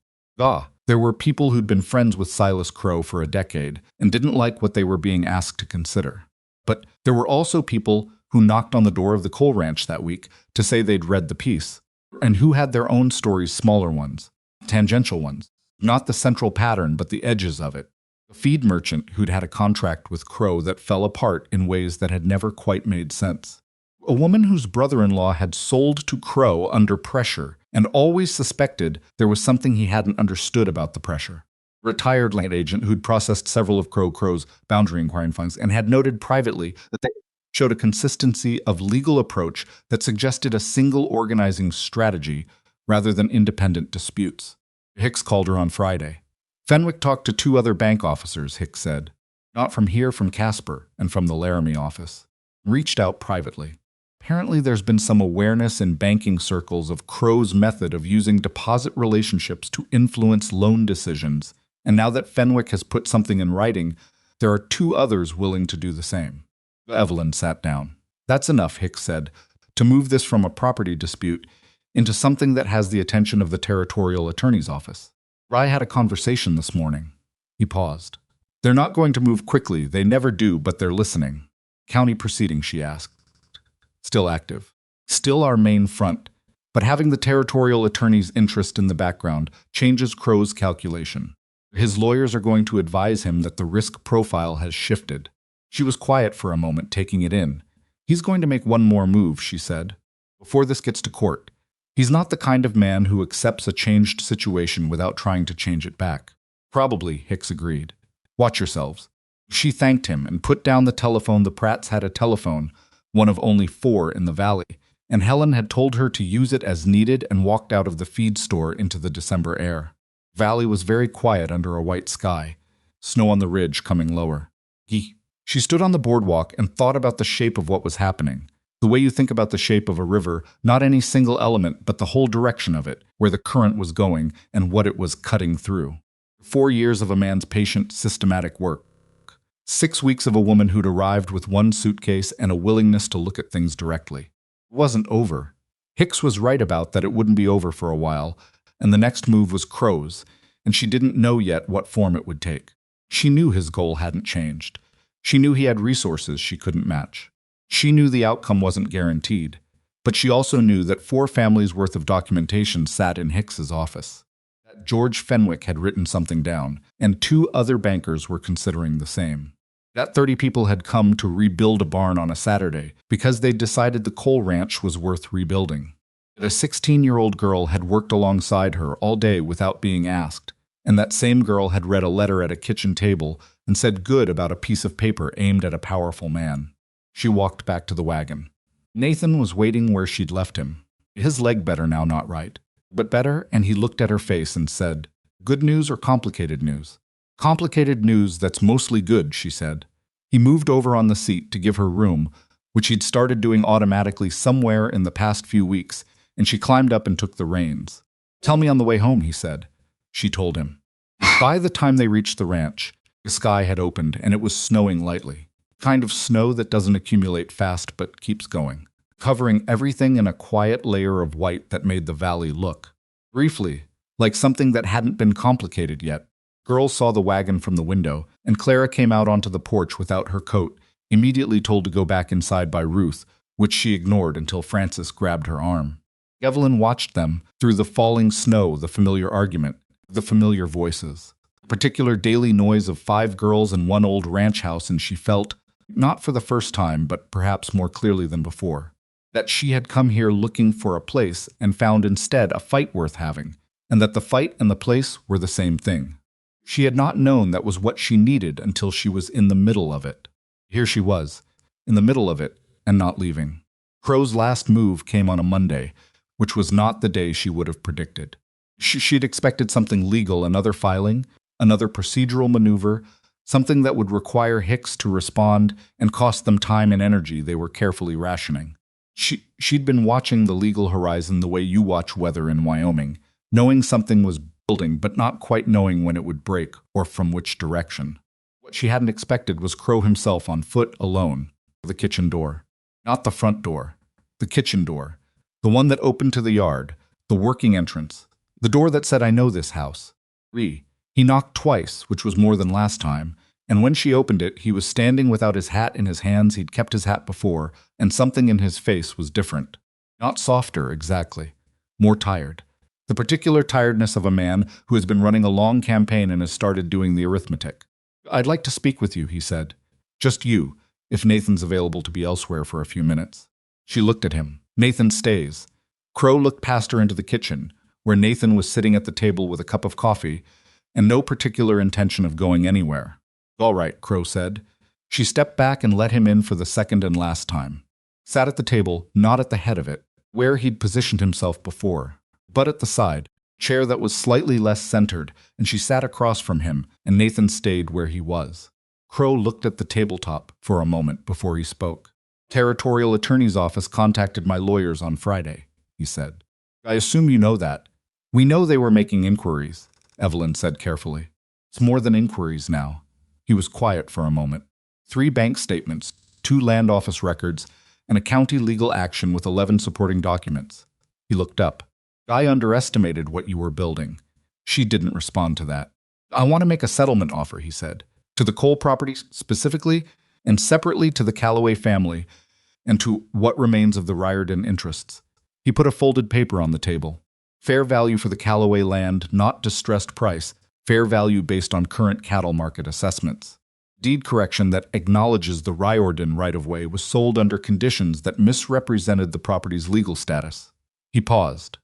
Speaker 1: There were people who'd been friends with Silas Crow for a decade and didn't like what they were being asked to consider. But there were also people who knocked on the door of the coal ranch that week to say they'd read the piece, and who had their own stories, smaller ones, tangential ones, not the central pattern but the edges of it. A feed merchant who'd had a contract with Crow that fell apart in ways that had never quite made sense. A woman whose brother-in-law had sold to Crow under pressure and always suspected there was something he hadn't understood about the pressure. Retired land agent who'd processed several of Crow's boundary inquiry findings and had noted privately that they showed a consistency of legal approach that suggested a single organizing strategy rather than independent disputes. Hicks called her on Friday. Fenwick talked to 2 other bank officers, Hicks said. Not from here, from Casper, and from the Laramie office. Reached out privately. Apparently there's been some awareness in banking circles of Crow's method of using deposit relationships to influence loan decisions, and now that Fenwick has put something in writing, there are 2 others willing to do the same. Evelyn sat down. That's enough, Hicks said, to move this from a property dispute into something that has the attention of the territorial attorney's office. Rye had a conversation this morning. He paused. They're not going to move quickly, they never do, but they're listening. County proceeding, she asked. Still active. Still our main front, but having the territorial attorney's interest in the background changes Crow's calculation. His lawyers are going to advise him that the risk profile has shifted. She was quiet for a moment, taking it in. He's going to make one more move, she said, before this gets to court. He's not the kind of man who accepts a changed situation without trying to change it back. Probably, Hicks agreed. Watch yourselves. She thanked him and put down the telephone. The Pratts had a telephone, one of only 4 in the valley, and Helen had told her to use it as needed and walked out of the feed store into the December air. Valley was very quiet under a white sky, snow on the ridge coming lower. She stood on the boardwalk and thought about the shape of what was happening. The way you think about the shape of a river, not any single element, but the whole direction of it, where the current was going and what it was cutting through. 4 years of a man's patient, systematic work. 6 weeks of a woman who'd arrived with one suitcase and a willingness to look at things directly. It wasn't over. Hicks was right about that it wouldn't be over for a while, and the next move was Crow's, and she didn't know yet what form it would take. She knew his goal hadn't changed. She knew he had resources she couldn't match. She knew the outcome wasn't guaranteed, but she also knew that 4 families' worth of documentation sat in Hicks's office. That George Fenwick had written something down, and 2 other bankers were considering the same. That 30 people had come to rebuild a barn on a Saturday because they'd decided the coal ranch was worth rebuilding. That a 16-year-old girl had worked alongside her all day without being asked, and that same girl had read a letter at a kitchen table and said good about a piece of paper aimed at a powerful man. She walked back to the wagon. Nathan was waiting where she'd left him. His leg better now, not right, but better, and he looked at her face and said, "Good news or complicated news?" "Complicated news that's mostly good," she said. He moved over on the seat to give her room, which he'd started doing automatically somewhere in the past few weeks, and she climbed up and took the reins. "Tell me on the way home," he said. She told him. By the time they reached the ranch, the sky had opened and it was snowing lightly. Kind of snow that doesn't accumulate fast but keeps going, covering everything in a quiet layer of white that made the valley look, briefly, like something that hadn't been complicated yet. Girls saw the wagon from the window, and Clara came out onto the porch without her coat, immediately told to go back inside by Ruth, which she ignored until Frances grabbed her arm. Evelyn watched them through the falling snow, the familiar argument, the familiar voices, the particular daily noise of 5 girls and 1 old ranch house, and she felt, not for the first time, but perhaps more clearly than before, that she had come here looking for a place and found instead a fight worth having, and that the fight and the place were the same thing. She had not known that was what she needed until she was in the middle of it. Here she was, in the middle of it, and not leaving. Crow's last move came on a Monday, which was not the day she would have predicted. She'd expected something legal, another filing, another procedural maneuver, something that would require Hicks to respond and cost them time and energy they were carefully rationing. She'd been watching the legal horizon the way you watch weather in Wyoming, knowing something was building but not quite knowing when it would break or from which direction. What she hadn't expected was Crow himself on foot, alone, the kitchen door. Not the front door, the kitchen door, the one that opened to the yard, the working entrance, the door that said, "I know this house." He knocked twice, which was more than last time, and when she opened it, he was standing without his hat in his hands. He'd kept his hat before, and something in his face was different. Not softer, exactly. More tired. The particular tiredness of a man who has been running a long campaign and has started doing the arithmetic. "I'd like to speak with you," he said. "Just you, if Nathan's available to be elsewhere for a few minutes." She looked at him. "Nathan stays." Crow looked past her into the kitchen, where Nathan was sitting at the table with a cup of coffee, and no particular intention of going anywhere. All right, Crow said. She stepped back and let him in for the second and last time. Sat at the table, not at the head of it, where he'd positioned himself before, but at the side, chair that was slightly less centered, and she sat across from him, and Nathan stayed where he was. Crow looked at the tabletop for a moment before he spoke. Territorial Attorney's Office contacted my lawyers on Friday, he said. I assume you know that. We know they were making inquiries, Evelyn said carefully. It's more than inquiries now. He was quiet for a moment. 3 bank statements, 2 land office records, and a county legal action with 11 supporting documents. He looked up. I underestimated what you were building. She didn't respond to that. I want to make a settlement offer, he said, to the Cole property specifically, and separately to the Calloway family, and to what remains of the Riordan interests. He put a folded paper on the table. Fair value for the Calloway land, not distressed price. Fair value based on current cattle market assessments. Deed correction that acknowledges the Riordan right-of-way was sold under conditions that misrepresented the property's legal status. He paused,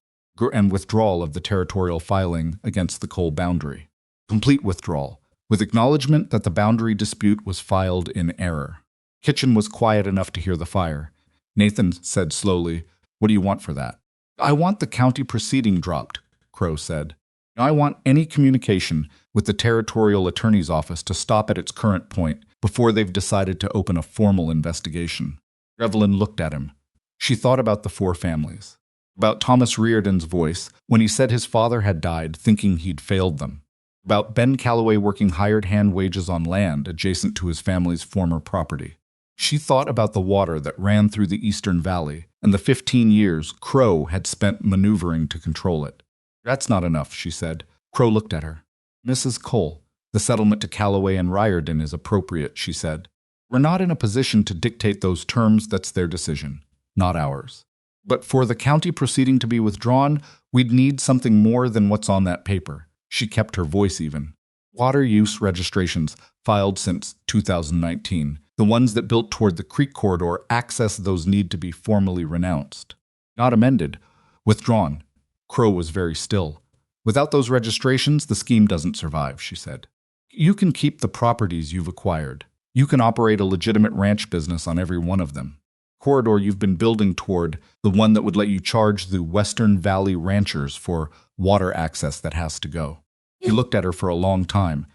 Speaker 1: and withdrawal of the territorial filing against the Cole boundary. Complete withdrawal, with acknowledgement that the boundary dispute was filed in error. Kitchen was quiet enough to hear the fire. Nathan said slowly, "What do you want for that?" "I want the county proceeding dropped," Crow said. "I want any communication with the Territorial Attorney's Office to stop at its current point before they've decided to open a formal investigation." Evelyn looked at him. She thought about the 4 families, about Thomas Riordan's voice when he said his father had died thinking he'd failed them, about Ben Calloway working hired hand wages on land adjacent to his family's former property. She thought about the water that ran through the Eastern Valley and the 15 years Crow had spent maneuvering to control it. "That's not enough," she said. Crow looked at her. "Mrs. Cole, the settlement to Calloway and Riordan is appropriate," she said. "We're not in a position to dictate those terms. That's their decision, not ours. But for the county proceeding to be withdrawn, we'd need something more than what's on that paper." She kept her voice even. "Water use registrations filed since 2019. The ones that built toward the creek corridor access those need to be formally renounced. Not amended. Withdrawn." Crow was very still. "Without those registrations, the scheme doesn't survive," she said. "You can keep the properties you've acquired. You can operate a legitimate ranch business on every one of them. Corridor you've been building toward, the one that would let you charge the Western Valley ranchers for water access that has to go." He looked at her for a long time.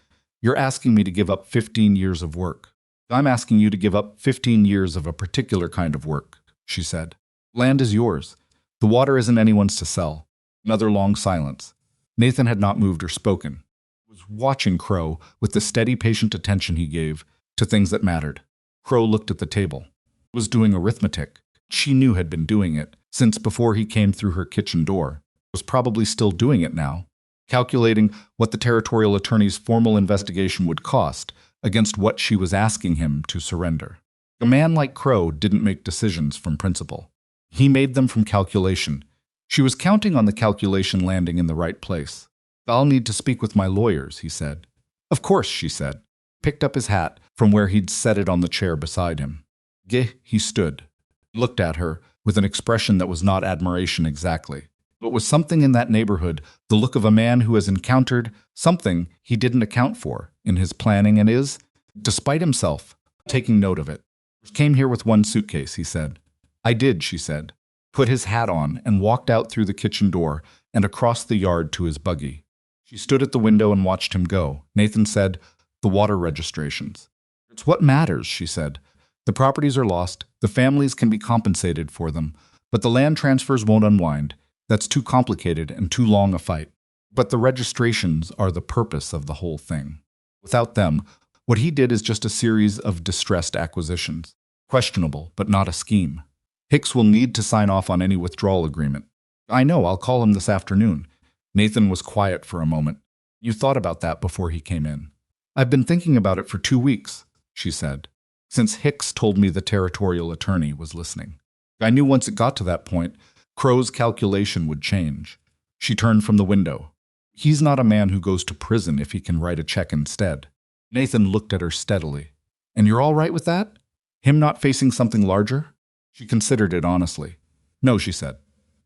Speaker 1: "You're asking me to give up 15 years of work." "I'm asking you to give up 15 years of a particular kind of work," she said. "Land is yours. The water isn't anyone's to sell." Another long silence. Nathan had not moved or spoken. He was watching Crow with the steady, patient attention he gave to things that mattered. Crow looked at the table. He was doing arithmetic. She knew had been doing it since before he came through her kitchen door. Was probably still doing it now. Calculating what the territorial attorney's formal investigation would cost against what she was asking him to surrender. A man like Crow didn't make decisions from principle. He made them from calculation. She was counting on the calculation landing in the right place. "I'll need to speak with my lawyers," he said. "Of course," she said. Picked up his hat from where he'd set it on the chair beside him. He stood. Looked at her with an expression that was not admiration exactly, but was something in that neighborhood, the look of a man who has encountered something he didn't account for in his planning and is, despite himself, taking note of it. "Came here with 1 suitcase," he said. "I did," she said. Put his hat on and walked out through the kitchen door and across the yard to his buggy. She stood at the window and watched him go. Nathan said, "The water registrations." "It's what matters," she said. "The properties are lost. The families can be compensated for them. But the land transfers won't unwind. That's too complicated and too long a fight. But the registrations are the purpose of the whole thing. Without them, what he did is just a series of distressed acquisitions. Questionable, but not a scheme. Hicks will need to sign off on any withdrawal agreement." "I know, I'll call him this afternoon." Nathan was quiet for a moment. "You thought about that before he came in?" "I've been thinking about it for 2 weeks, she said, "since Hicks told me the territorial attorney was listening. I knew once it got to that point, Crow's calculation would change." She turned from the window. "He's not a man who goes to prison if he can write a check instead." Nathan looked at her steadily. "And you're all right with that? Him not facing something larger?" She considered it honestly. "No," she said.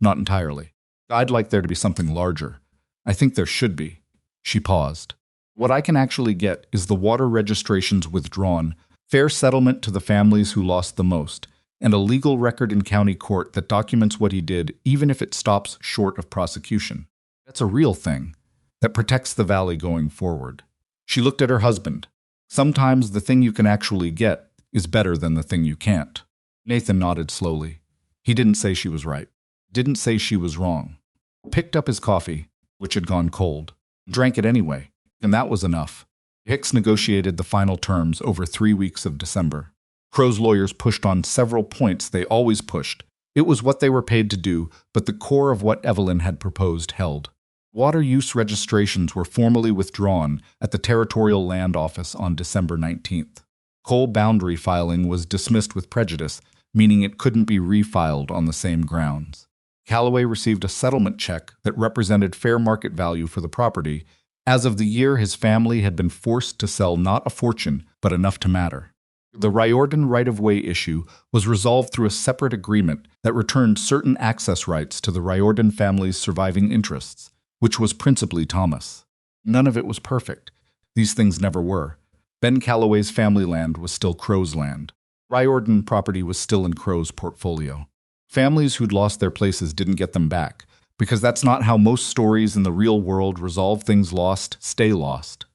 Speaker 1: "Not entirely. I'd like there to be something larger. I think there should be." She paused. What I can actually get is the water registrations withdrawn, fair settlement to the families who lost the most, and a legal record in county court that documents what he did even if it stops short of prosecution. That's a real thing that protects the valley going forward. She looked at her husband. Sometimes the thing you can actually get is better than the thing you can't. Nathan nodded slowly. He didn't say she was right. Didn't say she was wrong. Picked up his coffee, which had gone cold, drank it anyway, and that was enough. Hicks negotiated the final terms over 3 weeks of December. Crow's lawyers pushed on several points they always pushed. It was what they were paid to do, but the core of what Evelyn had proposed held. Water use registrations were formally withdrawn at the Territorial Land Office on December 19th. Coal boundary filing was dismissed with prejudice, meaning it couldn't be refiled on the same grounds. Calloway received a settlement check that represented fair market value for the property. As of the year, his family had been forced to sell not a fortune, but enough to matter. The Riordan right-of-way issue was resolved through a separate agreement that returned certain access rights to the Riordan family's surviving interests, which was principally Thomas. None of it was perfect. These things never were. Ben Calloway's family land was still Crow's land. Riordan property was still in Crow's portfolio. Families who'd lost their places didn't get them back, because that's not how most stories in the real world resolve things lost, stay lost.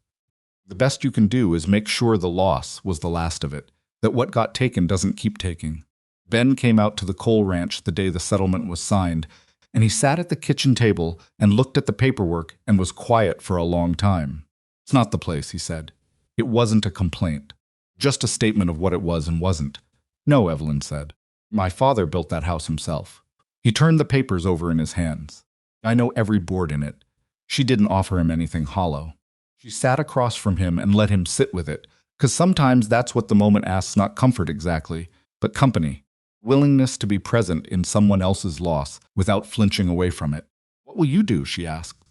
Speaker 1: The best you can do is make sure the loss was the last of it, that what got taken doesn't keep taking. Ben came out to the coal ranch the day the settlement was signed, and he sat at the kitchen table and looked at the paperwork and was quiet for a long time. "It's not the place," he said. "It wasn't a complaint. Just a statement of what it was and wasn't." "No," Evelyn said. "My father built that house himself." He turned the papers over in his hands. "I know every board in it." She didn't offer him anything hollow. She sat across from him and let him sit with it, because sometimes that's what the moment asks, not comfort exactly, but company. Willingness to be present in someone else's loss without flinching away from it. "What will you do?" she asked.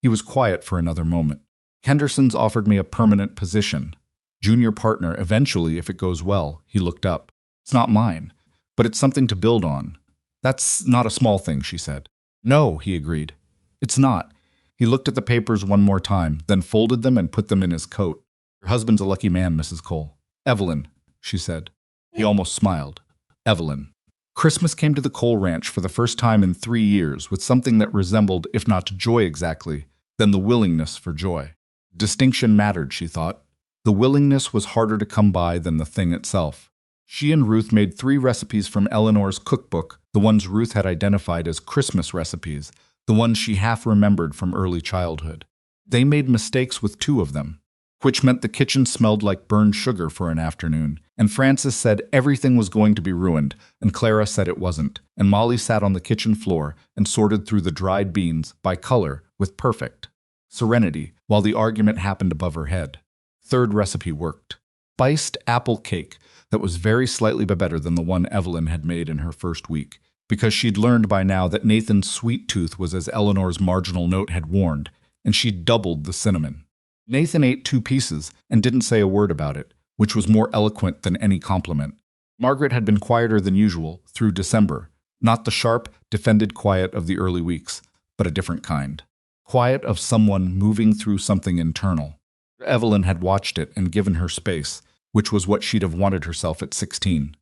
Speaker 1: He was quiet for another moment. "Henderson's offered me a permanent position. Junior partner, eventually, if it goes well." He looked up. "It's not mine, but it's something to build on." "That's not a small thing," she said. "No," he agreed. "It's not." He looked at the papers one more time, then folded them and put them in his coat. "Your husband's a lucky man, Mrs. Cole." "Evelyn," she said. He almost smiled. "Evelyn." Christmas came to the Cole Ranch for the first time in 3 years with something that resembled, if not joy exactly, then the willingness for joy. Distinction mattered, she thought. The willingness was harder to come by than the thing itself. She and Ruth made 3 recipes from Eleanor's cookbook, the ones Ruth had identified as Christmas recipes, the ones she half remembered from early childhood. They made mistakes with 2 of them, which meant the kitchen smelled like burned sugar for an afternoon, and Frances said everything was going to be ruined, and Clara said it wasn't, and Molly sat on the kitchen floor and sorted through the dried beans by color with perfect serenity while the argument happened above her head. 3rd recipe worked. Spiced apple cake that was very slightly better than the one Evelyn had made in her first week, because she'd learned by now that Nathan's sweet tooth was as Eleanor's marginal note had warned, and she'd doubled the cinnamon. Nathan ate 2 pieces and didn't say a word about it, which was more eloquent than any compliment. Margaret had been quieter than usual through December, not the sharp, defended quiet of the early weeks, but a different kind. Quiet of someone moving through something internal. Evelyn had watched it and given her space, which was what she'd have wanted herself at 16.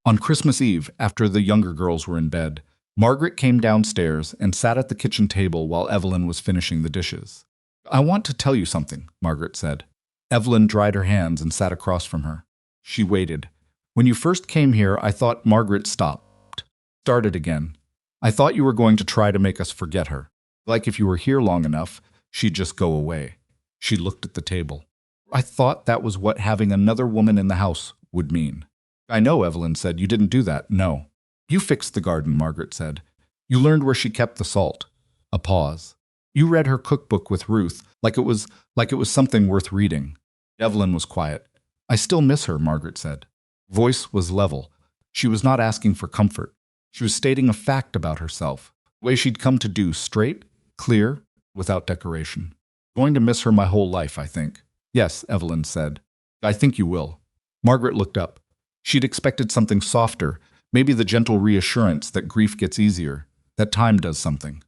Speaker 1: On Christmas Eve, after the younger girls were in bed, Margaret came downstairs and sat at the kitchen table while Evelyn was finishing the dishes. "I want to tell you something," Margaret said. Evelyn dried her hands and sat across from her. She waited. "When you first came here, I thought Margaret started again. I thought you were going to try to make us forget her. Like if you were here long enough, she'd just go away." She looked at the table. "I thought that was what having another woman in the house would mean." "I know," Evelyn said. "You didn't do that, no." "You fixed the garden," Margaret said. "You learned where she kept the salt." A pause. "You read her cookbook with Ruth, like it was something worth reading." Evelyn was quiet. "I still miss her," Margaret said. Voice was level. She was not asking for comfort. She was stating a fact about herself, the way she'd come to do, straight, clear, without decoration. "Going to miss her my whole life, I think." "Yes," Evelyn said. "I think you will." Margaret looked up. She'd expected something softer, maybe the gentle reassurance that grief gets easier, that time does something.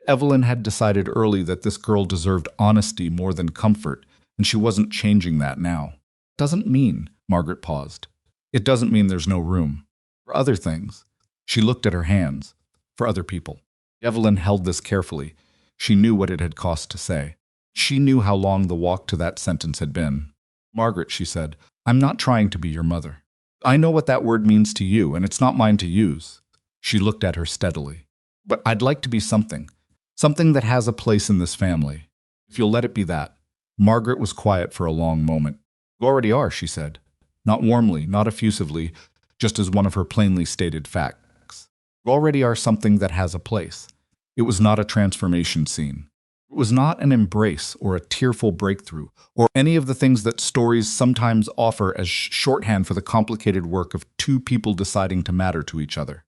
Speaker 1: Evelyn had decided early that this girl deserved honesty more than comfort, and she wasn't changing that now. Doesn't mean, Margaret paused. It doesn't mean there's no room. For other things. She looked at her hands. For other people. Evelyn held this carefully. She knew what it had cost to say. She knew how long the walk to that sentence had been. Margaret, she said, I'm not trying to be your mother. I know what that word means to you, and it's not mine to use. She looked at her steadily. But I'd like to be something. Something that has a place in this family. If you'll let it be that. Margaret was quiet for a long moment. You already are, she said. Not warmly, not effusively, just as one of her plainly stated facts. You already are something that has a place. It was not a transformation scene. It was not an embrace or a tearful breakthrough, or any of the things that stories sometimes offer as shorthand for the complicated work of two people deciding to matter to each other.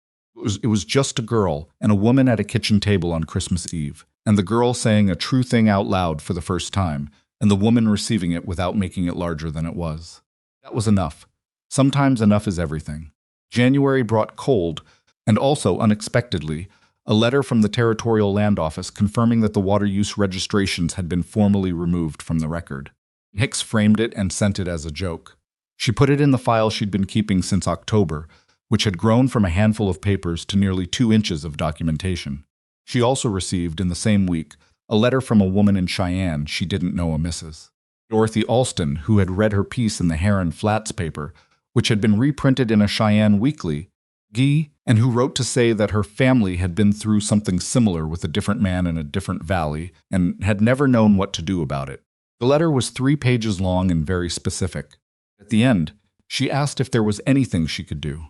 Speaker 1: It was just a girl and a woman at a kitchen table on Christmas Eve, and the girl saying a true thing out loud for the first time, and the woman receiving it without making it larger than it was. That was enough. Sometimes enough is everything. January brought cold, and also, unexpectedly, a letter from the Territorial Land Office confirming that the water use registrations had been formally removed from the record. Hicks framed it and sent it as a joke. She put it in the file she'd been keeping since October, which had grown from a handful of papers to nearly 2 inches of documentation. She also received, in the same week, a letter from a woman in Cheyenne she didn't know a Mrs. Dorothy Alston, who had read her piece in the Heron Flats paper, which had been reprinted in a Cheyenne weekly, and who wrote to say that her family had been through something similar with a different man in a different valley and had never known what to do about it. The letter was 3 pages long and very specific. At the end, she asked if there was anything she could do.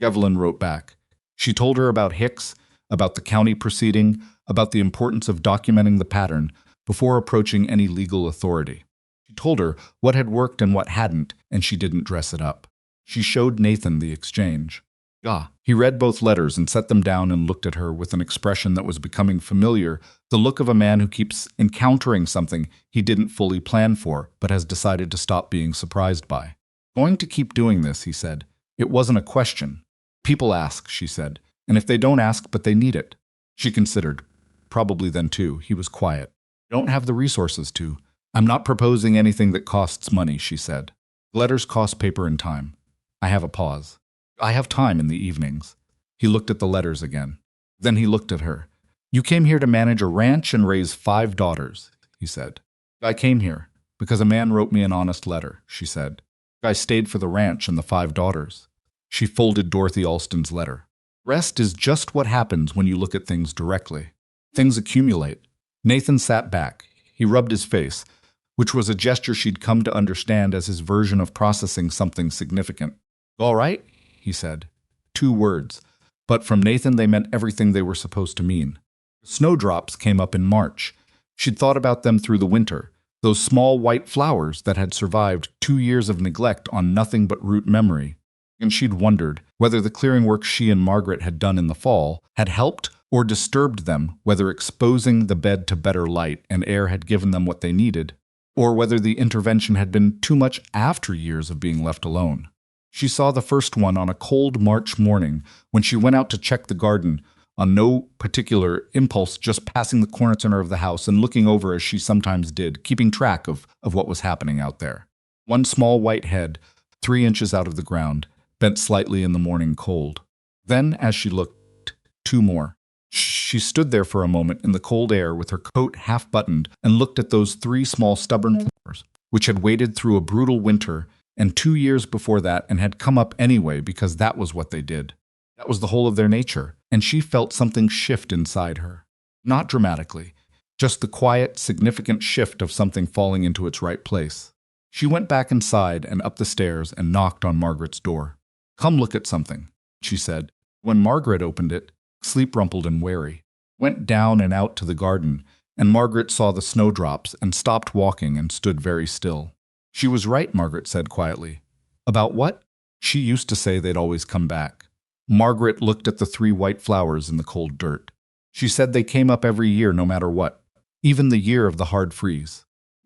Speaker 1: Evelyn wrote back. She told her about Hicks, about the county proceeding, about the importance of documenting the pattern before approaching any legal authority. She told her what had worked and what hadn't, and she didn't dress it up. She showed Nathan the exchange. He read both letters and set them down and looked at her with an expression that was becoming familiar, the look of a man who keeps encountering something he didn't fully plan for, but has decided to stop being surprised by. Going to keep doing this, he said. It wasn't a question. People ask, she said, and if they don't ask but they need it. She considered. Probably then too, he was quiet. I don't have the resources to. I'm not proposing anything that costs money, she said. Letters cost paper and time. I have a pause. I have time in the evenings. He looked at the letters again. Then he looked at her. You came here to manage a ranch and raise 5 daughters, he said. I came here because a man wrote me an honest letter, she said. I stayed for the ranch and the 5 daughters. She folded Dorothy Alston's letter. Rest is just what happens when you look at things directly. Things accumulate. Nathan sat back. He rubbed his face, which was a gesture she'd come to understand as his version of processing something significant. All right, he said. 2 words, but from Nathan they meant everything they were supposed to mean. Snowdrops came up in March. She'd thought about them through the winter, those small white flowers that had survived 2 years of neglect on nothing but root memory. And she'd wondered whether the clearing work she and Margaret had done in the fall had helped or disturbed them, whether exposing the bed to better light and air had given them what they needed, or whether the intervention had been too much after years of being left alone. She saw the first one on a cold March morning when she went out to check the garden, on no particular impulse, just passing the corner of the house and looking over as she sometimes did, keeping track of what was happening out there. One small white head, 3 inches out of the ground, bent slightly in the morning cold. Then, as she looked, 2 more. She stood there for a moment in the cold air with her coat half buttoned and looked at those 3 small stubborn flowers, which had waded through a brutal winter and 2 years before that and had come up anyway because that was what they did. That was the whole of their nature, and she felt something shift inside her. Not dramatically, just the quiet, significant shift of something falling into its right place. She went back inside and up the stairs and knocked on Margaret's door. Come look at something, she said. When Margaret opened it, sleep-rumpled and wary, went down and out to the garden, and Margaret saw the snowdrops and stopped walking and stood very still. She was right, Margaret said quietly. About what? She used to say they'd always come back. Margaret looked at the 3 white flowers in the cold dirt. She said they came up every year no matter what, even the year of the hard freeze,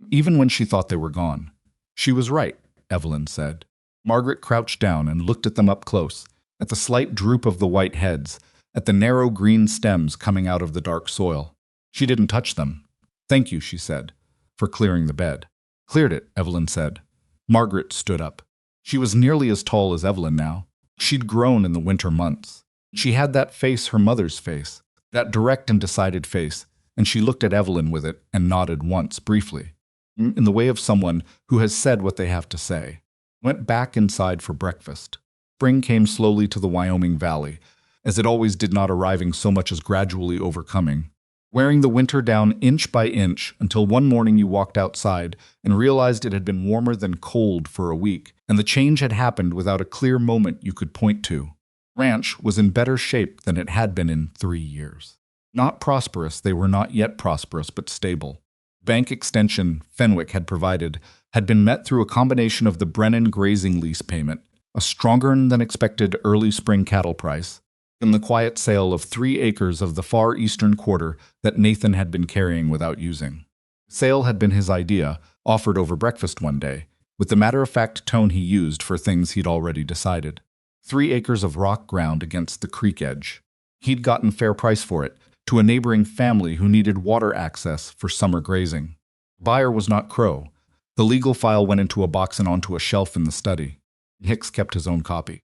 Speaker 1: even when she thought they were gone. She was right, Evelyn said. Margaret crouched down and looked at them up close, at the slight droop of the white heads, at the narrow green stems coming out of the dark soil. She didn't touch them. Thank you, she said, for clearing the bed. Cleared it, Evelyn said. Margaret stood up. She was nearly as tall as Evelyn now. She'd grown in the winter months. She had that face, her mother's face, that direct and decided face, and she looked at Evelyn with it and nodded once, briefly, in the way of someone who has said what they have to say. Went back inside for breakfast. Spring came slowly to the Wyoming Valley, as it always did, not arriving so much as gradually overcoming, wearing the winter down inch by inch until one morning you walked outside and realized it had been warmer than cold for a week, and the change had happened without a clear moment you could point to. Ranch was in better shape than it had been in 3 years. Not prosperous, they were not yet prosperous, but stable. Bank extension Fenwick had provided had been met through a combination of the Brennan grazing lease payment, a stronger-than-expected early spring cattle price, and the quiet sale of 3 acres of the far eastern quarter that Nathan had been carrying without using. The sale had been his idea, offered over breakfast one day, with the matter-of-fact tone he used for things he'd already decided. 3 acres of rock ground against the creek edge. He'd gotten fair price for it, to a neighboring family who needed water access for summer grazing. Buyer was not Crow. The legal file went into a box and onto a shelf in the study. Hicks kept his own copy.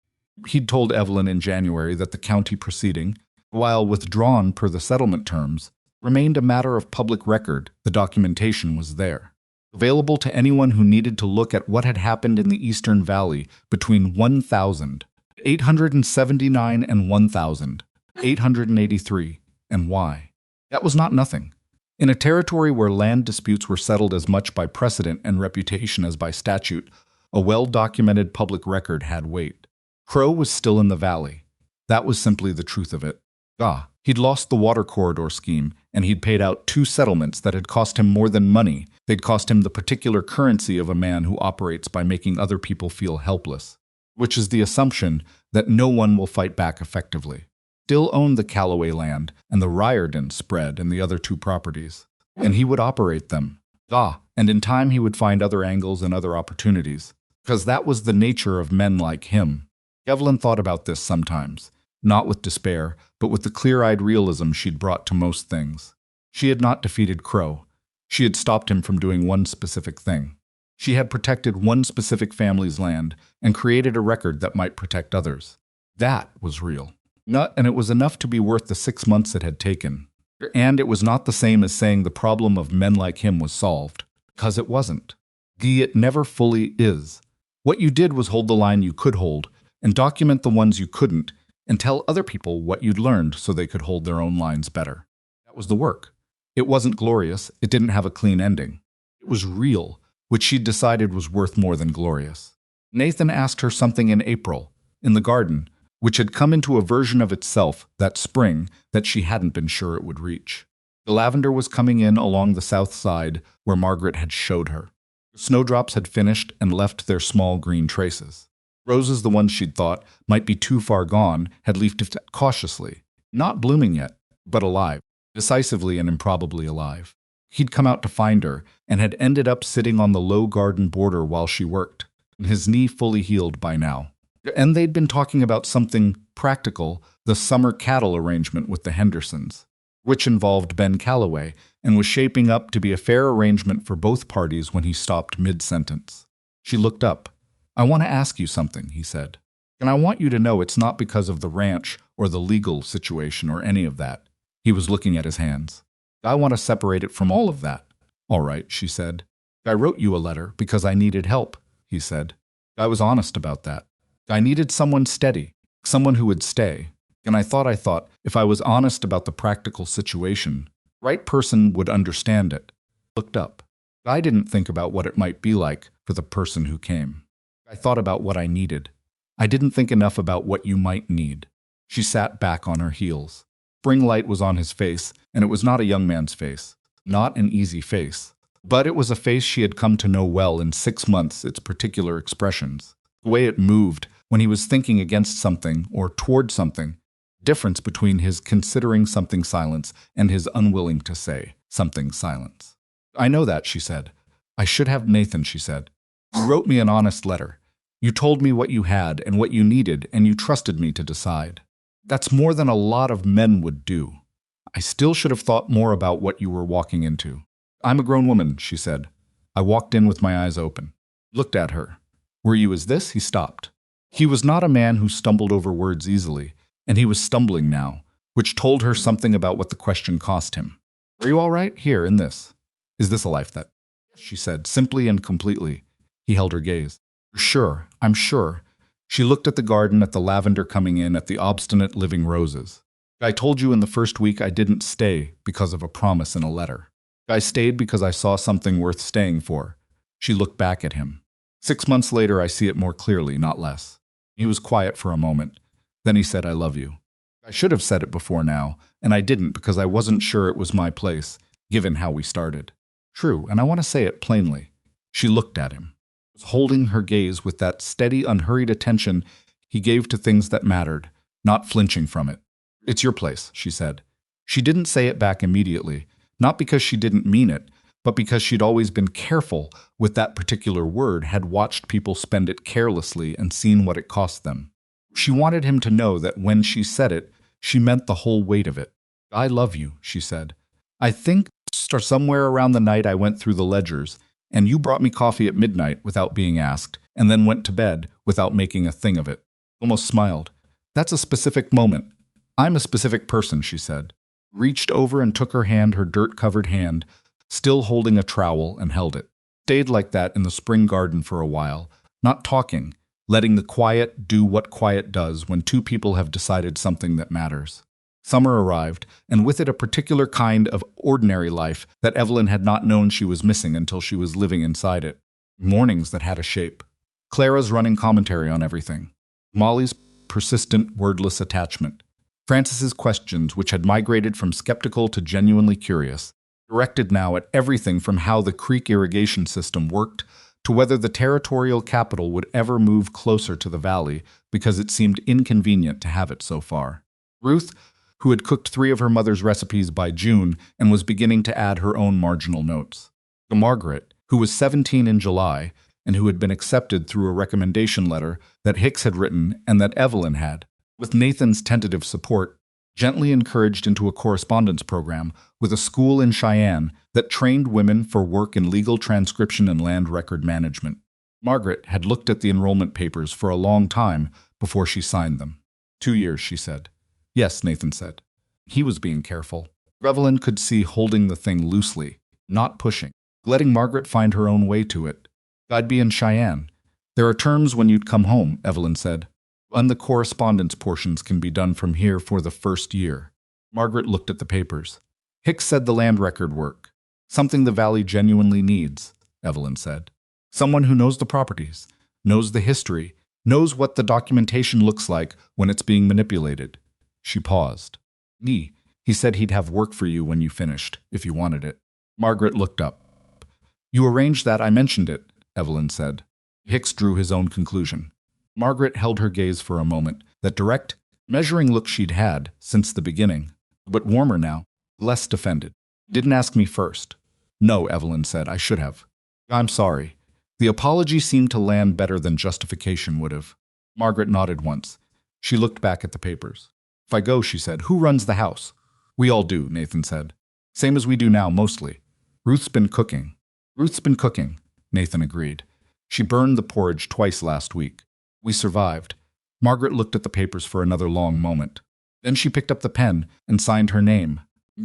Speaker 1: He'd told Evelyn in January that the county proceeding, while withdrawn per the settlement terms, remained a matter of public record. The documentation was there, available to anyone who needed to look at what had happened in the Eastern Valley between 1,879 and 1,883, and why. That was not nothing. In a territory where land disputes were settled as much by precedent and reputation as by statute, a well-documented public record had weight. Crow was still in the valley. That was simply the truth of it. He'd lost the water corridor scheme, and he'd paid out 2 settlements that had cost him more than money. They'd cost him the particular currency of a man who operates by making other people feel helpless, which is the assumption that no one will fight back effectively. Still owned the Callaway land and the Riordan spread and the other 2 properties, and he would operate them. And in time he would find other angles and other opportunities, because that was the nature of men like him. Evelyn thought about this sometimes, not with despair, but with the clear-eyed realism she'd brought to most things. She had not defeated Crow. She had stopped him from doing one specific thing. She had protected one specific family's land and created a record that might protect others. That was real. And it was enough to be worth the 6 months it had taken. And it was not the same as saying the problem of men like him was solved, because it wasn't. It never fully is. What you did was hold the line you could hold, and document the ones you couldn't, and tell other people what you'd learned so they could hold their own lines better. That was the work. It wasn't glorious, it didn't have a clean ending. It was real, which she'd decided was worth more than glorious. Nathan asked her something in April, in the garden, which had come into a version of itself that spring that she hadn't been sure it would reach. The lavender was coming in along the south side where Margaret had showed her. The snowdrops had finished and left their small green traces. Roses, the ones she'd thought might be too far gone, had leafed cautiously, not blooming yet, but alive, decisively and improbably alive. He'd come out to find her and had ended up sitting on the low garden border while she worked, his knee fully healed by now. And they'd been talking about something practical, the summer cattle arrangement with the Hendersons, which involved Ben Callaway and was shaping up to be a fair arrangement for both parties when he stopped mid-sentence. She looked up. "I want to ask you something," he said. "And I want you to know it's not because of the ranch or the legal situation or any of that." He was looking at his hands. "I want to separate it from all of that." "All right," she said. "I wrote you a letter because I needed help," he said. "I was honest about that. I needed someone steady, someone who would stay. And I thought, if I was honest about the practical situation, the right person would understand it." Looked up. "I didn't think about what it might be like for the person who came. I thought about what I needed. I didn't think enough about what you might need." She sat back on her heels. Spring light was on his face, and it was not a young man's face. Not an easy face. But it was a face she had come to know well in 6 months, its particular expressions. The way it moved, when he was thinking against something or toward something, difference between his considering something silence and his unwilling to say something silence. "I know that," she said. "I should have Nathan," she said. "You wrote me an honest letter. You told me what you had and what you needed, and you trusted me to decide. That's more than a lot of men would do. I still should have thought more about what you were walking into. I'm a grown woman, she said. I walked in with my eyes open. Looked at her. Were you as this? He stopped. He was not a man who stumbled over words easily, and he was stumbling now, which told her something about what the question cost him. Are you all right? Here, in this. Is this a life that? She said, simply and completely. He held her gaze. Sure, I'm sure. She looked at the garden, at the lavender coming in, at the obstinate living roses. I told you in the first week I didn't stay because of a promise in a letter. I stayed because I saw something worth staying for. She looked back at him. 6 months later, I see it more clearly, not less. He was quiet for a moment. Then he said, I love you. I should have said it before now, and I didn't because I wasn't sure it was my place, given how we started. True, and I want to say it plainly. She looked at him, holding her gaze with that steady, unhurried attention he gave to things that mattered, not flinching from it. It's your place, she said. She didn't say it back immediately, not because she didn't mean it, but because she'd always been careful with that particular word, had watched people spend it carelessly and seen what it cost them. She wanted him to know that when she said it, she meant the whole weight of it. I love you, she said. I think somewhere around the night I went through the ledgers, and you brought me coffee at midnight without being asked, and then went to bed without making a thing of it. Almost smiled. That's a specific moment. I'm a specific person, she said. Reached over and took her hand, her dirt-covered hand, still holding a trowel, and held it. Stayed like that in the spring garden for a while, not talking, letting the quiet do what quiet does when two people have decided something that matters. Summer arrived, and with it a particular kind of ordinary life that Evelyn had not known she was missing until she was living inside it. Mornings that had a shape. Clara's running commentary on everything. Molly's persistent, wordless attachment. Francis's questions, which had migrated from skeptical to genuinely curious, directed now at everything from how the creek irrigation system worked to whether the territorial capital would ever move closer to the valley because it seemed inconvenient to have it so far. Ruth, who had cooked 3 of her mother's recipes by June and was beginning to add her own marginal notes. Margaret, who was 17 in July and who had been accepted through a recommendation letter that Hicks had written and that Evelyn had, with Nathan's tentative support, gently encouraged into a correspondence program with a school in Cheyenne that trained women for work in legal transcription and land record management. Margaret had looked at the enrollment papers for a long time before she signed them. 2 years, she said. Yes, Nathan said. He was being careful. Evelyn could see holding the thing loosely, not pushing, letting Margaret find her own way to it. I'd be in Cheyenne. There are terms when you'd come home, Evelyn said. And the correspondence portions can be done from here for the first year. Margaret looked at the papers. Hicks said the land record work. Something the valley genuinely needs, Evelyn said. Someone who knows the properties, knows the history, knows what the documentation looks like when it's being manipulated. She paused. He said he'd have work for you when you finished, if you wanted it. Margaret looked up. You arranged that, I mentioned it, Evelyn said. Hicks drew his own conclusion. Margaret held her gaze for a moment, that direct, measuring look she'd had since the beginning, but warmer now, less defended. Didn't ask me first. No, Evelyn said, I should have. I'm sorry. The apology seemed to land better than justification would have. Margaret nodded once. She looked back at the papers. If I go, she said, who runs the house? We all do, Nathan said. Same as we do now, mostly. Ruth's been cooking, Nathan agreed. She burned the porridge twice last week. We survived. Margaret looked at the papers for another long moment. Then she picked up the pen and signed her name,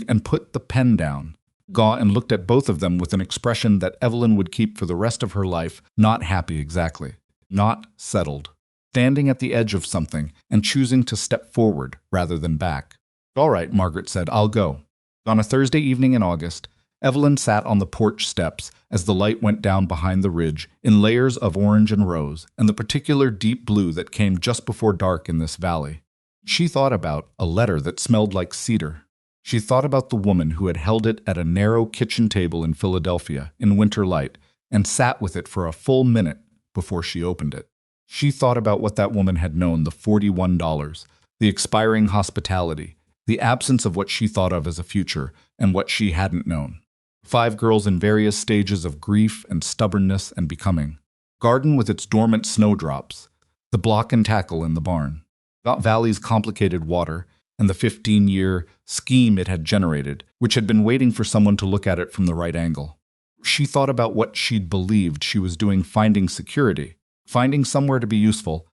Speaker 1: and put the pen down. And looked at both of them with an expression that Evelyn would keep for the rest of her life, not happy exactly, not settled. Standing at the edge of something and choosing to step forward rather than back. All right, Margaret said, I'll go. On a Thursday evening in August, Evelyn sat on the porch steps as the light went down behind the ridge in layers of orange and rose and the particular deep blue that came just before dark in this valley. She thought about a letter that smelled like cedar. She thought about the woman who had held it at a narrow kitchen table in Philadelphia in winter light and sat with it for a full minute before she opened it. She thought about what that woman had known, the $41, the expiring hospitality, the absence of what she thought of as a future, and what she hadn't known. 5 girls in various stages of grief and stubbornness and becoming. Garden with its dormant snowdrops. The block and tackle in the barn. About Valley's complicated water, and the 15-year scheme it had generated, which had been waiting for someone to look at it from the right angle. She thought about what she'd believed she was doing, finding security, finding somewhere to be useful,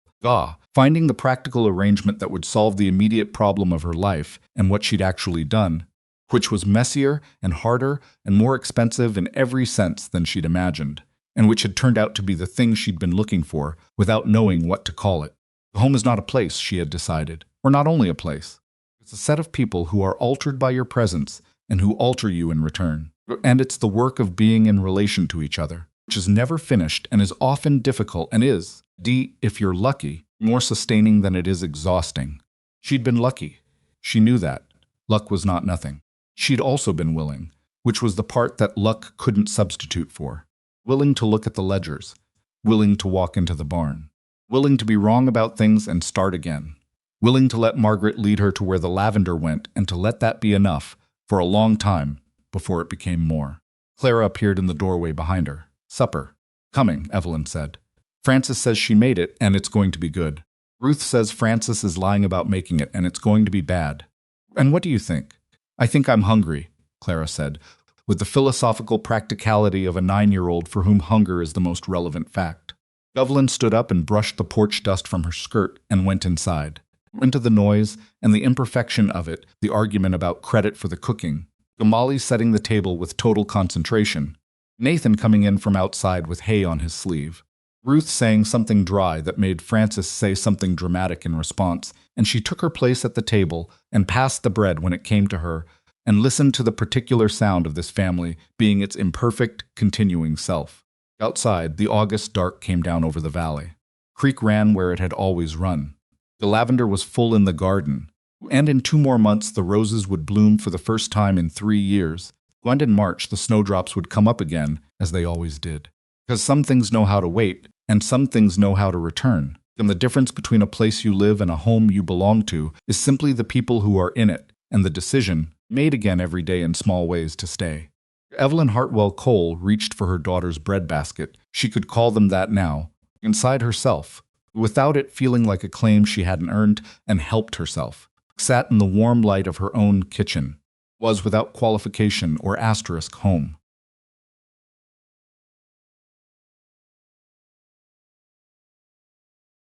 Speaker 1: finding the practical arrangement that would solve the immediate problem of her life, and what she'd actually done, which was messier and harder and more expensive in every sense than she'd imagined, and which had turned out to be the thing she'd been looking for without knowing what to call it. The home is not a place, she had decided, or not only a place. It's a set of people who are altered by your presence and who alter you in return. And it's the work of being in relation to each other, which is never finished and is often difficult and is, if you're lucky, more sustaining than it is exhausting. She'd been lucky. She knew that. Luck was not nothing. She'd also been willing, which was the part that luck couldn't substitute for. Willing to look at the ledgers. Willing to walk into the barn. Willing to be wrong about things and start again. Willing to let Margaret lead her to where the lavender went and to let that be enough for a long time before it became more. Clara appeared in the doorway behind her. "Supper. Coming," Evelyn said. "Frances says she made it and it's going to be good. Ruth says Frances is lying about making it and it's going to be bad. And what do you think?" "I think I'm hungry," Clara said, with the philosophical practicality of a 9-year-old for whom hunger is the most relevant fact. Evelyn stood up and brushed the porch dust from her skirt and went inside. Into the noise and the imperfection of it, the argument about credit for the cooking, Gamali setting the table with total concentration, Nathan coming in from outside with hay on his sleeve, Ruth saying something dry that made Frances say something dramatic in response, and she took her place at the table and passed the bread when it came to her and listened to the particular sound of this family being its imperfect, continuing self. Outside, the August dark came down over the valley. Creek ran where it had always run. The lavender was full in the garden, and in 2 more months the roses would bloom for the first time in 3 years. And in March the snowdrops would come up again, as they always did. Because some things know how to wait, and some things know how to return. And the difference between a place you live and a home you belong to is simply the people who are in it, and the decision, made again every day in small ways, to stay. Evelyn Hartwell Cole reached for her daughter's breadbasket, she could call them that now, inside herself, without it feeling like a claim she hadn't earned, and helped herself. Sat in the warm light of her own kitchen. Was without qualification or asterisk home.